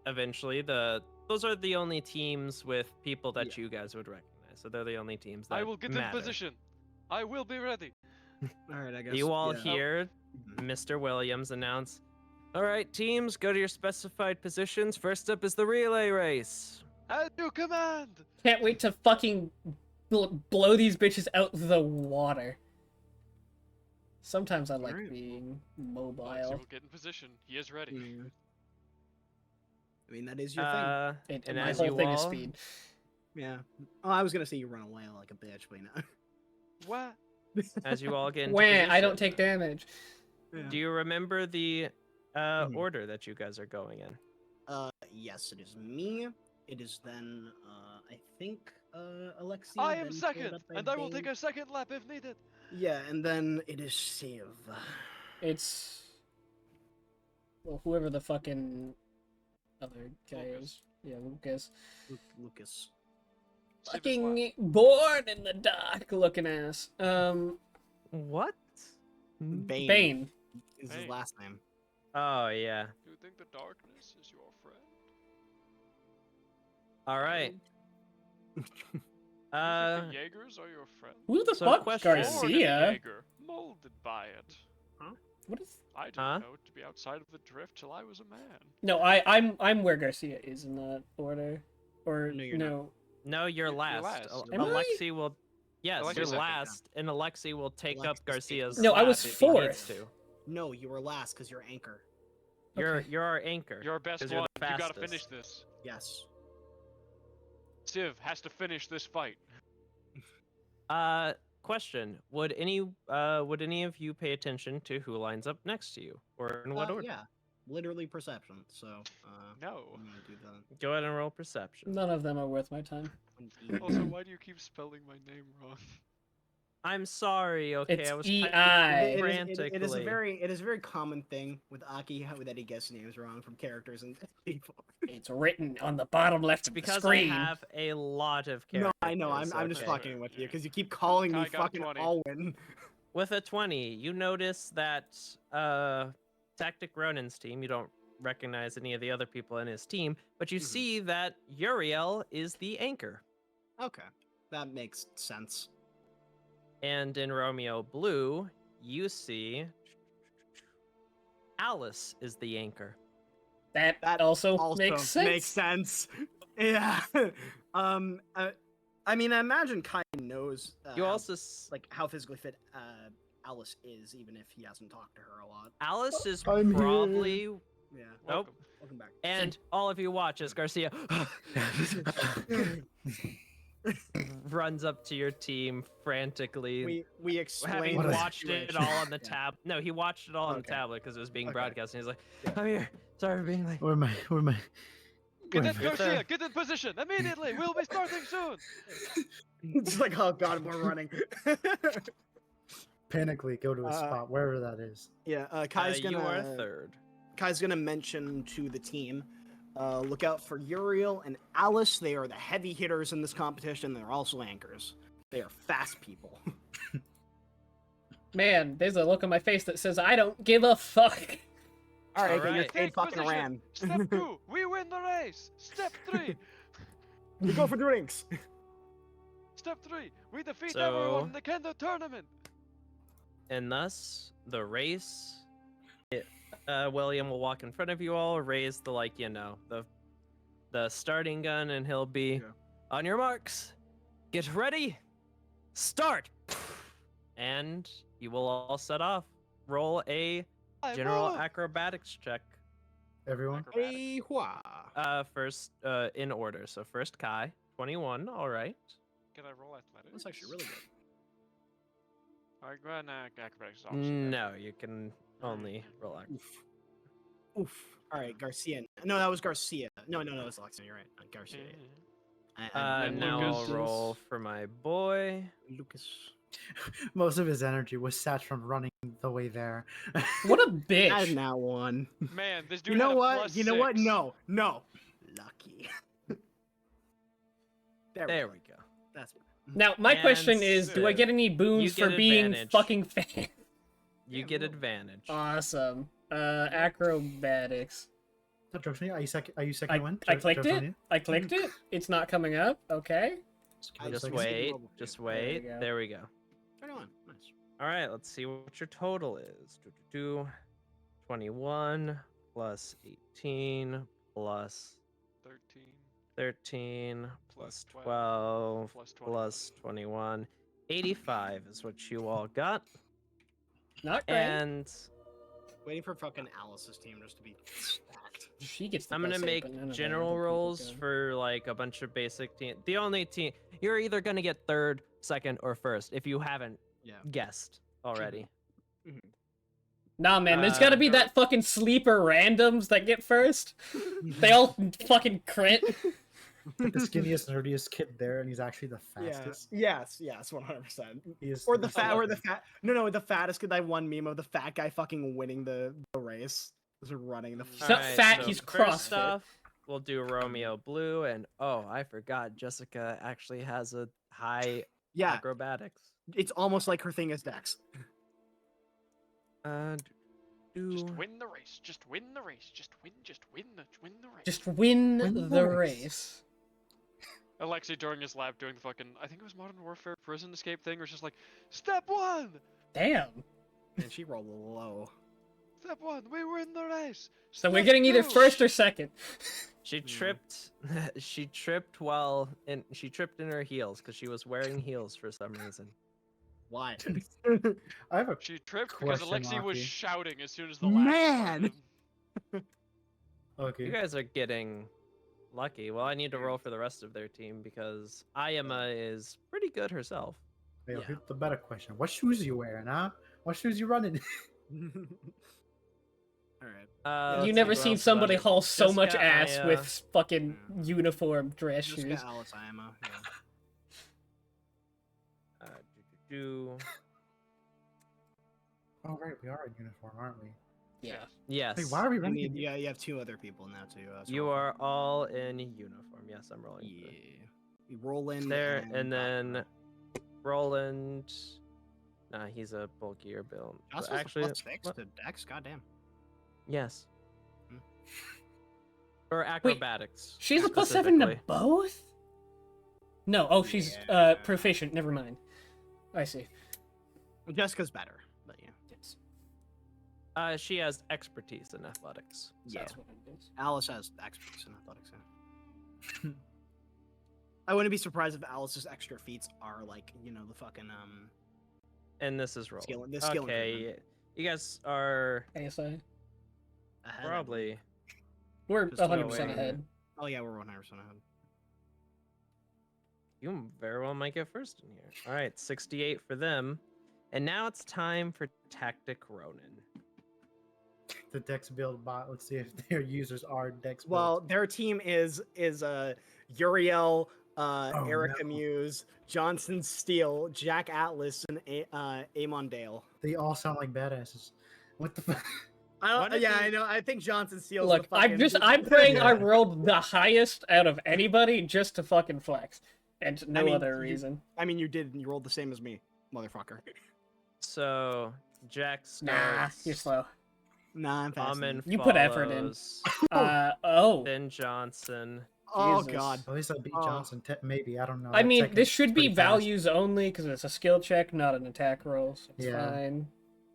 Speaker 1: eventually those are the only teams with people that
Speaker 3: Yeah.
Speaker 1: you guys would recognize. So they're the only teams that
Speaker 4: I will get
Speaker 1: matter.
Speaker 4: in position. I will be ready.
Speaker 3: All right, I guess.
Speaker 1: You all
Speaker 3: yeah.
Speaker 1: hear
Speaker 3: Mhm.
Speaker 1: Mr. Williams announce, "All right, teams, go to your specified positions. First up is the relay race."
Speaker 4: At your command.
Speaker 2: Can't wait to fucking blow these bitches out the water. Sometimes I like
Speaker 3: Alright.
Speaker 2: being
Speaker 4: Alexi
Speaker 2: mobile.
Speaker 4: will get in position. He is ready.
Speaker 3: Mm. I mean, that is your thing.
Speaker 2: And
Speaker 1: and
Speaker 2: my
Speaker 1: as
Speaker 2: whole
Speaker 1: you
Speaker 2: thing is
Speaker 1: all-
Speaker 2: speed.
Speaker 3: Yeah. Oh, I was gonna say you run away like a bitch, but you know.
Speaker 4: What?
Speaker 1: As you all get into
Speaker 2: Wah, I don't
Speaker 1: position.
Speaker 2: take damage.
Speaker 3: Yeah.
Speaker 1: Do you remember the
Speaker 3: Mhm.
Speaker 1: order that you guys are going in?
Speaker 3: Yes, it is me. It is then, I think, Alexi.
Speaker 4: I am
Speaker 3: then
Speaker 4: second,
Speaker 3: followed up by
Speaker 4: and I will take
Speaker 3: Bane.
Speaker 4: a second lap if needed.
Speaker 3: Yeah, and then it is Civ.
Speaker 2: It's well, whoever the fucking other guy
Speaker 4: Lucas.
Speaker 2: is. Yeah, Lucas.
Speaker 3: Lucas.
Speaker 4: Civ is last.
Speaker 2: Fucking born in the dark looking ass.
Speaker 1: What?
Speaker 3: Bane.
Speaker 2: Bane.
Speaker 3: Is
Speaker 4: Hey.
Speaker 3: his last name.
Speaker 1: Oh yeah.
Speaker 4: Do you think the darkness is your friend?
Speaker 1: All right.
Speaker 4: Do you
Speaker 1: Uh,
Speaker 4: think the Jaegers are your friend?
Speaker 2: Who the
Speaker 1: So
Speaker 2: fuck?
Speaker 1: question-
Speaker 4: Born in a
Speaker 2: Garcia?
Speaker 4: Jaeger, molded by it.
Speaker 2: What is?
Speaker 4: I didn't
Speaker 1: Huh?
Speaker 4: know to be outside of the drift till I was a man.
Speaker 2: No, I'm where Garcia is in that order. Or
Speaker 3: No, you're not.
Speaker 2: no.
Speaker 1: no, you're
Speaker 4: You're
Speaker 1: last.
Speaker 4: last.
Speaker 2: Am I?
Speaker 1: Alexi will. Yes,
Speaker 4: Alexi's
Speaker 1: you're
Speaker 4: second, yeah.
Speaker 1: last, and Alexi will take
Speaker 3: Alexis
Speaker 1: up Garcia's.
Speaker 3: taking
Speaker 2: No, I was
Speaker 1: slot if he needs
Speaker 2: fourth.
Speaker 1: to.
Speaker 3: No, you were last because you're anchor.
Speaker 1: You're
Speaker 2: Okay.
Speaker 1: you're our anchor.
Speaker 4: You're our best
Speaker 1: 'cause you're
Speaker 4: one.
Speaker 1: the
Speaker 4: You gotta
Speaker 1: fastest.
Speaker 4: finish this.
Speaker 3: Yes.
Speaker 4: Civ has to finish this fight.
Speaker 1: Question: Would any of you pay attention to who lines up next to you, or in what order?
Speaker 3: Yeah. Literally perception. So,
Speaker 4: No.
Speaker 3: I'm gonna do that.
Speaker 1: Go ahead and roll perception.
Speaker 2: None of them are worth my time.
Speaker 4: Also, why do you keep spelling my name wrong?
Speaker 1: I'm sorry. Okay,
Speaker 2: It's
Speaker 1: I was
Speaker 2: EI.
Speaker 1: typing
Speaker 3: It
Speaker 1: frantically.
Speaker 3: is a very common thing with Aki that he gets names wrong from characters and people.
Speaker 2: It's written on the bottom left
Speaker 1: It's
Speaker 2: of the
Speaker 1: because
Speaker 2: screen.
Speaker 1: I have a lot of
Speaker 3: No,
Speaker 1: characters.
Speaker 3: I know. I'm just
Speaker 1: okay.
Speaker 3: fucking with you
Speaker 4: Yeah.
Speaker 3: because you keep calling me
Speaker 4: Kai got a
Speaker 3: fucking
Speaker 4: 20.
Speaker 3: Alwyn.
Speaker 1: With a 20, you notice that Tactic Ronin's team, you don't recognize any of the other people in his team, but you
Speaker 3: Mhm.
Speaker 1: see that Uriel is the anchor.
Speaker 3: Okay, that makes sense.
Speaker 1: And in Romeo Blue, you see Alice is the anchor.
Speaker 2: That
Speaker 3: That
Speaker 2: also,
Speaker 3: Also
Speaker 2: makes sense.
Speaker 3: Makes sense. Yeah. I mean, I imagine Kai knows.
Speaker 1: You
Speaker 3: how,
Speaker 1: also
Speaker 3: like how physically fit Alice is, even if he hasn't talked to her a lot.
Speaker 1: Alice is
Speaker 5: I'm here.
Speaker 1: probably
Speaker 3: Yeah.
Speaker 1: Nope.
Speaker 3: Welcome back.
Speaker 1: and all of you watch as Garcia runs up to your team frantically.
Speaker 3: We explained
Speaker 1: Having
Speaker 5: What
Speaker 3: the
Speaker 5: a-
Speaker 1: watched it
Speaker 3: situation.
Speaker 1: all on the
Speaker 3: Yeah.
Speaker 1: tab. No, he watched it all on the
Speaker 3: Okay.
Speaker 1: tablet because it was being
Speaker 3: Okay.
Speaker 1: broadcast, and he's like,
Speaker 3: Yeah.
Speaker 1: "I'm here. Sorry for being late."
Speaker 5: Where am I? Where am I?
Speaker 4: Get
Speaker 5: Where
Speaker 4: in,
Speaker 5: am I?
Speaker 1: Good
Speaker 4: Garcia!
Speaker 1: there.
Speaker 4: Get in position immediately! We'll be starting soon!
Speaker 3: It's like, oh god, we're running.
Speaker 5: Panically go to a spot wherever that is.
Speaker 3: Yeah, Kai's
Speaker 1: You are
Speaker 3: gonna
Speaker 1: third.
Speaker 3: Kai's gonna mention to the team, look out for Uriel and Alice. They are the heavy hitters in this competition. They're also anchors. They are fast people.
Speaker 2: Man, there's a look on my face that says I don't give a fuck.
Speaker 3: All right,
Speaker 1: All
Speaker 3: okay, you're
Speaker 1: right.
Speaker 3: stayed
Speaker 4: Take
Speaker 3: fucking
Speaker 4: position.
Speaker 3: ran.
Speaker 4: Step 2, we win the race! Step 3,
Speaker 3: We go for drinks.
Speaker 4: Step 3, we defeat
Speaker 1: So-
Speaker 4: everyone in the Kendo tournament!
Speaker 1: And thus, the race. William will walk in front of you all, raise the starting gun, and he'll be
Speaker 3: Yeah.
Speaker 1: on your marks. Get ready. Start. And you will all set off. Roll a general
Speaker 4: move.
Speaker 1: acrobatics check.
Speaker 5: Everyone?
Speaker 3: Hey, hua.
Speaker 1: First, in order. So first, Kai, 21. All right.
Speaker 4: Can I roll athletics?
Speaker 3: That's actually really good.
Speaker 4: Alright, go ahead and acrobatics.
Speaker 1: No, you can only roll.
Speaker 3: Oof. Oof. All right, Garcia. No, that was Garcia. No, it was Alexa. You're right. Garcia.
Speaker 4: And
Speaker 1: Now
Speaker 4: Lucas.
Speaker 1: I'll roll for my boy.
Speaker 3: Lucas.
Speaker 5: Most of his energy was sat from running the way there.
Speaker 2: What a
Speaker 3: I
Speaker 2: bitch.
Speaker 3: had that one.
Speaker 4: Man, this dude
Speaker 3: You know
Speaker 4: had a
Speaker 3: what?
Speaker 4: plus
Speaker 3: You know what?
Speaker 4: 6.
Speaker 3: No. Lucky.
Speaker 1: There we go.
Speaker 3: That's
Speaker 2: Now, my question
Speaker 1: And
Speaker 2: is, do I get any boons
Speaker 1: you
Speaker 2: for
Speaker 1: get
Speaker 2: being
Speaker 1: advantage.
Speaker 2: fucking fan?
Speaker 1: You
Speaker 3: Yeah,
Speaker 1: get
Speaker 3: roll.
Speaker 1: advantage.
Speaker 2: Awesome. Acrobatics.
Speaker 5: That jokes me. Are you second? Are you
Speaker 2: I,
Speaker 5: second one?
Speaker 2: I clicked it. I clicked it. It's not coming up. Okay.
Speaker 3: I
Speaker 1: Just
Speaker 3: just
Speaker 1: wait.
Speaker 3: roll
Speaker 1: Just
Speaker 3: before
Speaker 2: you.
Speaker 1: wait.
Speaker 2: There we go.
Speaker 1: There we go.
Speaker 3: Turn on. Nice.
Speaker 1: All right. Let's see what your total is. 21 plus 18 plus
Speaker 4: 13
Speaker 1: 13 plus
Speaker 4: plus
Speaker 1: 12
Speaker 4: plus 21.
Speaker 1: plus 21. 85 is what you all got.
Speaker 2: Not great.
Speaker 1: And
Speaker 3: Waiting for fucking Alice's team just to be stacked.
Speaker 2: She gets the
Speaker 1: I'm gonna
Speaker 2: best
Speaker 1: make
Speaker 2: save, but none of the
Speaker 1: general
Speaker 2: other people
Speaker 1: rolls
Speaker 2: do.
Speaker 1: for like a bunch of basic team. The only team you're either gonna get third, second, or first if you haven't
Speaker 3: Yeah.
Speaker 1: guessed already.
Speaker 2: Nah, man, there's gotta be that fucking sleeper randoms that get first. They all fucking crit.
Speaker 5: The skinniest, nerdiest kid there, and he's actually the fastest.
Speaker 3: Yes, 100%.
Speaker 5: He is
Speaker 3: Or the fat, the fattest kid. That one meme of the fat guy fucking winning the race. Just running the.
Speaker 2: He's not fat, he's
Speaker 1: first
Speaker 2: CrossFit.
Speaker 1: off, we'll do Romeo Blue, and oh, I forgot, Jessica actually has a high
Speaker 3: Yeah,
Speaker 1: acrobatics.
Speaker 3: it's almost like her thing is Dex.
Speaker 4: Just win the race. Just win the race. Just win the race.
Speaker 2: Just win
Speaker 5: Win
Speaker 2: the
Speaker 5: the
Speaker 2: race.
Speaker 4: Alexei during his lab doing the fucking, I think it was Modern Warfare prison escape thing, where it's just like, step 1!
Speaker 2: Damn.
Speaker 3: And she rolled low.
Speaker 4: Step 1, we win the race!
Speaker 2: So we're
Speaker 4: Step
Speaker 2: getting either
Speaker 4: 2,
Speaker 2: first or second.
Speaker 1: She tripped. She tripped in her heels because she was wearing heels for some reason.
Speaker 3: Why?
Speaker 5: I have a
Speaker 4: She tripped because
Speaker 5: Question,
Speaker 4: Alexei was
Speaker 5: Aki.
Speaker 4: shouting as soon as the lab
Speaker 3: Man!
Speaker 4: started.
Speaker 5: okay.
Speaker 1: You guys are getting lucky. Well, I need to roll for the rest of their team because Ayama is pretty good herself.
Speaker 5: Hey,
Speaker 3: Yeah.
Speaker 5: here's the better question. What shoes you wearing, huh? What shoes you running?
Speaker 3: All right.
Speaker 1: Let's
Speaker 2: You
Speaker 1: see
Speaker 2: never
Speaker 1: what
Speaker 2: seen
Speaker 1: else is
Speaker 2: somebody
Speaker 1: on it.
Speaker 2: haul so much
Speaker 1: Jessica,
Speaker 2: ass with fucking uniform dress
Speaker 3: Just
Speaker 2: shoes.
Speaker 3: got Alice Ima. Yeah.
Speaker 1: Do.
Speaker 5: Oh right, we are in uniform, aren't we?
Speaker 2: Yeah.
Speaker 1: Yes.
Speaker 5: Hey, why are we
Speaker 3: You
Speaker 5: running?
Speaker 3: need,
Speaker 5: in
Speaker 3: yeah, you have 2 other people now too. So
Speaker 1: You are all in uniform. Yes, I'm rolling.
Speaker 3: Yeah. You roll in
Speaker 1: There, and then Roland. Nah, he's a bulkier build. But
Speaker 3: Jocelyn's
Speaker 1: actually,
Speaker 3: plus 6
Speaker 1: what-
Speaker 3: to Dex. Goddamn.
Speaker 1: yes.
Speaker 3: Hmm.
Speaker 1: Or acrobatics.
Speaker 2: She's a plus 7 to
Speaker 1: specifically.
Speaker 2: both? No, oh, she's
Speaker 3: Yeah.
Speaker 2: proficient. Never mind. I see.
Speaker 3: Jessica's better, but yeah.
Speaker 2: Yes.
Speaker 1: She has expertise in athletics. So.
Speaker 2: That's what it is.
Speaker 3: Alice has expertise in athletics. Yeah. I wouldn't be surprised if Alice's extra feats are like, the fucking
Speaker 1: And this is roll.
Speaker 3: the skill
Speaker 1: Okay,
Speaker 3: improvement.
Speaker 1: you guys are
Speaker 2: ASI.
Speaker 3: ahead, I
Speaker 1: probably.
Speaker 2: We're
Speaker 3: Just
Speaker 2: 100%
Speaker 1: going-
Speaker 2: ahead.
Speaker 3: Oh yeah, we're 100% ahead.
Speaker 1: You very well might get first in here. All right, 68 for them. And now it's time for Tactic Ronin.
Speaker 5: The Dex build bot. Let's see if their users are Dex build.
Speaker 3: Well, their team is Uriel, Erica
Speaker 5: no.
Speaker 3: Muse, Johnson Steele, Jack Atlas, and Amon Dale.
Speaker 5: They all sound like badasses. What the fuck?
Speaker 1: What if
Speaker 3: I
Speaker 1: you-
Speaker 3: know. I think Johnson Steele.
Speaker 2: Look, I'm praying I rolled the highest out of anybody just to fucking flex. And no other reason.
Speaker 3: I mean, you did. You rolled the same as me, motherfucker.
Speaker 1: So Jack
Speaker 2: Nah,
Speaker 1: starts.
Speaker 2: you're slow.
Speaker 3: Nah, I'm fast.
Speaker 1: Amen
Speaker 2: You put effort in.
Speaker 1: follows,
Speaker 2: Oh.
Speaker 1: Then Johnson.
Speaker 3: Oh
Speaker 2: Jesus.
Speaker 3: God.
Speaker 5: At least I beat
Speaker 3: Oh.
Speaker 5: Johnson. Maybe I don't know.
Speaker 2: I
Speaker 5: That
Speaker 2: mean,
Speaker 5: second
Speaker 2: this should be
Speaker 5: pretty fast.
Speaker 2: values only because it's a skill check, not an attack roll. So it's
Speaker 5: Yeah.
Speaker 2: fine.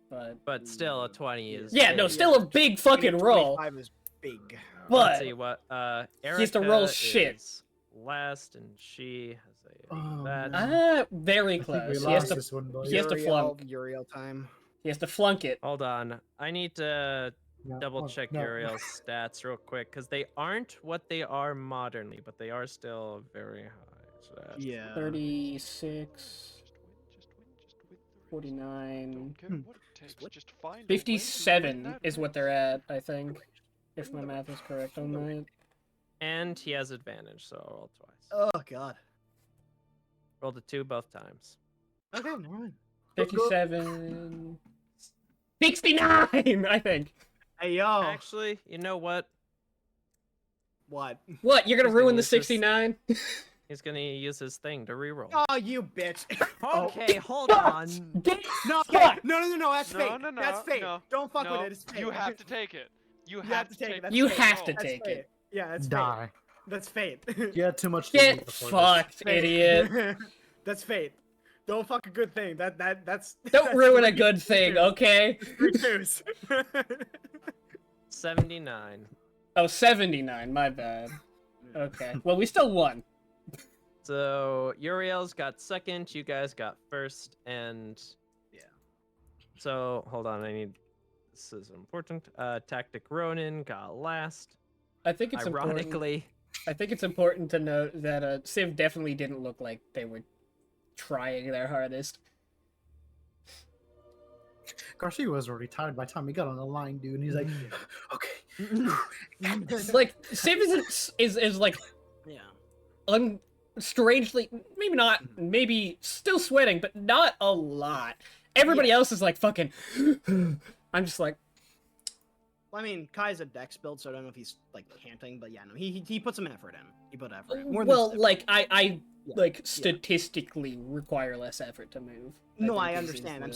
Speaker 2: But
Speaker 1: But still, a 20 is.
Speaker 2: yeah, no,
Speaker 1: big.
Speaker 2: still a big fucking roll.
Speaker 3: 25 is big.
Speaker 1: Let's
Speaker 2: But
Speaker 1: see what. Erica
Speaker 2: he has to roll shit.
Speaker 1: is last, and she has a.
Speaker 5: Oh,
Speaker 1: that.
Speaker 5: no.
Speaker 2: very
Speaker 5: I think we
Speaker 2: close. He
Speaker 5: lost
Speaker 2: has to
Speaker 5: this one, boys.
Speaker 2: he has to flunk.
Speaker 3: Uriel time.
Speaker 2: he has to flunk it.
Speaker 1: Hold on, I need to
Speaker 5: No,
Speaker 1: double
Speaker 5: oh,
Speaker 1: check
Speaker 5: no.
Speaker 1: Uriel's stats real quick because they aren't what they are modernly, but they are still very high. Stats.
Speaker 3: Yeah.
Speaker 2: 36,
Speaker 4: Just win the race.
Speaker 2: 49,
Speaker 4: Don't care what it takes.
Speaker 3: what?
Speaker 4: Just find a way to win
Speaker 2: 57
Speaker 4: that
Speaker 2: is what
Speaker 4: race.
Speaker 2: they're at, I think. If my math is correct on that.
Speaker 1: And he has advantage, so I'll roll twice.
Speaker 3: Oh God.
Speaker 1: Rolled a 2 both times.
Speaker 3: Okay, never mind.
Speaker 2: 57. 69, I think.
Speaker 3: Hey yo.
Speaker 1: Actually, you know what?
Speaker 3: What?
Speaker 2: What, you're gonna
Speaker 1: He's gonna
Speaker 2: ruin the
Speaker 1: use this-
Speaker 2: 69?
Speaker 1: He's gonna use his thing to reroll.
Speaker 3: Oh, you bitch.
Speaker 1: Okay, hold on.
Speaker 2: Get
Speaker 3: No,
Speaker 2: fucked!
Speaker 3: no. That's
Speaker 4: No,
Speaker 3: fate.
Speaker 4: no, no,
Speaker 3: That's fate.
Speaker 4: no,
Speaker 3: Don't fuck
Speaker 4: No,
Speaker 3: with it. It's fate.
Speaker 4: you have to take it. You
Speaker 3: have
Speaker 4: have
Speaker 3: to
Speaker 4: to
Speaker 3: take it,
Speaker 4: take
Speaker 3: that's
Speaker 4: the
Speaker 2: You
Speaker 3: fate.
Speaker 2: have
Speaker 4: roll.
Speaker 2: to
Speaker 3: That's
Speaker 2: take
Speaker 3: fate.
Speaker 2: it.
Speaker 3: Yeah, that's fate.
Speaker 5: Die.
Speaker 3: That's fate.
Speaker 5: You had too much to eat
Speaker 2: Get
Speaker 5: before
Speaker 2: fucked,
Speaker 3: Fate.
Speaker 2: idiot.
Speaker 3: That's fate. Don't fuck a good thing. That's
Speaker 2: Don't
Speaker 3: that's
Speaker 2: ruin a
Speaker 3: three-
Speaker 2: good thing,
Speaker 3: two.
Speaker 2: okay?
Speaker 3: 3 twos.
Speaker 1: 79.
Speaker 2: Oh, 79, my bad. Okay. Well, we still won.
Speaker 1: So Uriel's got second, you guys got first, and
Speaker 3: Yeah.
Speaker 1: so hold on, this is important. Tactic Ronin got last.
Speaker 2: I think it's important.
Speaker 1: Ironically,
Speaker 2: I think it's important to note that Civ definitely didn't look like they were trying their hardest.
Speaker 5: Garcia was already tired by the time he got on the line, dude. And he's like, okay.
Speaker 2: Like Civ is like
Speaker 3: Yeah.
Speaker 2: strangely, maybe not, maybe still sweating, but not a lot. Everybody else is like fucking. I'm just like,
Speaker 3: I mean, Kai's a dex build, so I don't know if he's like camping, but yeah, no, he put some effort in. He put effort in. More than
Speaker 2: Well,
Speaker 3: Civ.
Speaker 2: like I
Speaker 3: Yeah,
Speaker 2: like
Speaker 3: yeah.
Speaker 2: statistically require less effort to move.
Speaker 3: No, I
Speaker 2: think is
Speaker 3: understand. I'm
Speaker 2: the-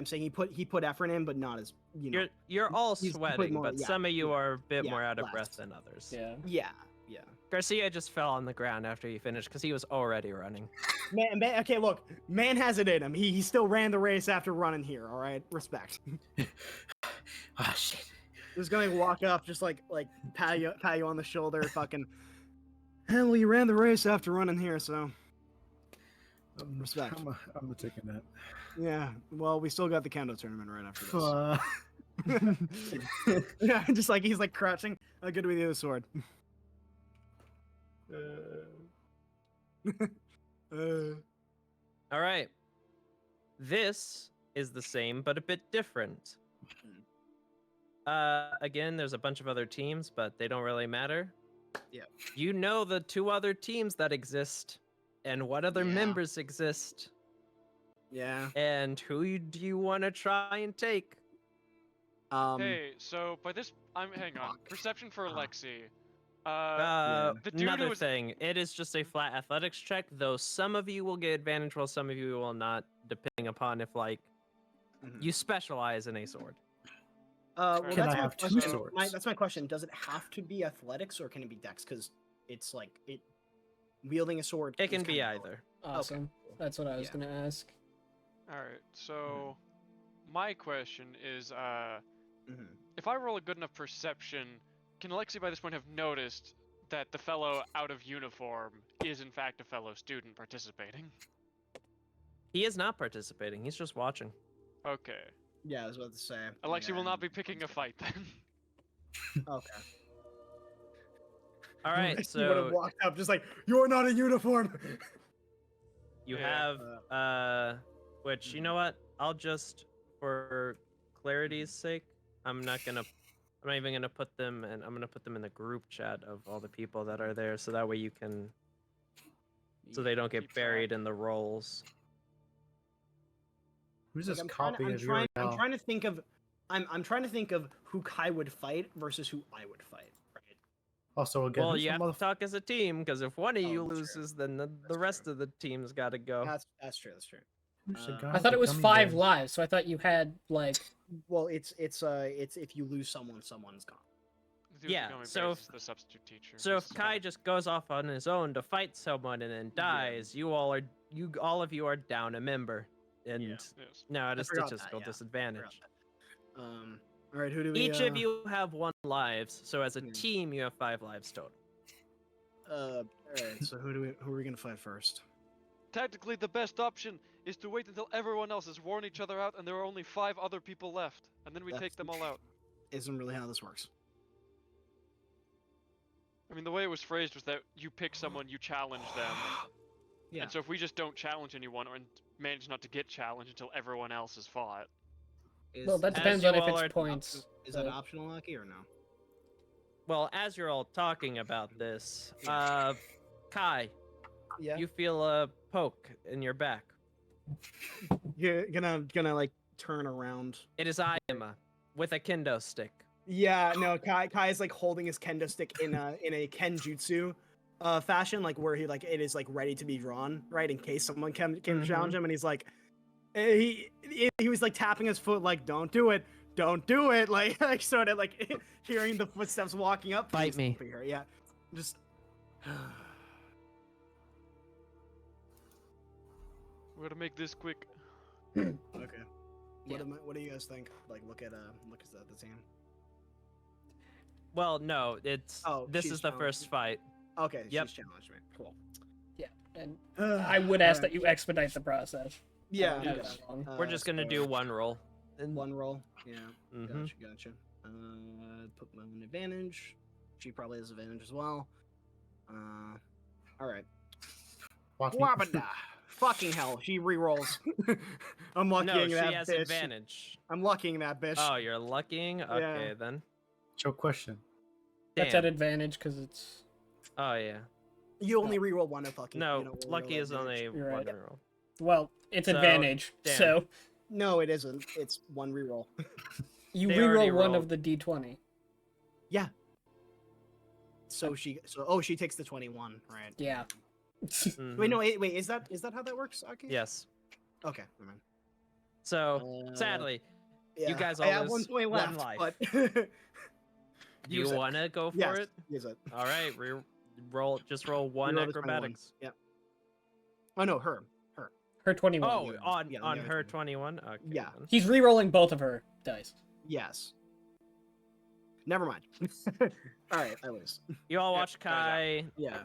Speaker 3: saying he put effort in, but not as you know.
Speaker 1: You're all
Speaker 3: he's put
Speaker 1: sweating,
Speaker 3: more-
Speaker 1: but
Speaker 3: yeah,
Speaker 1: some of you
Speaker 3: yeah,
Speaker 1: are a bit
Speaker 3: yeah,
Speaker 1: more out of
Speaker 3: less.
Speaker 1: breath than others.
Speaker 2: Yeah.
Speaker 3: Yeah, yeah.
Speaker 1: Garcia just fell on the ground after he finished because he was already running.
Speaker 3: Man, okay, look, man has it in him. He still ran the race after running here. All right, respect.
Speaker 6: Ah, shit.
Speaker 3: Just gonna walk up, just like pat you on the shoulder, fucking. Hey, well, you ran the race after running here, so respect.
Speaker 6: I'm taking that.
Speaker 3: Yeah. Well, we still got the kendo tournament right after this.
Speaker 6: Fuck.
Speaker 3: Yeah, just like he's like crouching. Good with you, the sword.
Speaker 1: All right. This is the same, but a bit different. Again, there's a bunch of other teams, but they don't really matter.
Speaker 3: Yeah.
Speaker 1: You know the two other teams that exist, and what other
Speaker 3: Yeah.
Speaker 1: members exist,
Speaker 3: Yeah.
Speaker 1: and who do you want to try and take?
Speaker 4: Hey, so by this, hang on.
Speaker 3: Fuck.
Speaker 4: Perception for
Speaker 3: Uh-huh.
Speaker 4: Alexi. The dude who
Speaker 1: Another
Speaker 4: was-
Speaker 1: thing, it is just a flat athletics check, though some of you will get advantage while some of you will not, depending upon if, like,
Speaker 3: Mhm.
Speaker 1: you specialize in a sword.
Speaker 3: Well,
Speaker 4: Can
Speaker 3: that's
Speaker 6: I
Speaker 3: my
Speaker 6: have two
Speaker 3: question.
Speaker 6: swords?
Speaker 3: That's my question. Does it have to be athletics or can it be dex? Because it's like wielding a sword.
Speaker 1: It
Speaker 3: is
Speaker 1: can be
Speaker 3: kinda hard.
Speaker 1: either.
Speaker 2: Awesome. That's what I was
Speaker 3: Yeah.
Speaker 2: gonna ask.
Speaker 4: Alright, so my question is,
Speaker 3: Mhm.
Speaker 4: if I roll a good enough perception, can Alexi by this point have noticed that the fellow out of uniform is in fact a fellow student participating?
Speaker 1: He is not participating, he's just watching.
Speaker 4: Okay.
Speaker 3: Yeah, I was about to say.
Speaker 4: Alexi
Speaker 3: yeah,
Speaker 4: will not be
Speaker 3: and-
Speaker 4: picking a fight then.
Speaker 3: Okay.
Speaker 1: All right,
Speaker 3: He would have
Speaker 1: so
Speaker 3: walked up just like, "You're not in uniform."
Speaker 1: you
Speaker 4: Yeah.
Speaker 1: have, which, you know what? I'll just, for clarity's sake, I'm not even gonna put them, and I'm gonna put them in the group chat of all the people that are there, so that way you can, so they don't get
Speaker 4: Keep track.
Speaker 1: buried in the rolls.
Speaker 6: Who's
Speaker 3: Like,
Speaker 6: this copy of your
Speaker 3: I'm trying to think of, I'm trying to think of who Kai would fight versus who I would fight. Right.
Speaker 6: Also, again,
Speaker 1: Well,
Speaker 6: who's
Speaker 1: you
Speaker 6: the
Speaker 1: have
Speaker 6: motherf-
Speaker 1: to talk as a team, because if one of you
Speaker 3: Oh, true.
Speaker 1: loses, then the
Speaker 3: That's
Speaker 1: rest
Speaker 3: true.
Speaker 1: of the team's got to go.
Speaker 3: That's true. That's true.
Speaker 6: who's the
Speaker 3: I
Speaker 6: guy
Speaker 2: I
Speaker 6: with
Speaker 2: thought
Speaker 6: the
Speaker 2: it was
Speaker 6: gummy
Speaker 2: 5
Speaker 6: bears?
Speaker 2: lives, so I thought you had like.
Speaker 3: Well, it's if you lose someone, someone's gone.
Speaker 4: The dude with the
Speaker 1: Yeah,
Speaker 4: gummy
Speaker 1: so
Speaker 4: bears
Speaker 1: if-
Speaker 4: is the substitute teacher.
Speaker 1: So if
Speaker 4: He's
Speaker 1: Kai
Speaker 4: kinda-
Speaker 1: just goes off on his own to fight someone and then dies, all of you are down a member, and
Speaker 4: Yes.
Speaker 1: now at
Speaker 3: I
Speaker 1: a
Speaker 3: forgot that,
Speaker 1: statistical
Speaker 3: yeah. I forgot
Speaker 1: disadvantage.
Speaker 3: that. All right. Who do we?
Speaker 1: Each of you have 1 lives, so as a
Speaker 3: Hmm.
Speaker 1: team you have 5 lives total.
Speaker 3: All right. So who are we gonna fight first?
Speaker 4: Tactically, the best option is to wait until everyone else has worn each other out and there are only 5 other people left, and then we
Speaker 3: That's-
Speaker 4: take them all out.
Speaker 3: Isn't really how this works.
Speaker 4: I mean, the way it was phrased was that you pick someone, you challenge them.
Speaker 3: Yeah.
Speaker 4: And so if we just don't challenge anyone and manage not to get challenged until everyone else has fought,
Speaker 2: Well, that
Speaker 1: As
Speaker 2: depends
Speaker 1: you
Speaker 2: on if
Speaker 1: all
Speaker 2: it's
Speaker 1: are-
Speaker 2: points.
Speaker 3: Is that
Speaker 2: but-
Speaker 3: optional, Lucky, or no?
Speaker 1: Well, as you're all talking about this, Kai,
Speaker 3: Yeah.
Speaker 1: you feel a poke in your back.
Speaker 3: You're gonna like turn around.
Speaker 1: It is Ayama with a kendo stick.
Speaker 3: Yeah. No. Kai is like holding his kendo stick in a kenjutsu fashion, like where he it is like ready to be drawn, right, in case someone can challenge him, and he's like, he was like tapping his foot, like, don't do it, like sort of like hearing the footsteps walking up.
Speaker 1: Bite
Speaker 3: he's
Speaker 1: me.
Speaker 3: stopping her, yeah, just.
Speaker 4: we're gonna make this quick.
Speaker 3: Okay.
Speaker 2: Yeah.
Speaker 3: What do you guys think? Like, look at the team.
Speaker 1: Well, no,
Speaker 3: Oh,
Speaker 1: this
Speaker 3: she's
Speaker 1: is the
Speaker 3: challenged
Speaker 1: first
Speaker 3: you.
Speaker 1: fight.
Speaker 3: Okay.
Speaker 1: Yep.
Speaker 3: She's challenged me. Cool.
Speaker 2: Yeah, and I would ask that you expedite the process.
Speaker 3: Yeah.
Speaker 2: I don't
Speaker 1: yeah.
Speaker 2: do that long.
Speaker 1: We're just gonna do
Speaker 3: so-
Speaker 1: 1 roll. And
Speaker 3: One roll. Yeah.
Speaker 1: Mhm.
Speaker 3: Gotcha. Put my own advantage. She probably has advantage as well. All right.
Speaker 6: Watch me.
Speaker 3: Wabada. Fucking hell. She re-rolls. I'm luckying
Speaker 1: No, she
Speaker 3: that
Speaker 1: has
Speaker 3: bitch.
Speaker 1: advantage.
Speaker 3: I'm luckying that bitch.
Speaker 1: Oh, you're luckying? Okay, then.
Speaker 6: So, question.
Speaker 2: That's
Speaker 1: Damn.
Speaker 2: at advantage because it's.
Speaker 1: Oh, yeah.
Speaker 3: You only re-roll one of fucking.
Speaker 1: No,
Speaker 3: you don't
Speaker 1: lucky
Speaker 3: re-roll
Speaker 1: is only
Speaker 3: advantage.
Speaker 2: You're
Speaker 1: one
Speaker 2: right.
Speaker 1: roll.
Speaker 2: Well, it's
Speaker 1: So,
Speaker 2: advantage,
Speaker 1: damn.
Speaker 2: so.
Speaker 3: No, it isn't. It's one re-roll.
Speaker 2: You
Speaker 1: They already
Speaker 2: reroll one
Speaker 1: rolled.
Speaker 2: of the d20.
Speaker 3: Yeah. So she takes the 21, right?
Speaker 2: Yeah.
Speaker 1: Mhm.
Speaker 3: Wait, no, wait, is that how that works, Aki?
Speaker 1: Yes.
Speaker 3: Okay, never mind.
Speaker 1: So sadly,
Speaker 3: Yeah,
Speaker 1: you guys
Speaker 3: I
Speaker 1: all
Speaker 3: have one
Speaker 1: lose
Speaker 3: point
Speaker 1: one
Speaker 3: left,
Speaker 1: life.
Speaker 3: but
Speaker 1: Do you
Speaker 3: use it.
Speaker 1: want to go for
Speaker 3: Yes,
Speaker 1: it?
Speaker 3: use it.
Speaker 1: All right, just roll one
Speaker 3: Reroll the 21.
Speaker 1: acrobatics.
Speaker 3: Yep. Oh no, her.
Speaker 2: Her 21.
Speaker 1: Oh,
Speaker 3: Yeah,
Speaker 1: on
Speaker 3: yeah,
Speaker 1: on
Speaker 3: the other
Speaker 1: her
Speaker 3: 21.
Speaker 1: 21. Okay.
Speaker 3: Yeah.
Speaker 1: then.
Speaker 2: He's re-rolling both of her dice.
Speaker 3: Yes. Never mind. All right, I lose.
Speaker 1: You all
Speaker 4: Yep,
Speaker 1: watch
Speaker 4: Kai's out.
Speaker 1: Kai
Speaker 3: Yeah.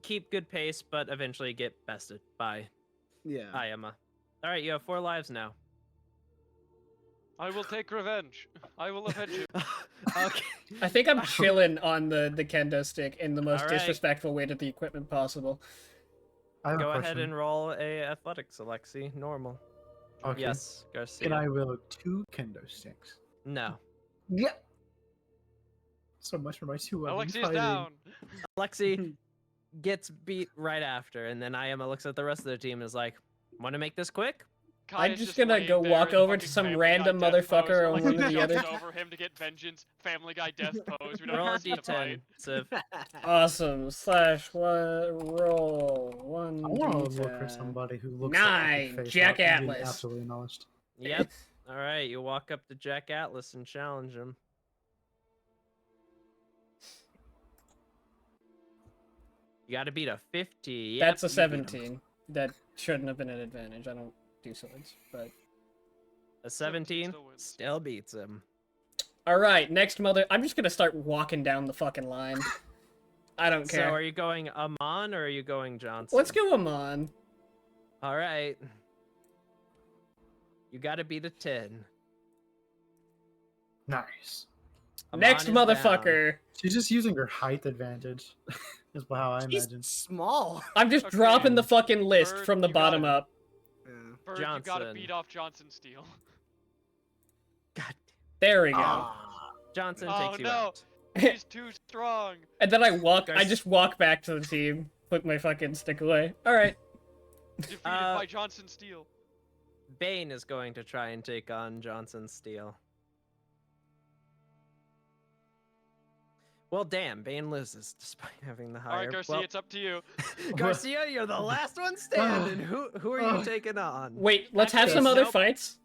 Speaker 1: keep good pace, but eventually get bested by
Speaker 3: Yeah.
Speaker 1: Ayama. All right, you have 4 lives now.
Speaker 4: I will take revenge. I will avenge him.
Speaker 1: Okay.
Speaker 2: I think I'm chilling on the kendo stick in the most
Speaker 1: Alright.
Speaker 2: disrespectful way to the equipment possible.
Speaker 6: I have
Speaker 1: Go
Speaker 6: a
Speaker 1: ahead
Speaker 6: question.
Speaker 1: and roll a athletics, Alexi. Normal.
Speaker 6: Okay.
Speaker 1: Yes, Garcia.
Speaker 6: Can I will 2 kendo sticks?
Speaker 1: No.
Speaker 6: Yeah. So much for my 2
Speaker 4: Alexi's down.
Speaker 1: Alexi gets beat right after, and then Ayama looks at the rest of the team and is like, "Want to make this quick?"
Speaker 4: Kai
Speaker 2: I'm
Speaker 4: is
Speaker 2: just gonna
Speaker 4: laying
Speaker 2: go
Speaker 4: there
Speaker 2: walk
Speaker 4: in the
Speaker 2: over to
Speaker 4: fucking
Speaker 2: some
Speaker 4: Family Guy
Speaker 2: random
Speaker 4: death
Speaker 2: motherfucker
Speaker 4: pose.
Speaker 2: on one of
Speaker 4: Alexi
Speaker 2: the other.
Speaker 4: jumps over him to get vengeance. Family Guy death pose. We don't
Speaker 1: Roll a
Speaker 4: have to fight.
Speaker 1: d10. So
Speaker 2: Awesome. Slash one roll one.
Speaker 6: I want to look for
Speaker 2: D10.
Speaker 6: somebody who looks
Speaker 2: 9,
Speaker 6: like
Speaker 2: Jack
Speaker 6: face being
Speaker 2: Atlas.
Speaker 6: absolutely honest.
Speaker 1: yep. All right, you walk up to Jack Atlas and challenge him. You got to beat a 50. Yep,
Speaker 2: That's a
Speaker 1: you beat him.
Speaker 2: 17. That shouldn't have been an advantage. I don't do swords, but
Speaker 1: A 17
Speaker 4: still wins.
Speaker 1: still beats him.
Speaker 2: all right. Next mother. I'm just gonna start walking down the fucking line. I don't
Speaker 1: So
Speaker 2: care.
Speaker 1: are you going Amon or are you going Johnson?
Speaker 2: Let's go Amon.
Speaker 1: All right. You got to beat a 10.
Speaker 6: Nice.
Speaker 1: Amon
Speaker 2: Next
Speaker 1: is down.
Speaker 2: motherfucker.
Speaker 6: She's just using her height advantage. Is how I
Speaker 3: She's
Speaker 6: imagine.
Speaker 3: small.
Speaker 2: I'm just
Speaker 4: Okay.
Speaker 2: dropping the fucking list
Speaker 4: Bird,
Speaker 2: from the
Speaker 4: you gotta-
Speaker 2: bottom up.
Speaker 3: Yeah.
Speaker 4: Bird, you gotta
Speaker 1: Johnson.
Speaker 4: beat off Johnson Steel.
Speaker 1: God.
Speaker 2: There we go.
Speaker 3: Ah.
Speaker 1: Johnson
Speaker 4: Oh,
Speaker 1: takes you
Speaker 4: no.
Speaker 1: out.
Speaker 4: He's too strong.
Speaker 2: And then I walk. I
Speaker 1: Guys-
Speaker 2: just walk back to the team. Put my fucking stick away. All right.
Speaker 4: Defeated
Speaker 1: Uh,
Speaker 4: by Johnson Steel.
Speaker 1: Bane is going to try and take on Johnson Steel. Well, damn, Bane loses despite having the higher.
Speaker 4: All right, Garcia,
Speaker 1: well,
Speaker 4: it's up to you.
Speaker 1: Garcia, you're the last one standing. Who are you taking on?
Speaker 2: Wait. Let's have
Speaker 1: Actually,
Speaker 2: some other
Speaker 1: nope.
Speaker 2: fights.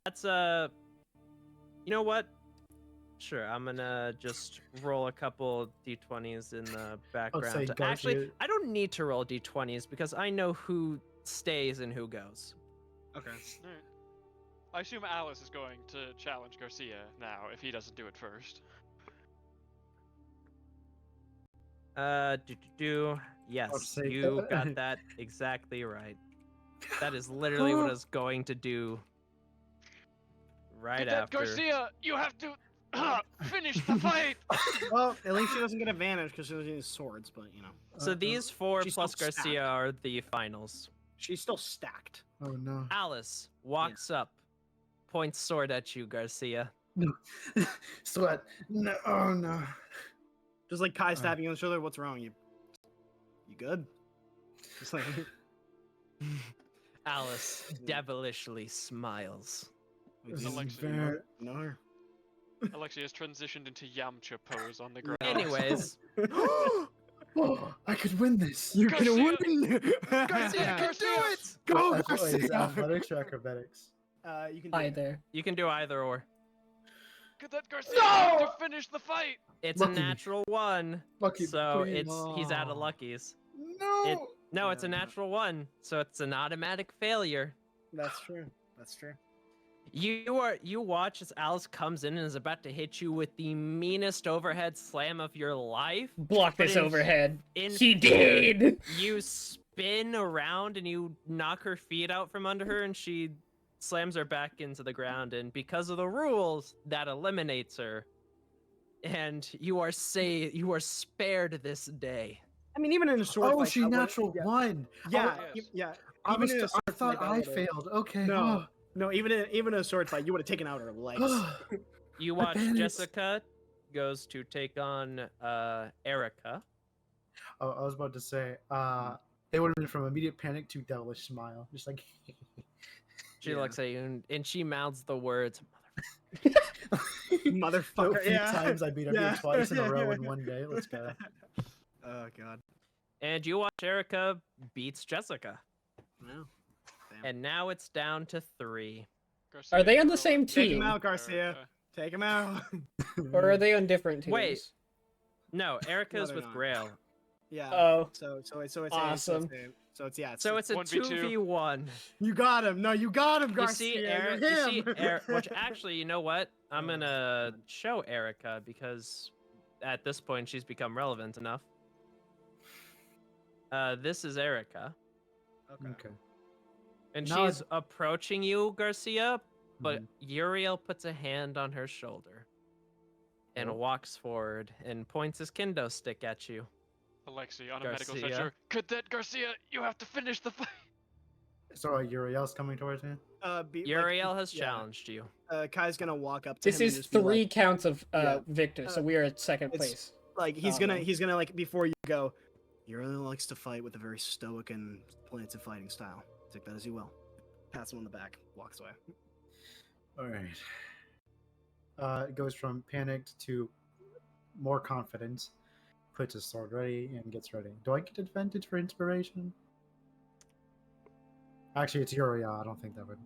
Speaker 1: That's you know what? Sure, I'm gonna just roll a couple d20s in the background.
Speaker 6: say
Speaker 1: Actually,
Speaker 6: Garcia-
Speaker 1: I don't need to roll d20s because I know who stays and who goes.
Speaker 3: Okay.
Speaker 4: Alright. I assume Alice is going to challenge Garcia now if he doesn't do it first.
Speaker 1: Yes,
Speaker 6: say
Speaker 1: you
Speaker 6: that.
Speaker 1: got that exactly right. That is literally what I was going to do right
Speaker 4: Cadet
Speaker 1: after.
Speaker 4: Garcia, you have to finish the fight.
Speaker 3: Well, at least she doesn't get advantage because she's using swords, but you know.
Speaker 1: So these 4
Speaker 3: She's
Speaker 1: plus
Speaker 3: still stacked.
Speaker 1: Garcia are the finals.
Speaker 3: She's still stacked.
Speaker 6: Oh no.
Speaker 1: Alice walks up, points sword at you, Garcia.
Speaker 6: Sweat. No. Oh no.
Speaker 3: Just like Kai stabbing you on the shoulder. What's wrong? You good? Just like
Speaker 1: Alice devilishly smiles.
Speaker 6: This is
Speaker 4: Alexia.
Speaker 6: very-
Speaker 3: know her.
Speaker 4: Alexia has transitioned into Yamcha pose on the ground.
Speaker 1: Anyways,
Speaker 6: Oh, I could win this.
Speaker 3: You
Speaker 4: Garcia!
Speaker 3: can win.
Speaker 1: Garcia can do it!
Speaker 3: Go,
Speaker 6: That's what is
Speaker 3: Garcia.
Speaker 6: athletics or acrobatics?
Speaker 3: You can do it.
Speaker 2: Either.
Speaker 1: You can do either or.
Speaker 4: Cadet Garcia, you have to finish the fight.
Speaker 1: It's
Speaker 6: Lucky
Speaker 1: a
Speaker 6: me.
Speaker 1: natural 1,
Speaker 6: Lucky,
Speaker 1: so
Speaker 6: please.
Speaker 1: he's out of
Speaker 3: Oh.
Speaker 1: luckies.
Speaker 6: No.
Speaker 1: No, it's a
Speaker 3: Yeah.
Speaker 1: natural 1, so it's an automatic failure.
Speaker 3: That's true. That's true.
Speaker 1: You watch as Alice comes in and is about to hit you with the meanest overhead slam of your life.
Speaker 2: Block
Speaker 1: But
Speaker 2: this
Speaker 1: in-
Speaker 2: overhead.
Speaker 1: In
Speaker 2: He
Speaker 1: fear,
Speaker 2: did.
Speaker 1: You spin around and you knock her feet out from under her, and she slams her back into the ground. And because of the rules, that eliminates her. And you are spared this day.
Speaker 3: I mean, even in a sword
Speaker 6: Oh,
Speaker 3: fight.
Speaker 6: she
Speaker 3: that would-
Speaker 6: natural
Speaker 3: Yeah.
Speaker 6: one.
Speaker 3: Yeah.
Speaker 4: yes.
Speaker 3: Yeah.
Speaker 6: I,
Speaker 3: Even
Speaker 6: was
Speaker 3: in a
Speaker 6: I
Speaker 3: sword
Speaker 6: thought
Speaker 3: fight, that
Speaker 6: I
Speaker 3: would've-
Speaker 6: failed. Okay.
Speaker 3: No. No, even in a sword fight, you would have taken out her legs.
Speaker 6: Oh.
Speaker 1: You
Speaker 6: But
Speaker 1: watch
Speaker 6: then it's-
Speaker 1: Jessica goes to take on Erica.
Speaker 6: Oh, I was about to say, it would have been from immediate panic to devilish smile. Just like,
Speaker 1: She
Speaker 3: Yeah.
Speaker 1: looks at you and she mouths the words, "Motherfucker."
Speaker 3: Motherfucker,
Speaker 6: A few
Speaker 3: yeah.
Speaker 6: times I beat up here twice in a row in one day. Let's go.
Speaker 3: Oh god.
Speaker 1: And you watch Erica beats Jessica.
Speaker 3: Wow. Damn.
Speaker 1: And now it's down to 3.
Speaker 4: Garcia,
Speaker 2: Are they on
Speaker 4: you're
Speaker 2: the same
Speaker 3: Take him
Speaker 2: team,
Speaker 3: out, Garcia. Take him out.
Speaker 2: or are they on different teams?
Speaker 1: Wait. No, Erica's
Speaker 3: they're
Speaker 1: with
Speaker 3: not.
Speaker 1: Grail.
Speaker 3: Yeah.
Speaker 2: Oh,
Speaker 3: So it's
Speaker 2: awesome.
Speaker 1: So it's a
Speaker 4: 1v2.
Speaker 1: 2v1.
Speaker 3: You got him. No, you got him,
Speaker 1: You
Speaker 3: Garcia.
Speaker 1: see,
Speaker 3: You're him.
Speaker 1: which actually, you know what? I'm gonna show Erica because at this point she's become relevant enough. This is Erica,
Speaker 3: Okay.
Speaker 1: and
Speaker 6: Now
Speaker 1: she's approaching you, Garcia. But
Speaker 6: Mhm.
Speaker 1: Uriel puts a hand on her shoulder and
Speaker 6: Oh.
Speaker 1: walks forward and points his kendo stick at you.
Speaker 4: Alexi, on a medical
Speaker 1: Garcia.
Speaker 4: stretcher. Cadet Garcia, you have to finish the fight.
Speaker 6: So Uriel's coming towards me.
Speaker 1: Uriel has challenged you.
Speaker 3: Kai's gonna walk up to
Speaker 2: This
Speaker 3: him.
Speaker 2: is
Speaker 3: and just be
Speaker 2: 3
Speaker 3: like,
Speaker 2: counts of
Speaker 3: yeah.
Speaker 2: Victor, so we are at second
Speaker 3: it's-
Speaker 2: place.
Speaker 3: Like he's
Speaker 2: Oh,
Speaker 3: gonna
Speaker 2: no.
Speaker 3: like before you go. Uriel likes to fight with a very stoic and planted fighting style. Take that as you will. Pats him on the back. Walks away.
Speaker 6: All right. It goes from panicked to more confident. Puts his sword ready and gets ready. Do I get advantage for inspiration? Actually, it's Uriel. I don't think that would.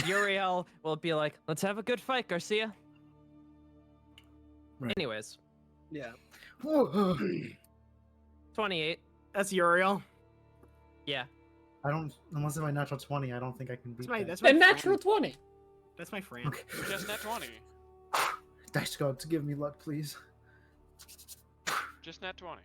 Speaker 1: Uriel will be like, "Let's have a good fight, Garcia."
Speaker 6: Right.
Speaker 1: Anyways,
Speaker 3: Yeah.
Speaker 1: 28.
Speaker 3: That's Uriel.
Speaker 1: Yeah.
Speaker 6: I don't. Unless it's my natural 20, I don't think I can beat
Speaker 3: That's
Speaker 6: that.
Speaker 3: my
Speaker 2: A natural
Speaker 3: friend.
Speaker 2: 20.
Speaker 3: That's my friend.
Speaker 6: Okay.
Speaker 4: Just nat 20.
Speaker 6: Dice gods, give me luck, please.
Speaker 4: Just nat 20.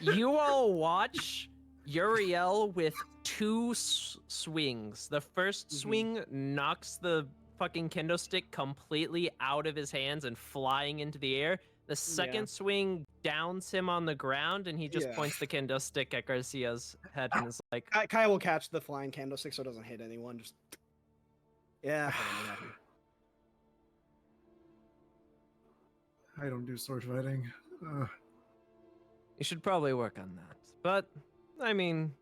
Speaker 1: You all watch Uriel with 2 swings. The first swing knocks the fucking kendo stick completely out of his hands and flying into the air. The second swing downs him on the ground, and he just
Speaker 3: Yeah.
Speaker 1: points the kendo stick at Garcia's head and is like,
Speaker 3: Kai will catch the flying candlestick so it doesn't hit anyone. Just yeah.
Speaker 6: I don't do sword fighting.
Speaker 1: "You should probably work on that." But, I mean,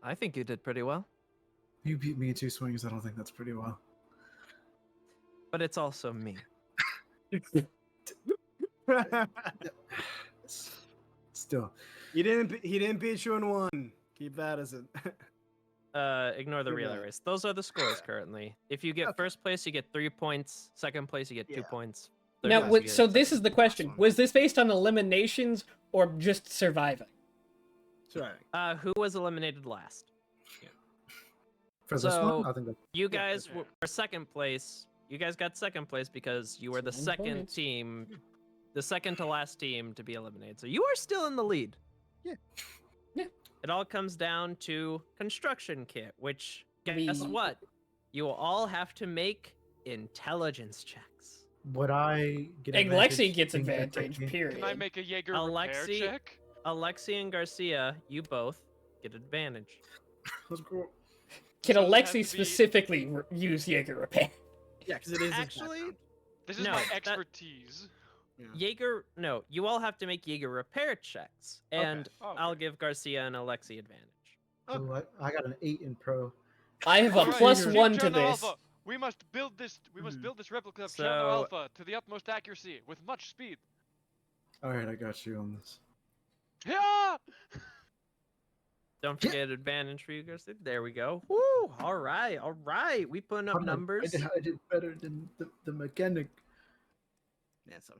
Speaker 1: I think you did pretty well.
Speaker 6: You beat me in 2 swings. I don't think that's pretty well.
Speaker 1: But it's also me.
Speaker 6: Still.
Speaker 3: He didn't beat you in 1. Keep that as it.
Speaker 1: Ignore the
Speaker 3: You're
Speaker 1: relay
Speaker 3: right.
Speaker 1: race. Those are the scores currently. If you get first place, you get 3 points. Second place, you get 2
Speaker 3: Yeah.
Speaker 1: points. Third
Speaker 2: Now,
Speaker 1: place, you get
Speaker 2: so this
Speaker 1: second.
Speaker 2: is the question.
Speaker 3: Awesome.
Speaker 2: Was this based on eliminations or just surviving?
Speaker 3: Sorry.
Speaker 1: Who was eliminated last?
Speaker 6: For this
Speaker 1: So,
Speaker 6: one, I think that.
Speaker 1: You guys
Speaker 4: okay.
Speaker 1: were second place. You guys got second place because you were the
Speaker 2: 7
Speaker 1: second
Speaker 2: points.
Speaker 1: team, the second to last team to be eliminated. So you are still in the lead.
Speaker 3: Yeah.
Speaker 2: Yeah.
Speaker 1: It all comes down to construction kit, which guess
Speaker 2: We-
Speaker 1: what? You will all have to make intelligence checks.
Speaker 6: Would I get
Speaker 2: And
Speaker 6: advantage
Speaker 2: Lexi gets
Speaker 6: being the
Speaker 2: advantage,
Speaker 6: team?
Speaker 2: period.
Speaker 4: Can I make a Jaeger repair
Speaker 1: Alexi-
Speaker 4: check?
Speaker 1: Alexi and Garcia, you both get advantage.
Speaker 6: Let's go.
Speaker 2: Can
Speaker 4: So does it have
Speaker 2: Alexi
Speaker 4: to be-
Speaker 2: specifically use Jaeger repair?
Speaker 3: Yeah, because it is his
Speaker 1: Actually,
Speaker 3: background.
Speaker 4: This is
Speaker 1: No,
Speaker 4: my
Speaker 1: that-
Speaker 4: expertise.
Speaker 3: Yeah.
Speaker 1: Jaeger, no, you all have to make Jaeger repair checks, and
Speaker 4: Oh,
Speaker 1: I'll
Speaker 4: okay.
Speaker 1: give Garcia and Alexi advantage.
Speaker 6: Ooh, I got an 8 in pro.
Speaker 2: I have a
Speaker 4: Alright,
Speaker 2: plus
Speaker 6: Jaeger.
Speaker 2: 1 to
Speaker 4: Cherno
Speaker 2: this.
Speaker 4: Alpha, we must build this. We must
Speaker 3: Mhm.
Speaker 4: build this replica of Cherno
Speaker 1: So-
Speaker 4: Alpha to the utmost accuracy with much speed.
Speaker 6: All right, I got you on this.
Speaker 4: Yeah!
Speaker 1: Don't forget advantage for you, Garcia. There we go. Woo! All right, all right. We putting up
Speaker 6: Come on,
Speaker 1: numbers.
Speaker 6: I did better than the mechanic.
Speaker 3: Yeah, so.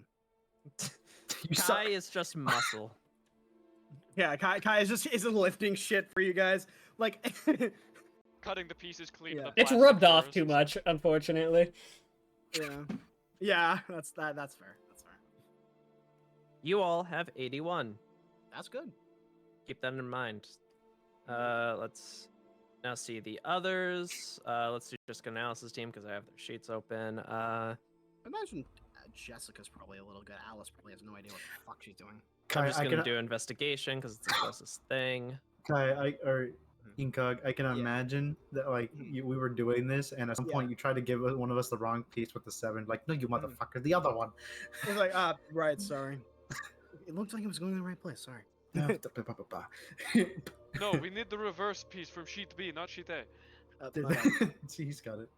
Speaker 6: You
Speaker 1: Kai
Speaker 6: suck.
Speaker 1: is just muscle.
Speaker 3: Yeah, Kai is just isn't lifting shit for you guys. Like,
Speaker 4: Cutting the pieces clean.
Speaker 3: Yeah.
Speaker 4: Of the
Speaker 2: It's
Speaker 4: plastic
Speaker 2: rubbed off
Speaker 4: first.
Speaker 2: too much, unfortunately.
Speaker 3: yeah, that's fair. That's fair.
Speaker 1: You all have 81.
Speaker 3: That's good.
Speaker 1: Keep that in mind. Let's now see the others. Let's do just analysis team because I have their sheets open.
Speaker 3: I imagine Jessica's probably a little good. Alice probably has no idea what the fuck she's doing.
Speaker 1: I'm
Speaker 6: Kai,
Speaker 1: just
Speaker 6: I
Speaker 1: gonna
Speaker 6: can,
Speaker 1: do investigation because it's the closest thing.
Speaker 6: or Incog, I can imagine that like
Speaker 3: Mhm.
Speaker 6: we were doing this, and at some
Speaker 3: Yeah.
Speaker 6: point you tried to give one of us the wrong piece with the 7. Like, no, you motherfucker, the other one.
Speaker 3: It's like, right, sorry. It looked like it was going in the right place. Sorry.
Speaker 4: No, we need the reverse piece from sheet B, not sheet A.
Speaker 6: He's got it.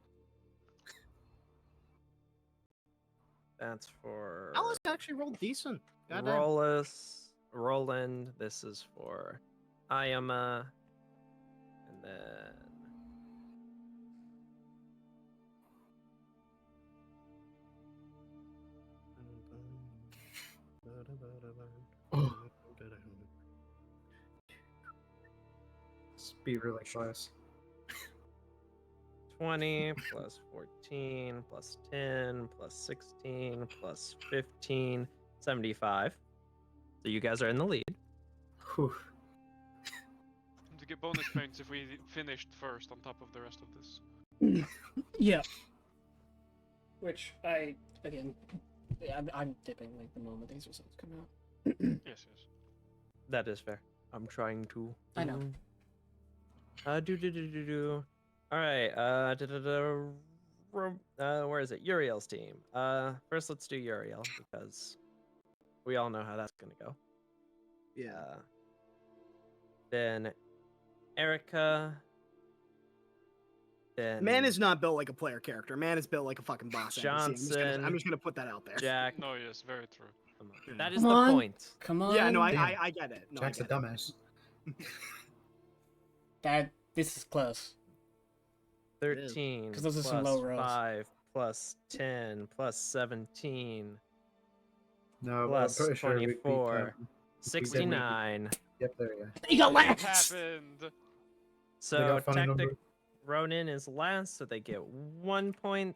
Speaker 1: That's for
Speaker 3: Alice actually rolled decent. Goddamn.
Speaker 1: Roland. This is for Ayama. And then
Speaker 6: Be really close.
Speaker 1: 20 plus 14 plus 10 plus 16 plus 15, 75. So you guys are in the lead.
Speaker 6: Whew.
Speaker 4: And to get bonus points if we finished first on top of the rest of this.
Speaker 2: Yeah. Which again, I'm dipping like the moment these results come out.
Speaker 4: Yes, yes.
Speaker 1: That is fair. I'm trying to.
Speaker 2: I know.
Speaker 1: All right. Where is it? Uriel's team. First let's do Uriel because we all know how that's gonna go.
Speaker 3: Yeah.
Speaker 1: Then Erica. Then
Speaker 3: Man is not built like a player character. Man is built like a fucking boss. NPC.
Speaker 1: Johnson.
Speaker 3: I'm just gonna put that out there.
Speaker 1: Jack.
Speaker 4: No, yes, very true.
Speaker 1: Come on. That is
Speaker 2: Come
Speaker 1: the
Speaker 2: on.
Speaker 1: point.
Speaker 2: Come on.
Speaker 3: Yeah, no,
Speaker 6: Damn.
Speaker 3: I get it. No,
Speaker 6: Jack's
Speaker 3: I
Speaker 6: a
Speaker 3: get it.
Speaker 6: dumbass.
Speaker 2: This is close.
Speaker 1: 13
Speaker 2: 'Cause those are
Speaker 1: plus
Speaker 2: some low rolls.
Speaker 1: 5 plus 10 plus 17
Speaker 6: No,
Speaker 1: plus
Speaker 6: I'm pretty sure we beat
Speaker 1: 24
Speaker 6: him.
Speaker 1: 69.
Speaker 6: Yep, there you go.
Speaker 2: You got
Speaker 4: It
Speaker 2: last.
Speaker 4: happened.
Speaker 1: So
Speaker 6: got a funny number.
Speaker 1: Ronin is last, so they get 1 point.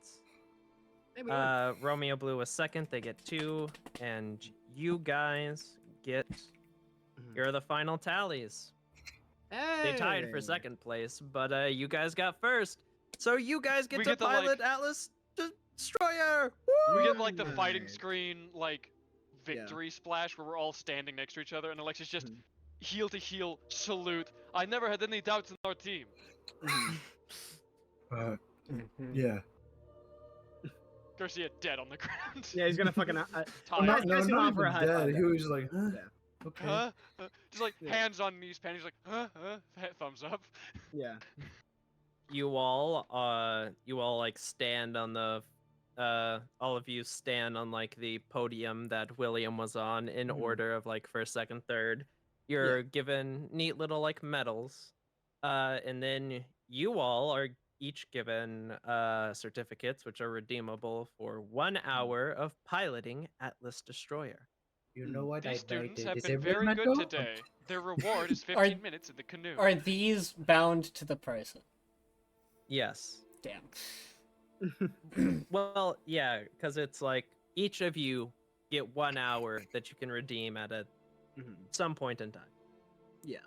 Speaker 3: Hey, we won.
Speaker 1: Romeo Blue is second, they get 2, and you guys get. Here are the final tallies. They tied for
Speaker 3: Hey.
Speaker 1: second place, but you guys got first. So you guys get
Speaker 4: We
Speaker 1: to
Speaker 4: get to, like-
Speaker 1: pilot Atlas Destroyer.
Speaker 4: We
Speaker 1: Woo!
Speaker 4: get like the fighting
Speaker 3: Nice.
Speaker 4: screen, like victory splash where we're all standing next to each other, and Alexis just
Speaker 3: Mhm.
Speaker 4: heel to heel salute. I never had any doubts in our team.
Speaker 6: Yeah.
Speaker 4: Garcia dead on the ground.
Speaker 3: Yeah, he's gonna fucking.
Speaker 4: Tired.
Speaker 3: Guys, guys can offer a high
Speaker 6: dead.
Speaker 3: five
Speaker 6: He
Speaker 3: there.
Speaker 6: was like, huh?
Speaker 3: Yeah.
Speaker 6: Okay.
Speaker 4: Huh? Just like
Speaker 3: Yeah.
Speaker 4: hands on knees, panties like, huh? Thumbs up.
Speaker 3: Yeah.
Speaker 1: You all like stand on the all of you stand on like the podium that William was on in
Speaker 3: Mhm.
Speaker 1: order of like first, second, third. You're given neat little like medals. And then you all are each given certificates which are redeemable for 1 hour of piloting Atlas Destroyer.
Speaker 6: You know what?
Speaker 4: These
Speaker 6: I'd like
Speaker 4: students
Speaker 6: to
Speaker 4: have been
Speaker 6: disable
Speaker 4: very
Speaker 6: my
Speaker 4: good
Speaker 6: dog.
Speaker 4: today. Their reward is 15 minutes in the canoe.
Speaker 2: Are these bound to the price?
Speaker 1: Yes.
Speaker 2: Damn.
Speaker 1: Well, yeah, because it's like each of you get 1 hour that you can redeem at some point in time.
Speaker 3: Yeah.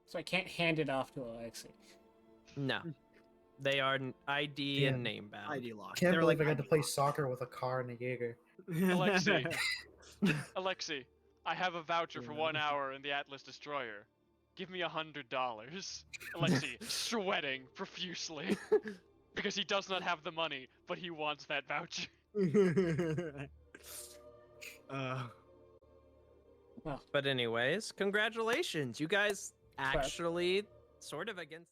Speaker 2: So I can't hand it off to Alexi.
Speaker 1: No. They are ID
Speaker 6: Damn.
Speaker 1: and name bound.
Speaker 3: ID lock.
Speaker 6: Can't
Speaker 3: They're
Speaker 6: believe
Speaker 3: like
Speaker 6: I got to
Speaker 3: ID
Speaker 6: play
Speaker 3: lock.
Speaker 6: soccer with a car and a Jaeger.
Speaker 4: Alexei. Alexi, I have a voucher for 1 hour in the Atlas Destroyer. Give me $100. Alexi, sweating profusely. Because he does not have the money, but he wants that voucher.
Speaker 1: But anyways, congratulations. You guys actually sort of against